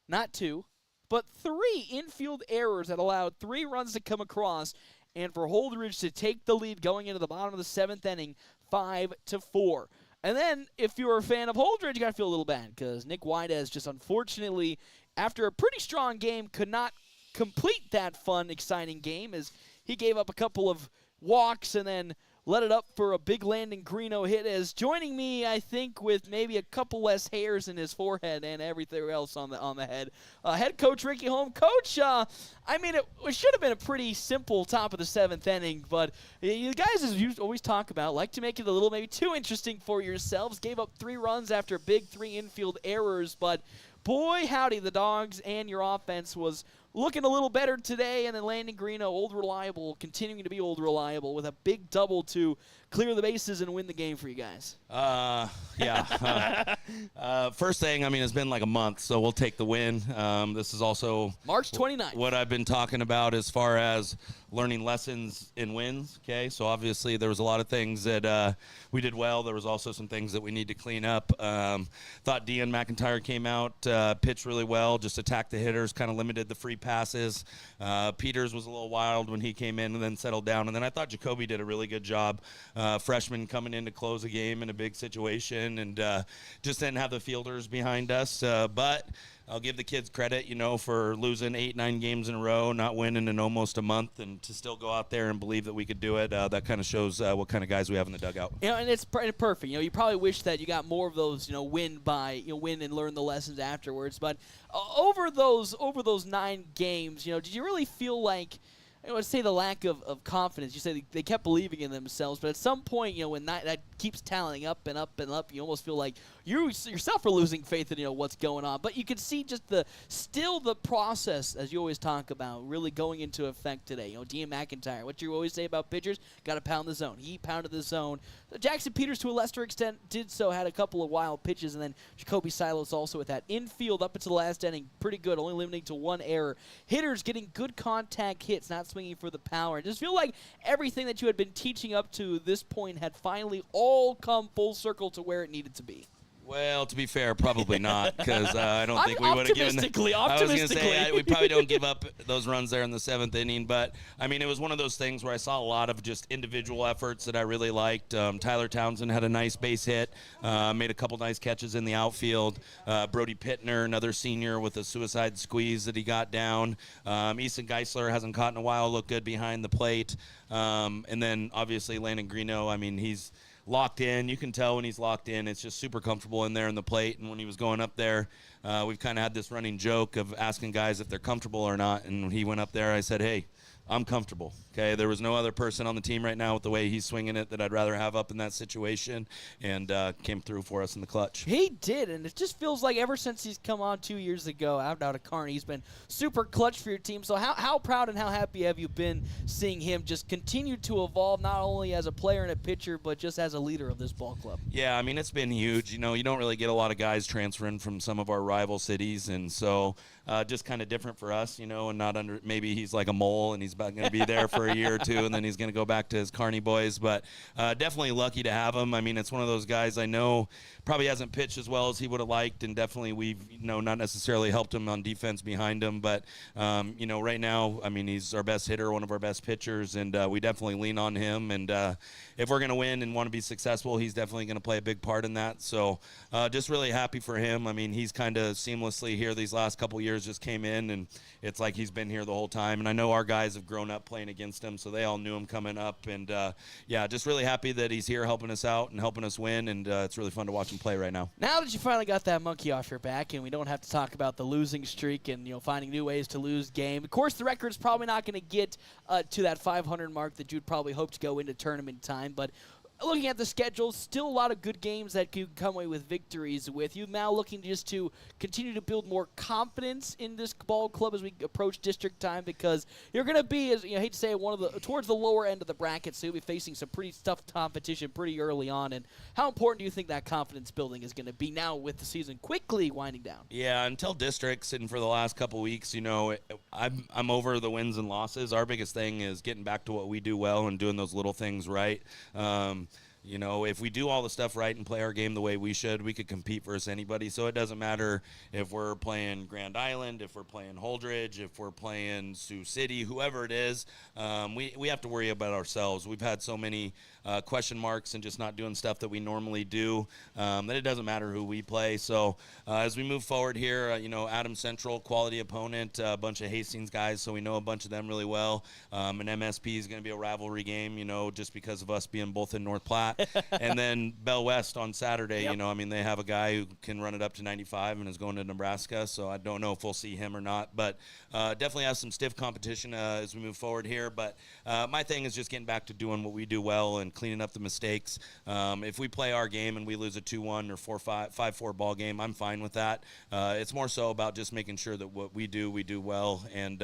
not 2, but 3 infield errors that allowed 3 runs to come across, and for Holdrege to take the lead going into the bottom of the 7th inning, 5-4. And then, if you're a fan of Holdrege, you got to feel a little bad, because Nick Whiteaz just unfortunately, after a pretty strong game, could not complete that fun, exciting game, as he gave up a couple of walks and then let it up for a big Landon Greeno hit. As joining me, I think, with maybe a couple less hairs in his forehead and everything else on the head, head coach Ricky Holm. Coach, I mean, it should have been a pretty simple top of the 7th inning, but you guys, as you always talk about, like to make it a little maybe too interesting for yourselves. Gave up 3 runs after big 3 infield errors, but boy, howdy, the Dogs and your offense was looking a little better today, and then Landon Greeno, old reliable, continuing to be old reliable with a big double to clear the bases and win the game for you guys? Yeah. First thing, I mean, it's been like a month, so we'll take the win. This is also March 29th. What I've been talking about as far as learning lessons in wins. Okay, so obviously there was a lot of things that we did well. There was also some things that we need to clean up. Thought Dean McIntyre came out, pitched really well, just attacked the hitters, kind of limited the free passes. Peters was a little wild when he came in and then settled down. And then I thought Jacoby did a really good job. Freshman coming in to close a game in a big situation, and just didn't have the fielders behind us. But I'll give the kids credit, for losing 8-9 games in a row, not winning in almost a month, and to still go out there and believe that we could do it. That kind of shows what kind of guys we have in the dugout. And it's perfect. You probably wish that you got more of those, win and learn the lessons afterwards. But over those 9 games, did you really feel like, I would say the lack of confidence. You say they kept believing in themselves, but at some point, when that keeps tallying up and up and up, you almost feel like you yourself are losing faith in what's going on. But you can see just the process, as you always talk about, really going into effect today. Dean McIntyre, what you always say about pitchers, got to pound the zone. He pounded the zone. Jackson Peters, to a lesser extent, did so, had a couple of wild pitches, and then Jacoby Silos also with that infield up until the last inning, pretty good, only limiting to 1 error. Hitters getting good contact hits, not swinging for the power. And just feel like everything that you had been teaching up to this point had finally all come full circle to where it needed to be. Well, to be fair, probably not, because I don't think we would have given. Optimistically. I was going to say we probably don't give up those runs there in the 7th inning, but I mean it was one of those things where I saw a lot of just individual efforts that I really liked. Tyler Townsend had a nice base hit, made a couple nice catches in the outfield. Brody Pittner, another senior, with a suicide squeeze that he got down. Easton Geisler hasn't caught in a while, looked good behind the plate, and then obviously Landon Greeno. I mean he's locked in. You can tell when he's locked in. It's just super comfortable in there in the plate. And when he was going up there, we've kind of had this running joke of asking guys if they're comfortable or not. And when he went up there, I said, hey, I'm comfortable. Okay, there was no other person on the team right now with the way he's swinging it that I'd rather have up in that situation, and came through for us in the clutch. He did, and it just feels like ever since he's come on 2 years ago out of Kearney, he's been super clutch for your team. So how proud and how happy have you been seeing him just continue to evolve, not only as a player and a pitcher, but just as a leader of this ball club? Yeah, I mean, it's been huge. You don't really get a lot of guys transferring from some of our rival cities, and so just kind of different for us, and not under, maybe he's like a mole and he's going to be there for a year or two, and then he's going to go back to his Kearney boys. But definitely lucky to have him. I mean, it's one of those guys I know probably hasn't pitched as well as he would have liked, and definitely we've not necessarily helped him on defense behind him. But right now, I mean, he's our best hitter, one of our best pitchers, and we definitely lean on him. And if we're going to win and want to be successful, he's definitely going to play a big part in that. So just really happy for him. I mean, he's kind of seamlessly here these last couple years, just came in, and it's like he's been here the whole time. And I know our guys have grown up playing against him, so they all knew him coming up. And just really happy that he's here helping us out and helping us win. And it's really fun to watch him play right now. Now that you finally got that monkey off your back, and we don't have to talk about the losing streak and finding new ways to lose game. Of course, the record's probably not going to get to that 500 mark that you'd probably hope to go into tournament time, but looking at the schedule, still a lot of good games that could come away with victories with you. Now looking just to continue to build more confidence in this ball club as we approach district time, because you're going to be, as I hate to say it, towards the lower end of the bracket, so you'll be facing some pretty tough competition pretty early on. And how important do you think that confidence building is going to be now with the season quickly winding down? Yeah, until districts, and for the last couple weeks, I'm over the wins and losses. Our biggest thing is getting back to what we do well and doing those little things right. If we do all the stuff right and play our game the way we should, we could compete versus anybody. So it doesn't matter if we're playing Grand Island, if we're playing Holdrege, if we're playing Sioux City, whoever it is, we have to worry about ourselves. We've had so many question marks and just not doing stuff that we normally do that it doesn't matter who we play. So as we move forward here, Adams Central, quality opponent, a bunch of Hastings guys, so we know a bunch of them really well. And MSP is going to be a rivalry game, just because of us being both in North Platte. that. And then Bell West on Saturday, you know, I mean, they have a guy who can run it up to 95 and is going to Nebraska, so I don't know if we'll see him or not. But definitely has some stiff competition as we move forward here. But my thing is just getting back to doing what we do well and cleaning up the mistakes. If we play our game and we lose a 2-1 or 5-4 ball game, I'm fine with that. It's more so about just making sure that what we do well, and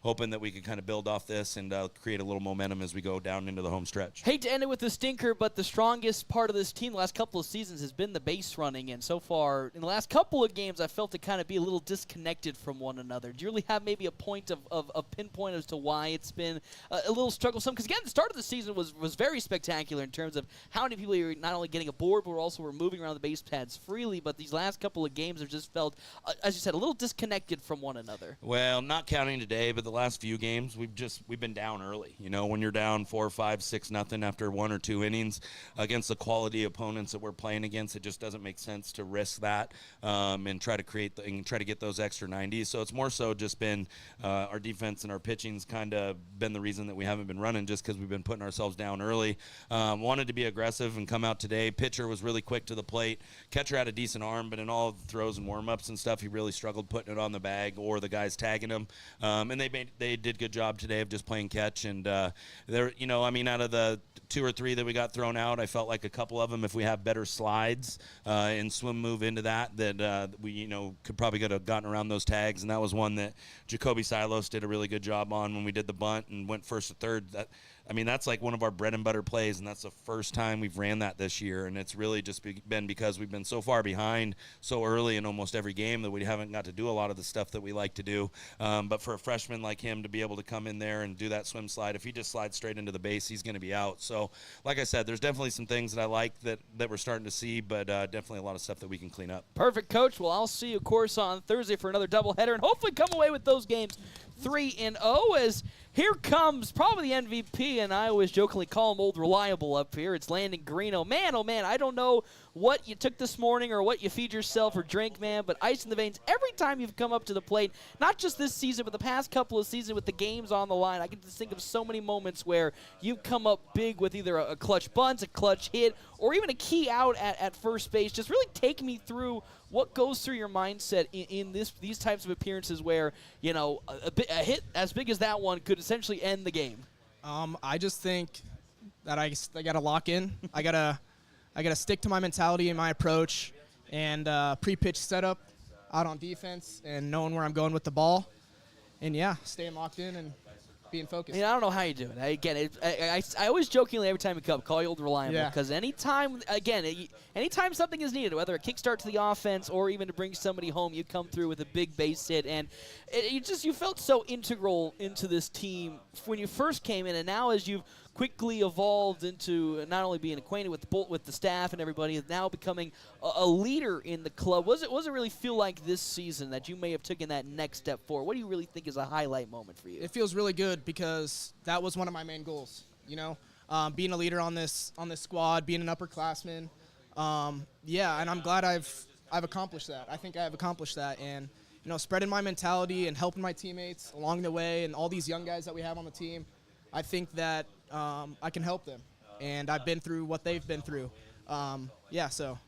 hoping that we can kind of build off this and create a little momentum as we go down into the home stretch. Hate to end it with the stinker, but the strongest part of this team the last couple of seasons has been the base running, and so far in the last couple of games I felt it kind of be a little disconnected from one another. Do you really have maybe a point of pinpoint as to why it's been a little strugglesome? Because again, the start of the season was very spectacular in terms of how many people are not only getting aboard, but also were moving around the base pads freely, but these last couple of games have just felt, as you said, a little disconnected from one another. Well, not counting today, but the last few games, we've been down early. You know, when you're down 4, 5, 6-0 after 1 or 2 innings against the quality opponents that we're playing against, it just doesn't make sense to risk that and try to get those extra 90s. So it's more so just been our defense and our pitching's kind of been the reason that we haven't been running, just because we've been putting ourselves down early. Wanted to be aggressive and come out today. Pitcher was really quick to the plate. Catcher had a decent arm, but in all the throws and warm-ups and stuff, he really struggled putting it on the bag or the guys tagging him. And they did a good job today of just playing catch. And they're, you know, I mean, out of the 2 or 3 that we got thrown out, I felt like a couple of them, if we have better slides and swim move into that we, you know, could probably have gotten around those tags. And that was one that Jacoby Silos did a really good job on when we did the bunt and went first to third. I mean, that's like one of our bread and butter plays, and that's the first time we've ran that this year. And it's really just been because we've been so far behind so early in almost every game that we haven't got to do a lot of the stuff that we like to do. But for a freshman like him to be able to come in there and do that swim slide, if he just slides straight into the base, he's going to be out. So, like I said, there's definitely some things that I like that we're starting to see, but definitely a lot of stuff that we can clean up. Perfect, Coach. Well, I'll see you, of course, on Thursday for another doubleheader, and hopefully come away with those games 3-0 as here comes probably the MVP, and I always jokingly call him Old Reliable up here. It's Landon Greeno. Man, oh man, I don't know what you took this morning or what you feed yourself or drink, man, but ice in the veins every time you've come up to the plate, not just this season, but the past couple of seasons with the games on the line. I can just think of so many moments where you've come up big with either a clutch bunt, a clutch hit, or even a key out at first base. Just really take me through what goes through your mindset in these types of appearances where, you know, a hit as big as that one could essentially end the game. I just think that I got to lock in. I got to stick to my mentality and my approach and pre-pitch setup out on defense and knowing where I'm going with the ball. And, yeah, staying locked in and being focused. I mean, I don't know how you do it. Again, I always jokingly every time you come, call you Old Reliable, because anytime something is needed, whether a kickstart to the offense or even to bring somebody home, you come through with a big base hit, and you felt so integral into this team when you first came in, and now as you've quickly evolved into not only being acquainted with the staff and everybody, now becoming a leader in the club. Was it really feel like this season that you may have taken that next step forward? What do you really think is a highlight moment for you? It feels really good because that was one of my main goals. You know, being a leader on this squad, being an upperclassman. And I'm glad I've accomplished that. I think I have accomplished that, and you know, spreading my mentality and helping my teammates along the way, and all these young guys that we have on the team. I think that I can help them, and I've been through what they've been through. So.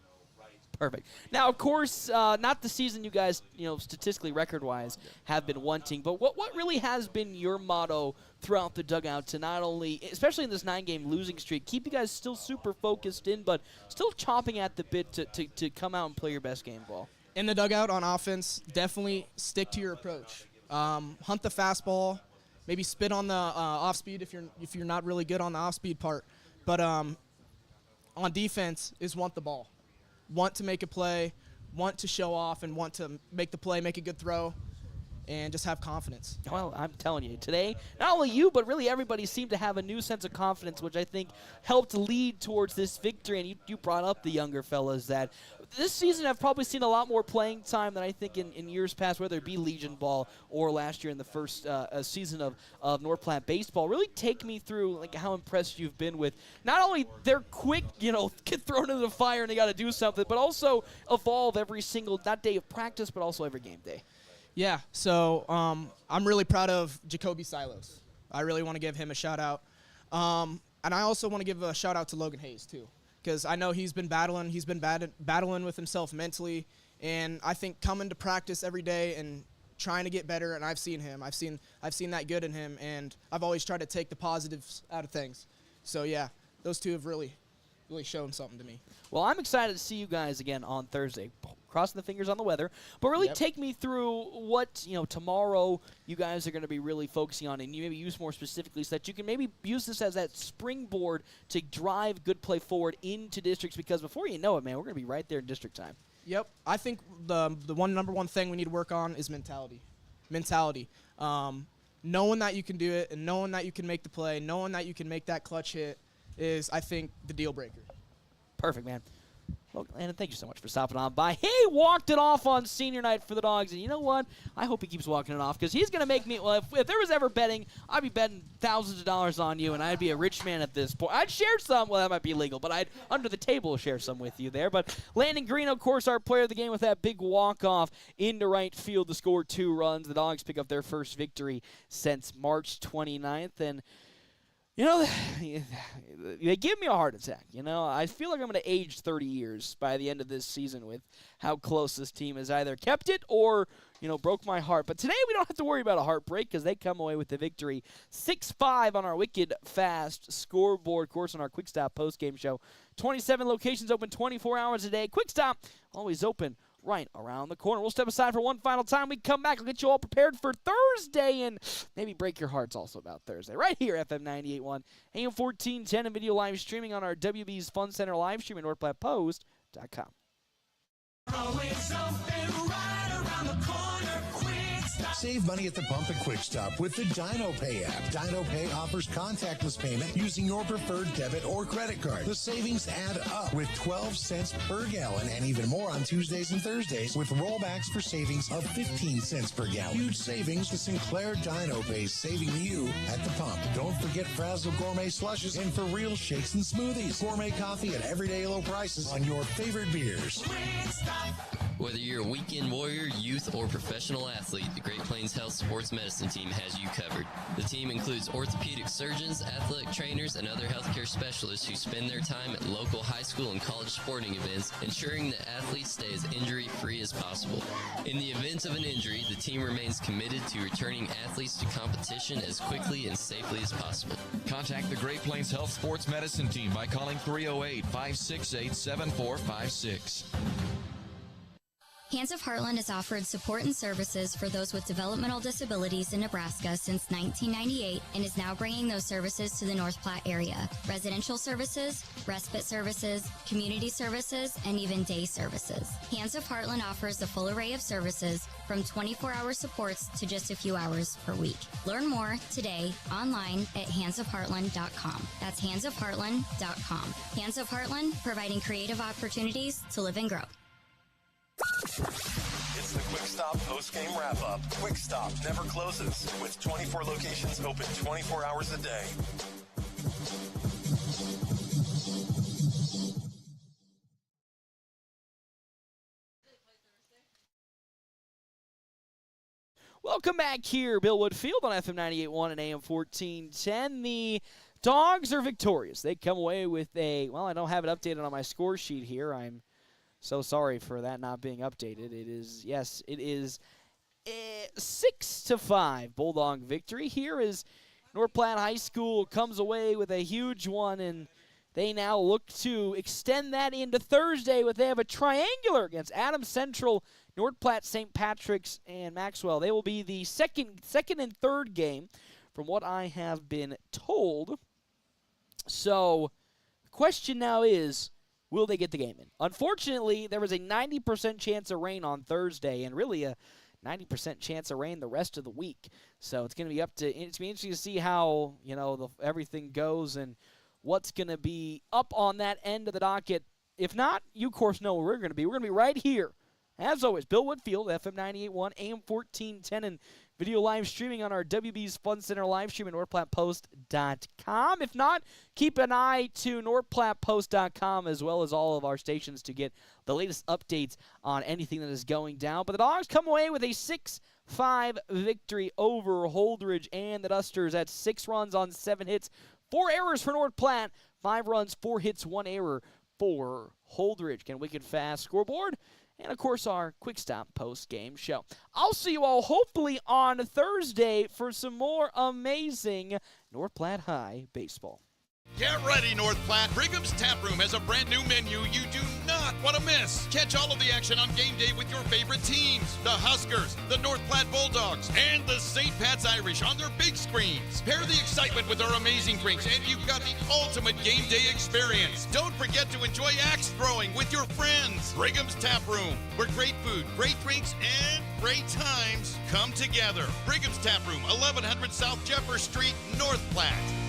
Perfect. Now, of course, not the season you guys, you know, statistically record-wise have been wanting, but what really has been your motto throughout the dugout to not only, especially in this 9-game losing streak, keep you guys still super focused in, but still chomping at the bit to come out and play your best game ball? In the dugout on offense, definitely stick to your approach. Hunt the fastball. Maybe spit on the off speed if you're not really good on the off speed part, but on defense is want the ball, want to make a play, want to show off, and want to make the play, make a good throw, and just have confidence. Well, I'm telling you, today, not only you, but really everybody seemed to have a new sense of confidence, which I think helped lead towards this victory. And you brought up the younger fellas that this season have probably seen a lot more playing time than I think in years past, whether it be Legion Ball or last year in the first season of North Platte baseball. Really take me through like how impressed you've been with not only their quick, you know, get thrown into the fire and they got to do something, but also evolve every single, not day of practice, but also every game day. Yeah, so I'm really proud of Jacoby Silos. I really want to give him a shout-out. And I also want to give a shout-out to Logan Hayes, too. because I know he's been battling. He's been battling with himself mentally, and I think coming to practice every day and trying to get better. And I've seen him. I've seen that good in him, and I've always tried to take the positives out of things. So yeah, those two have really shown something to me. Well, I'm excited to see you guys again on Thursday. Crossing the fingers on the weather. But really take me through what, tomorrow you guys are going to be really focusing on, and you maybe use more specifically so that you can maybe use this as that springboard to drive good play forward into districts, because before you know it, man, we're going to be right there in district time. Yep. I think the number one thing we need to work on is mentality. Knowing that you can do it and knowing that you can make the play, knowing that you can make that clutch hit is, I think, the deal breaker. Perfect, man. Well, Landon, thank you so much for stopping on by. He walked it off on senior night for the Dogs, and you know what? I hope he keeps walking it off, because he's going to make me, well, if there was ever betting, I'd be betting thousands of dollars on you, and I'd be a rich man at this point. I'd share some, well, that might be illegal, but I'd, under the table, share some with you there. But Landon Green, of course, our player of the game with that big walk-off into right field to score 2 runs. The Dogs pick up their first victory since March 29th, and they give me a heart attack. I feel like I'm going to age 30 years by the end of this season with how close this team has either kept it or, broke my heart. But today we don't have to worry about a heartbreak, because they come away with the victory 6-5 on our wicked fast scoreboard. Of course, on our Quick Stop postgame show. 27 locations open 24 hours a day. Quick Stop, always open right around the corner. We'll step aside for one final time. We come back. We'll get you all prepared for Thursday and maybe break your hearts also about Thursday. Right here, FM 98.1, AM 1410, and video live streaming on our WB's Fun Center live stream at NorthPlattePost.com. Save money at the pump at Quick Stop with the Dino Pay app. Dino Pay offers contactless payment using your preferred debit or credit card. The savings add up with 12 cents per gallon, and even more on Tuesdays and Thursdays with rollbacks for savings of 15 cents per gallon. Huge savings. The Sinclair Dino Pay saving you at the pump. Don't forget Frazzle Gourmet Slushes and For Real Shakes and Smoothies. Gourmet coffee at everyday low prices on your favorite beers. Whether you're a weekend warrior, youth, or professional athlete, the Great Plains Health Sports Medicine Team has you covered. The team includes orthopedic surgeons, athletic trainers, and other healthcare specialists who spend their time at local high school and college sporting events, ensuring that athletes stay as injury-free as possible. In the event of an injury, the team remains committed to returning athletes to competition as quickly and safely as possible. Contact the Great Plains Health Sports Medicine Team by calling 308-568-7456. Hands of Heartland has offered support and services for those with developmental disabilities in Nebraska since 1998 and is now bringing those services to the North Platte area. Residential services, respite services, community services, and even day services. Hands of Heartland offers a full array of services from 24-hour supports to just a few hours per week. Learn more today online at handsofheartland.com. That's handsofheartland.com. Hands of Heartland, providing creative opportunities to live and grow. It's the Quick Stop post-game wrap-up. Quick Stop never closes, with 24 locations open 24 hours a day. Welcome back here, Bill Woodfield on FM 98.1 and AM 1410. The Dogs are victorious. They come away with I don't have it updated on my score sheet here. I'm so sorry for that not being updated. It is a 6-5 Bulldog victory. Here is North Platte High School comes away with a huge one, and they now look to extend that into Thursday they have a triangular against Adams Central, North Platte, St. Patrick's, and Maxwell. They will be the second and third game from what I have been told. So the question now is, will they get the game in? Unfortunately, there was a 90% chance of rain on Thursday and really a 90% chance of rain the rest of the week. So it's going to be interesting to see how, everything goes and what's going to be up on that end of the docket. If not, you, of course, know where we're going to be. We're going to be right here. As always, Bill Woodfield, FM 98.1, AM 1410, and video live streaming on our WB's Fun Center live stream at NorthPlattePost.com. If not, keep an eye to NorthPlattePost.com as well as all of our stations to get the latest updates on anything that is going down. But the Dogs come away with a 6-5 victory over Holdrege and the Dusters at 6 runs on 7 hits, 4 errors for North Platte, 5 runs, 4 hits, 1 error for Holdrege. Again, Wicked Fast scoreboard. And, of course, our Quick Stop post-game show. I'll see you all hopefully on Thursday for some more amazing North Platte High baseball. Get ready, North Platte. Brigham's Tap Room has a brand new menu you do not want to miss. Catch all of the action on game day with your favorite teams. The Huskers, the North Platte Bulldogs, and the St. Pat's Irish on their big screens. Pair the excitement with our amazing drinks, and you've got the ultimate game day experience. Don't forget to enjoy axe throwing with your friends. Brigham's Tap Room, where great food, great drinks, and great times come together. Brigham's Tap Room, 1100 South Jefferson Street, North Platte.